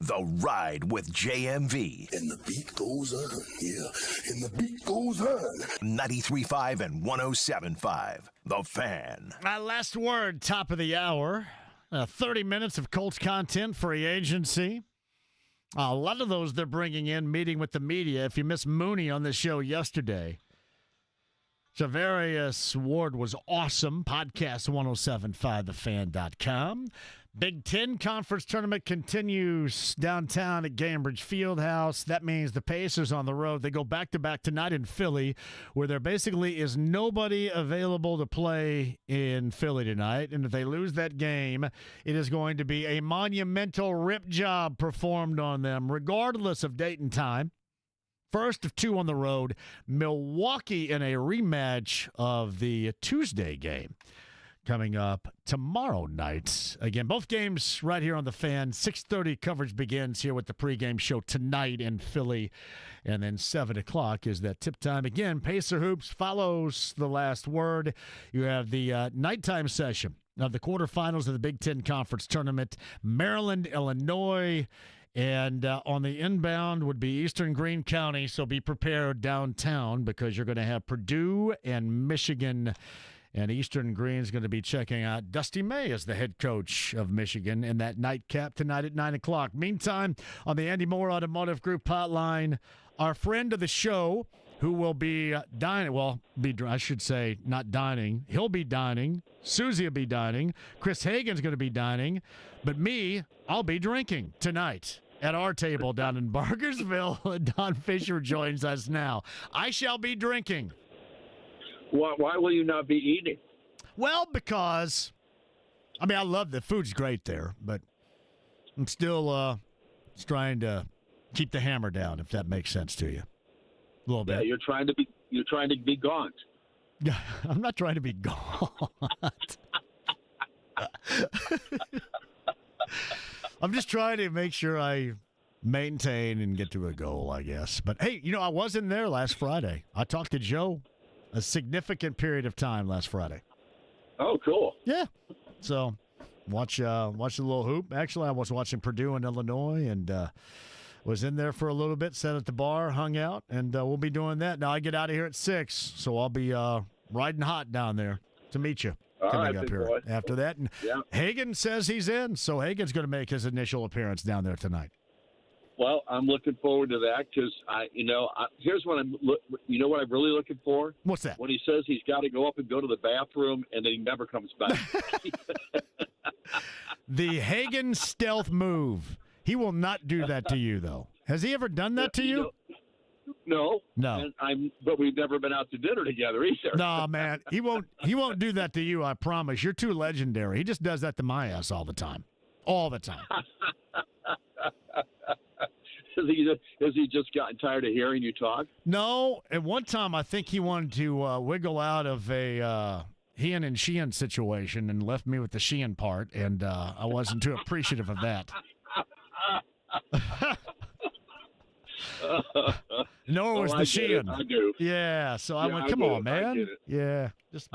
The Ride with JMV. And the beat goes on, yeah. And the beat goes on. 93.5 and 107.5. The Fan. Last word, top of the hour. 30 minutes of Colts content, free agency. A lot of those they're bringing in, meeting with the media. If you missed Mooney on the show yesterday, Javarius Ward was awesome. Podcast 1075thefan.com. Big Ten Conference Tournament continues downtown at Gainbridge Fieldhouse. That means the Pacers on the road. They go back-to-back tonight in Philly, where there basically is nobody available to play in Philly tonight. And if they lose that game, it is going to be a monumental rip job performed on them, regardless of date and time. First of two on the road, Milwaukee in a rematch of the Tuesday game coming up tomorrow night. Again, both games right here on The Fan. 6:30 coverage begins here with the pregame show tonight in Philly. And then 7 o'clock is that tip time. Again, Pacer Hoops follows the last word. You have the nighttime session of the quarterfinals of the Big Ten Conference Tournament. Maryland, Illinois. And on the inbound would be Eastern Greene County, so be prepared downtown because you're going to have Purdue and Michigan. And Eastern Greene's going to be checking out Dusty May as the head coach of Michigan in that nightcap tonight at 9 o'clock. Meantime, on the Andy Moore Automotive Group hotline, our friend of the show who will be dining, I should say not dining. He'll be dining. Susie will be dining. Chris Hagan's going to be dining. But me, I'll be drinking tonight at our table down in Bargersville. Don Fisher joins us now. I shall be drinking. Why will you not be eating? Well, because, I love the food's great there, but I'm still trying to keep the hammer down, if that makes sense to you. A little bit. Yeah, you're trying to be gaunt. Yeah, I'm not trying to be gaunt. I'm just trying to make sure I maintain and get to a goal, I guess. But, hey, I was in there last Friday. I talked to Joe a significant period of time last Friday. Oh, cool. Yeah. So watch a little hoop. Actually, I was watching Purdue and Illinois and was in there for a little bit, sat at the bar, hung out, and we'll be doing that. Now I get out of here at 6, so I'll be riding hot down there to meet you coming up here after that. And Hagan says he's in, so Hagan's going to make his initial appearance down there tonight. Well, I'm looking forward to that because here's what what I'm really looking for. What's that? When he says he's got to go up and go to the bathroom and then he never comes back. The Hagan stealth move. He will not do that to you, though. Has he ever done that to you? No. And but we've never been out to dinner together either. No, man, he won't do that to you. I promise. You're too legendary. He just does that to my ass all the time. All the time. Has he just gotten tired of hearing you talk? No. At one time, I think he wanted to wiggle out of a Hean and Sheehan situation and left me with the Sheehan part, and I wasn't too appreciative of that. Nor was the Sheehan. I do. Yeah, so I went, come on, man. Yeah, just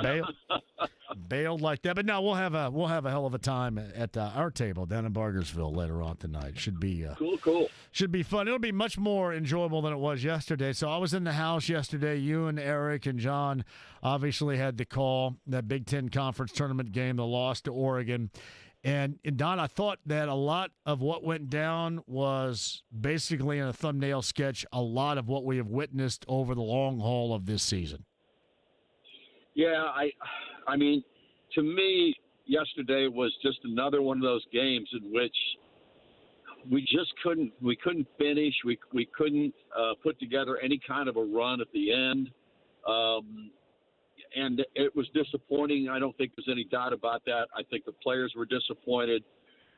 bailed like that. But no, we'll have a hell of a time at our table down in Bargersville later on tonight. Should be cool. Should be fun. It'll be much more enjoyable than it was yesterday. So I was in the house yesterday. You and Eric and John obviously had the call, that Big Ten Conference Tournament game, the loss to Oregon. And Don, I thought that a lot of what went down was basically in a thumbnail sketch, a lot of what we have witnessed over the long haul of this season. Yeah, I mean, to me, yesterday was just another one of those games in which we just couldn't finish. We couldn't put together any kind of a run at the end. And it was disappointing. I don't think there's any doubt about that. I think the players were disappointed.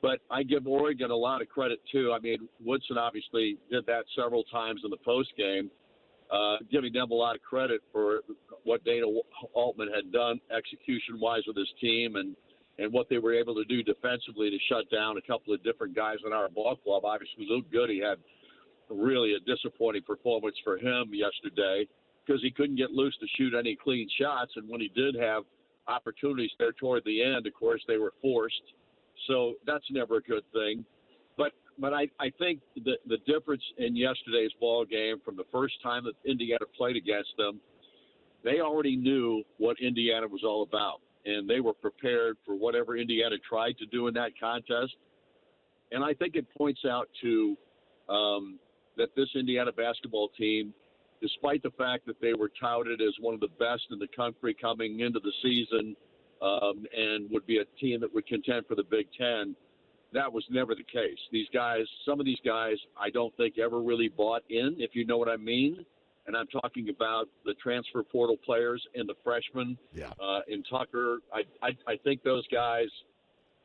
But I give Oregon a lot of credit, too. I mean, Woodson obviously did that several times in the postgame, giving them a lot of credit for what Dana Altman had done execution-wise with his team and what they were able to do defensively to shut down a couple of different guys in our ball club. Obviously, Luke Goody had really a disappointing performance for him yesterday, because he couldn't get loose to shoot any clean shots. And when he did have opportunities there toward the end, of course, they were forced. So that's never a good thing. But but I think the difference in yesterday's ball game from the first time that Indiana played against them, they already knew what Indiana was all about, and they were prepared for whatever Indiana tried to do in that contest. And I think it points out to that this Indiana basketball team, despite the fact that they were touted as one of the best in the country coming into the season and would be a team that would contend for the Big Ten, that was never the case. These guys, some of these guys, I don't think ever really bought in, if you know what I mean. And I'm talking about the transfer portal players and the freshmen in Tucker. I think those guys,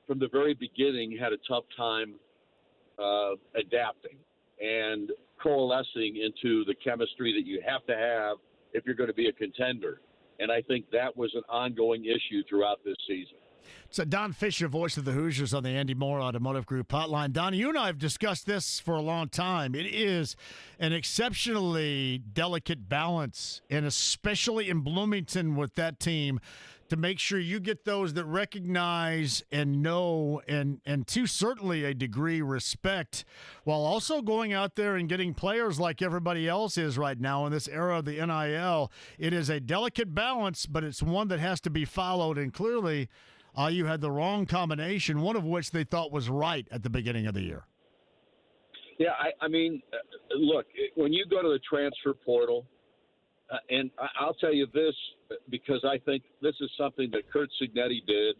from the very beginning, had a tough time adapting and coalescing into the chemistry that you have to have if you're going to be a contender. And I think that was an ongoing issue throughout this season. So Don Fisher, voice of the Hoosiers on the Andy Moore Automotive Group hotline. Don, you and I have discussed this for a long time. It is an exceptionally delicate balance, and especially in Bloomington with that team, to make sure you get those that recognize and know and to certainly a degree respect, while also going out there and getting players like everybody else is right now in this era of the NIL. It is a delicate balance, but it's one that has to be followed, and clearly you had the wrong combination, one of which they thought was right at the beginning of the year. Yeah, I mean, look, when you go to the transfer portal, and I'll tell you this, because I think this is something that Curt Cignetti did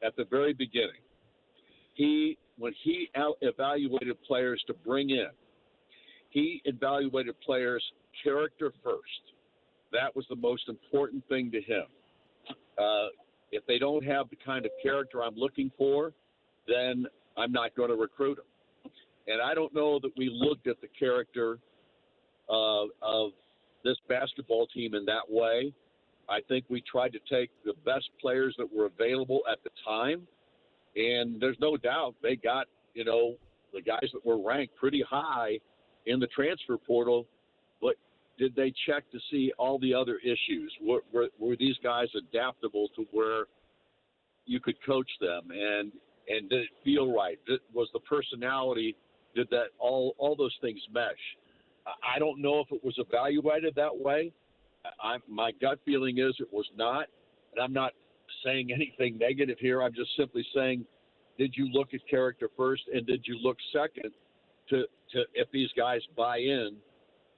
at the very beginning. When he evaluated players to bring in, he evaluated players' character first. That was the most important thing to him. If they don't have the kind of character I'm looking for, then I'm not going to recruit them. And I don't know that we looked at the character of this basketball team in that way. I think we tried to take the best players that were available at the time, and there's no doubt they got, the guys that were ranked pretty high in the transfer portal, but did they check to see all the other issues? Were these guys adaptable to where you could coach them, and did it feel right? Was the personality, did that all those things mesh? I don't know if it was evaluated that way. My gut feeling is it was not, and I'm not saying anything negative here. I'm just simply saying, did you look at character first, and did you look second to if these guys buy in,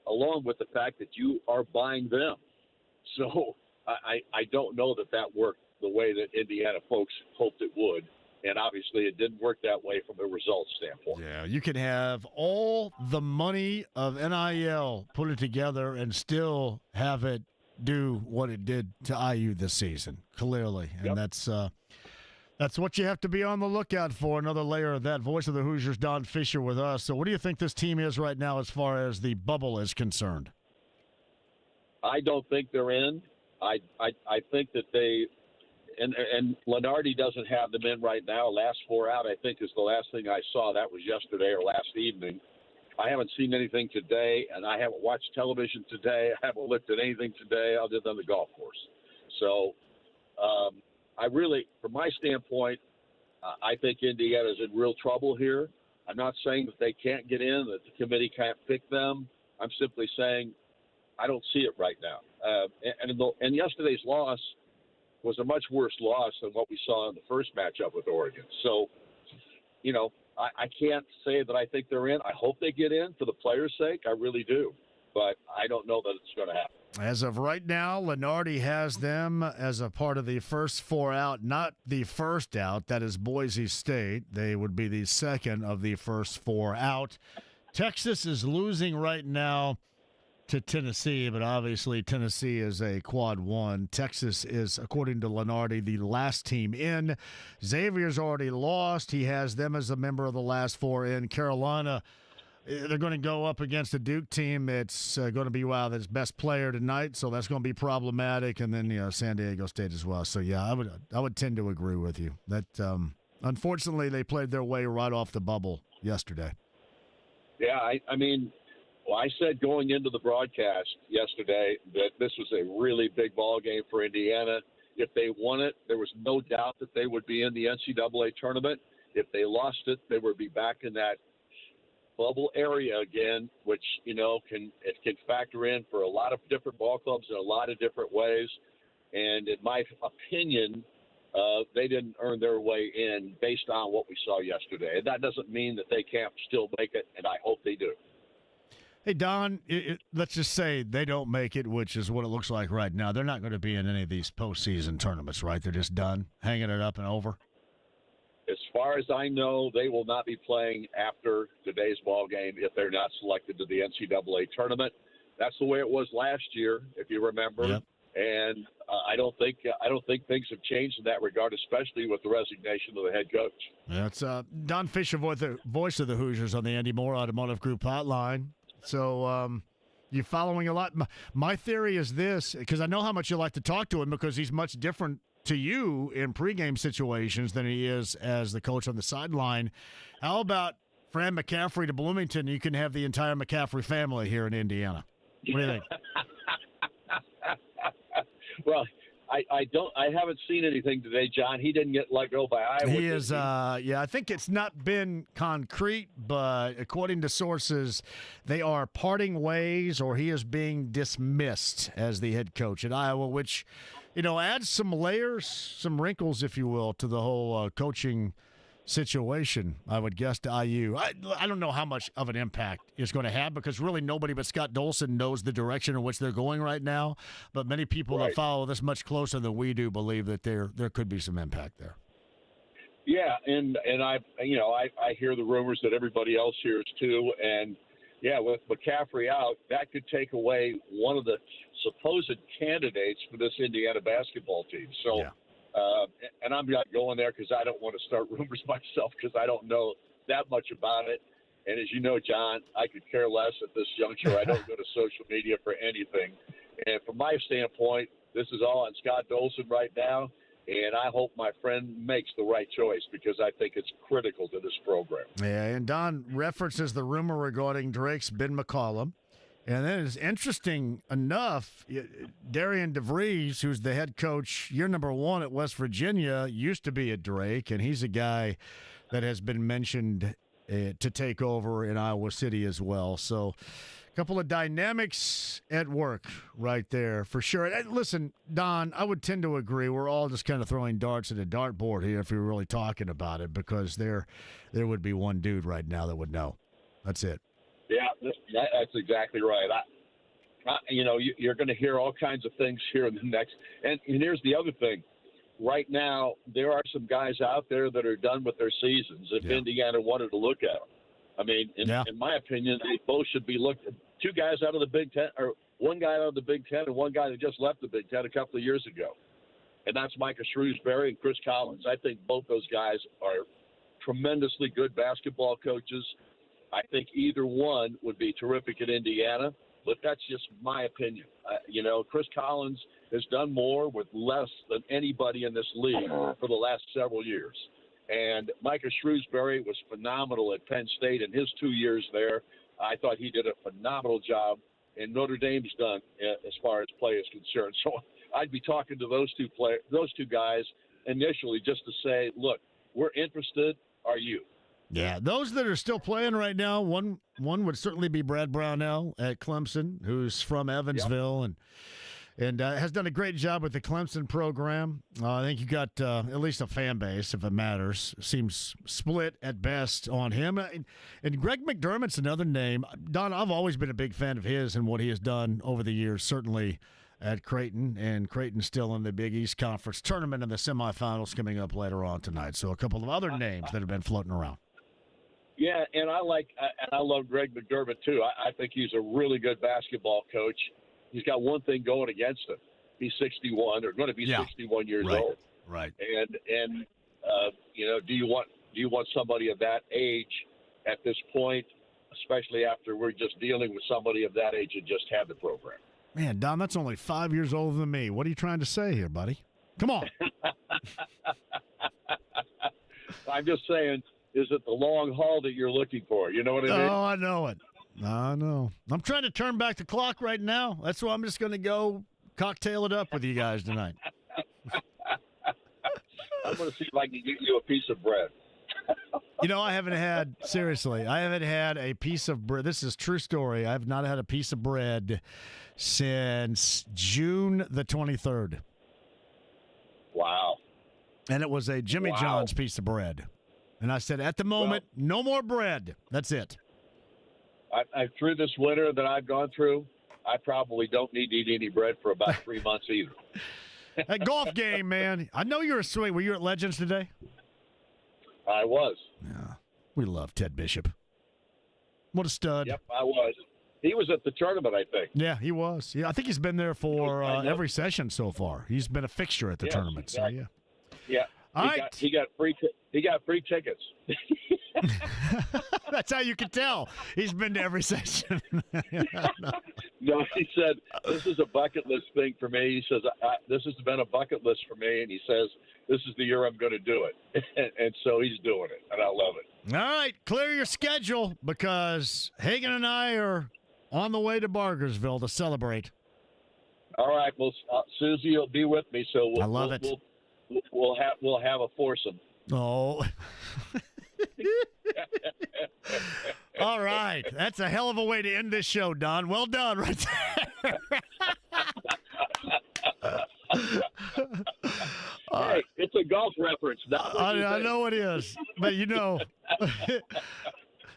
along with the fact that you are buying them? So I don't know that worked the way that Indiana folks hoped it would. And obviously it didn't work that way from a results standpoint. Yeah, you can have all the money of NIL, put it together, and still have it do what it did to IU this season, clearly. And that's what you have to be on the lookout for, another layer of that. Voice of the Hoosiers, Don Fisher, with us. So what do you think this team is right now as far as the bubble is concerned? I don't think they're in. I think that they – and Lenardi doesn't have them in right now. Last four out, I think, is the last thing I saw. That was yesterday or last evening. I haven't seen anything today, and I haven't watched television today. I haven't looked at anything today other than the golf course. So I really, from my standpoint, I think Indiana's in real trouble here. I'm not saying that they can't get in, that the committee can't pick them. I'm simply saying I don't see it right now. And yesterday's loss was a much worse loss than what we saw in the first matchup with Oregon. So, I can't say that I think they're in. I hope they get in for the players' sake. I really do. But I don't know that it's going to happen. As of right now, Lenardi has them as a part of the first four out, not the first out. That is Boise State. They would be the second of the first four out. Texas is losing right now to Tennessee, but obviously Tennessee is a quad one. Texas is, according to Lenardi, the last team in. Xavier's already lost. He has them as a member of the last four in. Carolina, they're going to go up against a Duke team. It's going to be its best player tonight, so that's going to be problematic. And then San Diego State as well. So I would tend to agree with you that unfortunately they played their way right off the bubble yesterday. Yeah, I mean. Well, I said going into the broadcast yesterday that this was a really big ball game for Indiana. If they won it, there was no doubt that they would be in the NCAA tournament. If they lost it, they would be back in that bubble area again, which, can factor in for a lot of different ball clubs in a lot of different ways. And in my opinion, they didn't earn their way in based on what we saw yesterday. And that doesn't mean that they can't still make it, and I hope they do. Hey, Don, let's just say they don't make it, which is what it looks like right now. They're not going to be in any of these postseason tournaments, right? They're just done, hanging it up and over? As far as I know, they will not be playing after today's ball game if they're not selected to the NCAA tournament. That's the way it was last year, if you remember. Yep. And I don't think things have changed in that regard, especially with the resignation of the head coach. That's Don Fisher, voice of the Hoosiers on the Andy Moore Automotive Group hotline. So you're following a lot. My theory is this, because I know how much you like to talk to him because he's much different to you in pregame situations than he is as the coach on the sideline. How about Fran McCaffrey to Bloomington? You can have the entire McCaffrey family here in Indiana. What do you think? Well, I haven't seen anything today, John. He didn't get let go by Iowa. He is, I think it's not been concrete, but according to sources, they are parting ways, or he is being dismissed as the head coach at Iowa, which, adds some layers, some wrinkles, if you will, to the whole coaching situation, I would guess, to IU. I don't know how much of an impact it's going to have because really nobody but Scott Dolson knows the direction in which they're going right now. But many people that follow this much closer than we do believe that there could be some impact there. Yeah, and I hear the rumors that everybody else hears too. And yeah, with McCaffrey out, that could take away one of the supposed candidates for this Indiana basketball team. So. Yeah. And I'm not going there because I don't want to start rumors myself because I don't know that much about it. And as you know, John, I could care less at this juncture. I don't go to social media for anything. And from my standpoint, this is all on Scott Dolson right now. And I hope my friend makes the right choice because I think it's critical to this program. Yeah, and Don references the rumor regarding Drake's Ben McCollum. And then it's interesting enough, Darian DeVries, who's the head coach, year number 1 at West Virginia, used to be at Drake, and he's a guy that has been mentioned to take over in Iowa City as well. So a couple of dynamics at work right there for sure. And listen, Don, I would tend to agree. We're all just kind of throwing darts at a dartboard here if we were really talking about it because there would be one dude right now that would know. That's it. Yeah, that's exactly right. You're going to hear all kinds of things here in the next. And here's the other thing. Right now, there are some guys out there that are done with their seasons. If Indiana wanted to look at them, I mean, in my opinion, they both should be looked at. 2 guys out of the Big Ten, or 1 guy out of the Big Ten, and 1 guy that just left the Big Ten a couple of years ago, and that's Micah Shrewsbury and Chris Collins. I think both those guys are tremendously good basketball coaches. I think either one would be terrific at Indiana, but that's just my opinion. Chris Collins has done more with less than anybody in this league for the last several years. And Micah Shrewsbury was phenomenal at Penn State in his 2 years there. I thought he did a phenomenal job, and Notre Dame's done as far as play is concerned. So I'd be talking to those two guys initially just to say, look, we're interested. Are you? Yeah, those that are still playing right now, one would certainly be Brad Brownell at Clemson, who's from Evansville and has done a great job with the Clemson program. I think you got at least a fan base, if it matters. Seems split at best on him. And Greg McDermott's another name. Don, I've always been a big fan of his and what he has done over the years, certainly at Creighton, and Creighton's still in the Big East Conference tournament and the semifinals coming up later on tonight. So a couple of other names that have been floating around. Yeah, and I love Greg McDermott too. I think he's a really good basketball coach. He's got one thing going against him. He's 61 or going to be 61 years old. Right. And do you want somebody of that age at this point, especially after we're just dealing with somebody of that age that just had the program? Man, Don, that's only 5 years older than me. What are you trying to say here, buddy? Come on. I'm just saying. Is it the long haul that you're looking for? You know what I mean? Oh, I know it. I know. I'm trying to turn back the clock right now. That's why I'm just going to go cocktail it up with you guys tonight. I'm going to see if I can get you a piece of bread. I haven't had a piece of bread. This is true story. I have not had a piece of bread since June the 23rd. Wow. And it was a Jimmy John's piece of bread. And I said, at the moment, no more bread. That's it. I through this winter that I've gone through, I probably don't need to eat any bread for about 3 months either. That golf game, man. I know you're a swing. Were you at Legends today? I was. Yeah. We love Ted Bishop. What a stud. Yep, I was. He was at the tournament, I think. Yeah, he was. Yeah, I think he's been there for every session so far. He's been a fixture at the tournament. Exactly. So, yeah. All right. He got free tickets. That's how you can tell. He's been to every session. No, he said, this is a bucket list thing for me. He says, this has been a bucket list for me. And he says, this is the year I'm going to do it. And so he's doing it. And I love it. All right. Clear your schedule because Hagan and I are on the way to Bargersville to celebrate. All right. Well, Susie will be with me. So I love it. We'll have a foursome. Oh. All right. That's a hell of a way to end this show, Don. Well done right there. Hey, it's a golf reference. I know it is. But,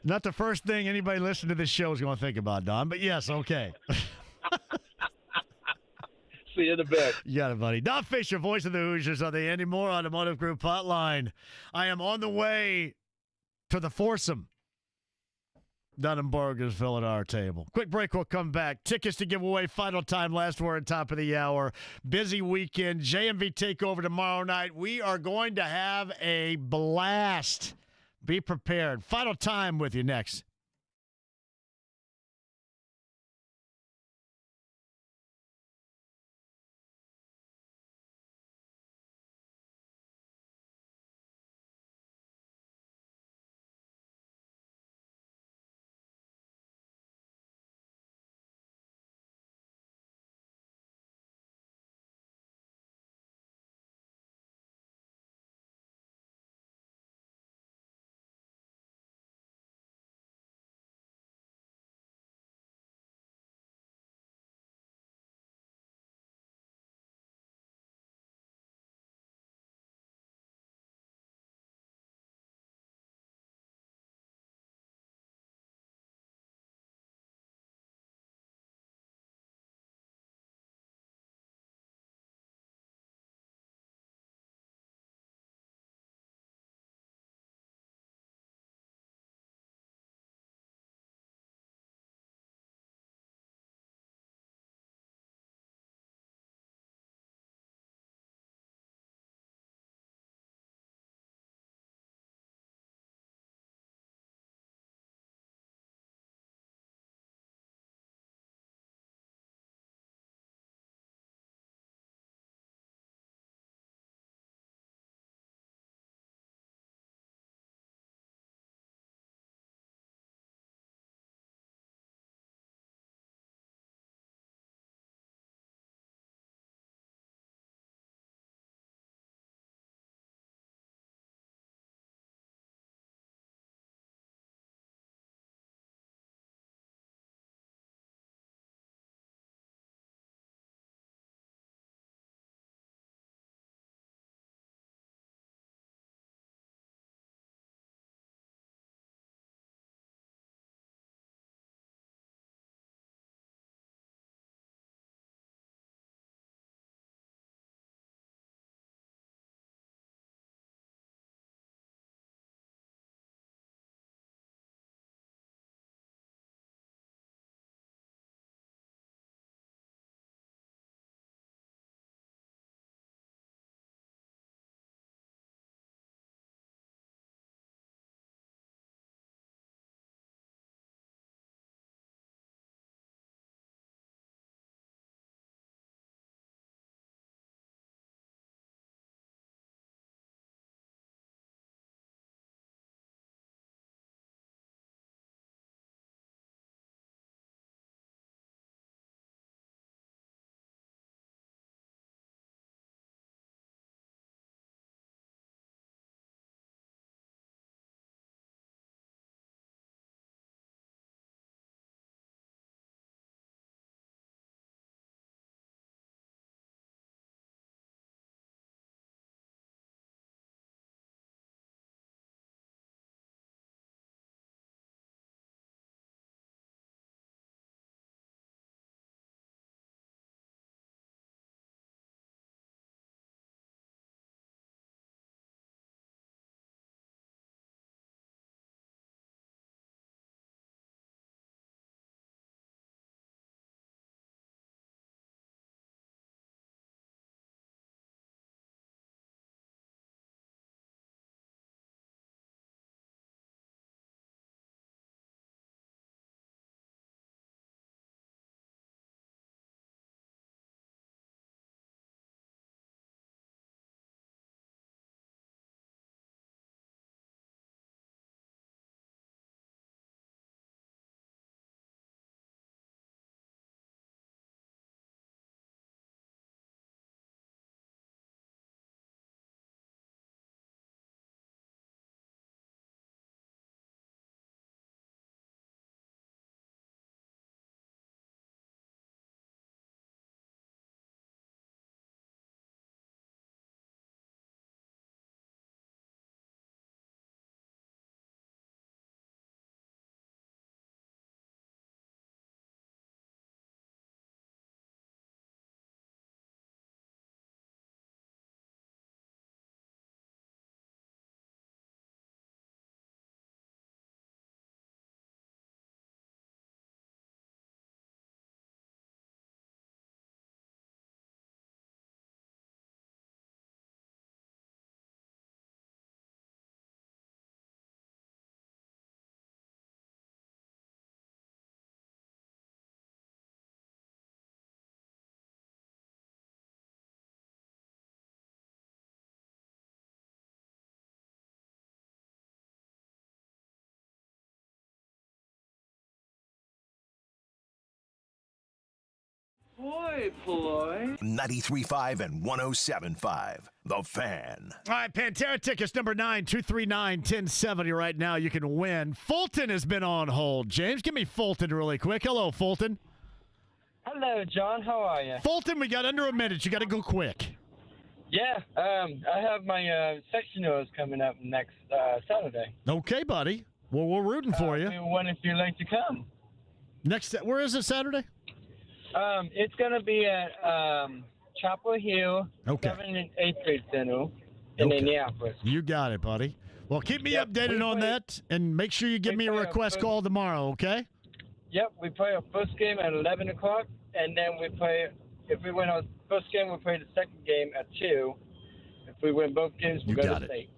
not the first thing anybody listening to this show is going to think about, Don. But, yes, okay. See you in a bit. You got it, buddy. Don Fisher, voice of the Hoosiers on the Andy Moore Automotive Group hotline. I am on the way to the foursome down in Bargersville at our table. Quick break, we'll come back. Tickets to give away, final time, last word, top of the hour. Busy weekend. JMV takeover tomorrow night. We are going to have a blast. Be prepared. Final time with you next. Boy, boy. 93.5 and 107.5. The Fan. All right, Pantera tickets number 9-239-1070 right now. You can win. Fulton has been on hold. James, give me Fulton really quick. Hello, Fulton. Hello, John. How are you? Fulton, we got under a minute. You got to go quick. Yeah, I have my sectionals coming up next Saturday. Okay, buddy. Well, we're rooting for you. We wonder if you'd like to come. Where is it Saturday? It's going to be at Chapel Hill, Okay. 7th and 8th Street Center in Indianapolis. You got it, buddy. Well, keep me updated on that, and make sure you give me a request call tomorrow, okay? Yep, we play our first game at 11 o'clock, and then we play, if we win our first game, we play the second game at 2. If we win both games, we go to state.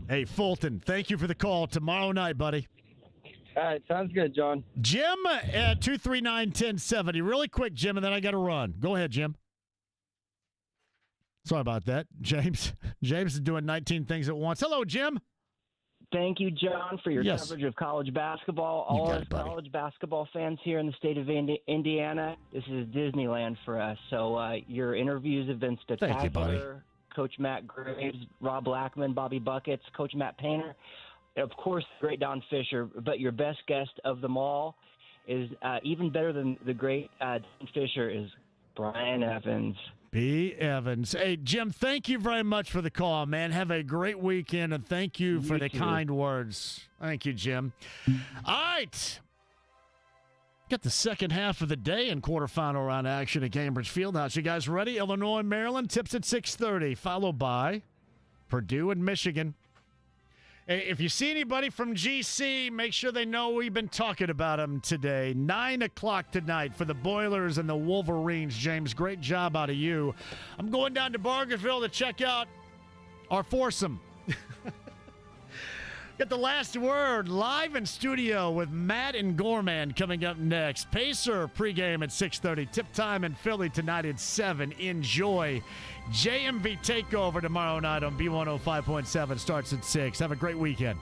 Hey, Fulton, thank you for the call tomorrow night, buddy. All right, sounds good, John. Jim at 239-1070. Really quick, Jim, and then I got to run. Go ahead, Jim. Sorry about that. James is doing 19 things at once. Hello, Jim. Thank you, John, for your coverage of college basketball. All us college basketball fans here in the state of Indiana, this is Disneyland for us. So your interviews have been spectacular. Thank you, buddy. Coach Matt Graves, Rob Blackman, Bobby Buckets, Coach Matt Painter. Of course, the great Don Fisher, but your best guest of them all is even better than the great Don Fisher is Brian Evans. B. Evans. Hey, Jim, thank you very much for the call, man. Have a great weekend, and thank you for the kind words. Thank you, Jim. All right. Got the second half of the day in quarterfinal round action at Cambridge Fieldhouse. You guys ready? Illinois, Maryland, tips at 6:30, followed by Purdue and Michigan. If you see anybody from GC, make sure they know we've been talking about them today. 9 o'clock tonight for the Boilers and the Wolverines. James, great job out of you. I'm going down to Bargersville to check out our foursome. Get the last word live in studio with Matt and Gorman coming up next. Pacer pregame at 6:30. Tip time in Philly tonight at 7. Enjoy. JMV Takeover tomorrow night on B105.7 starts at 6. Have a great weekend.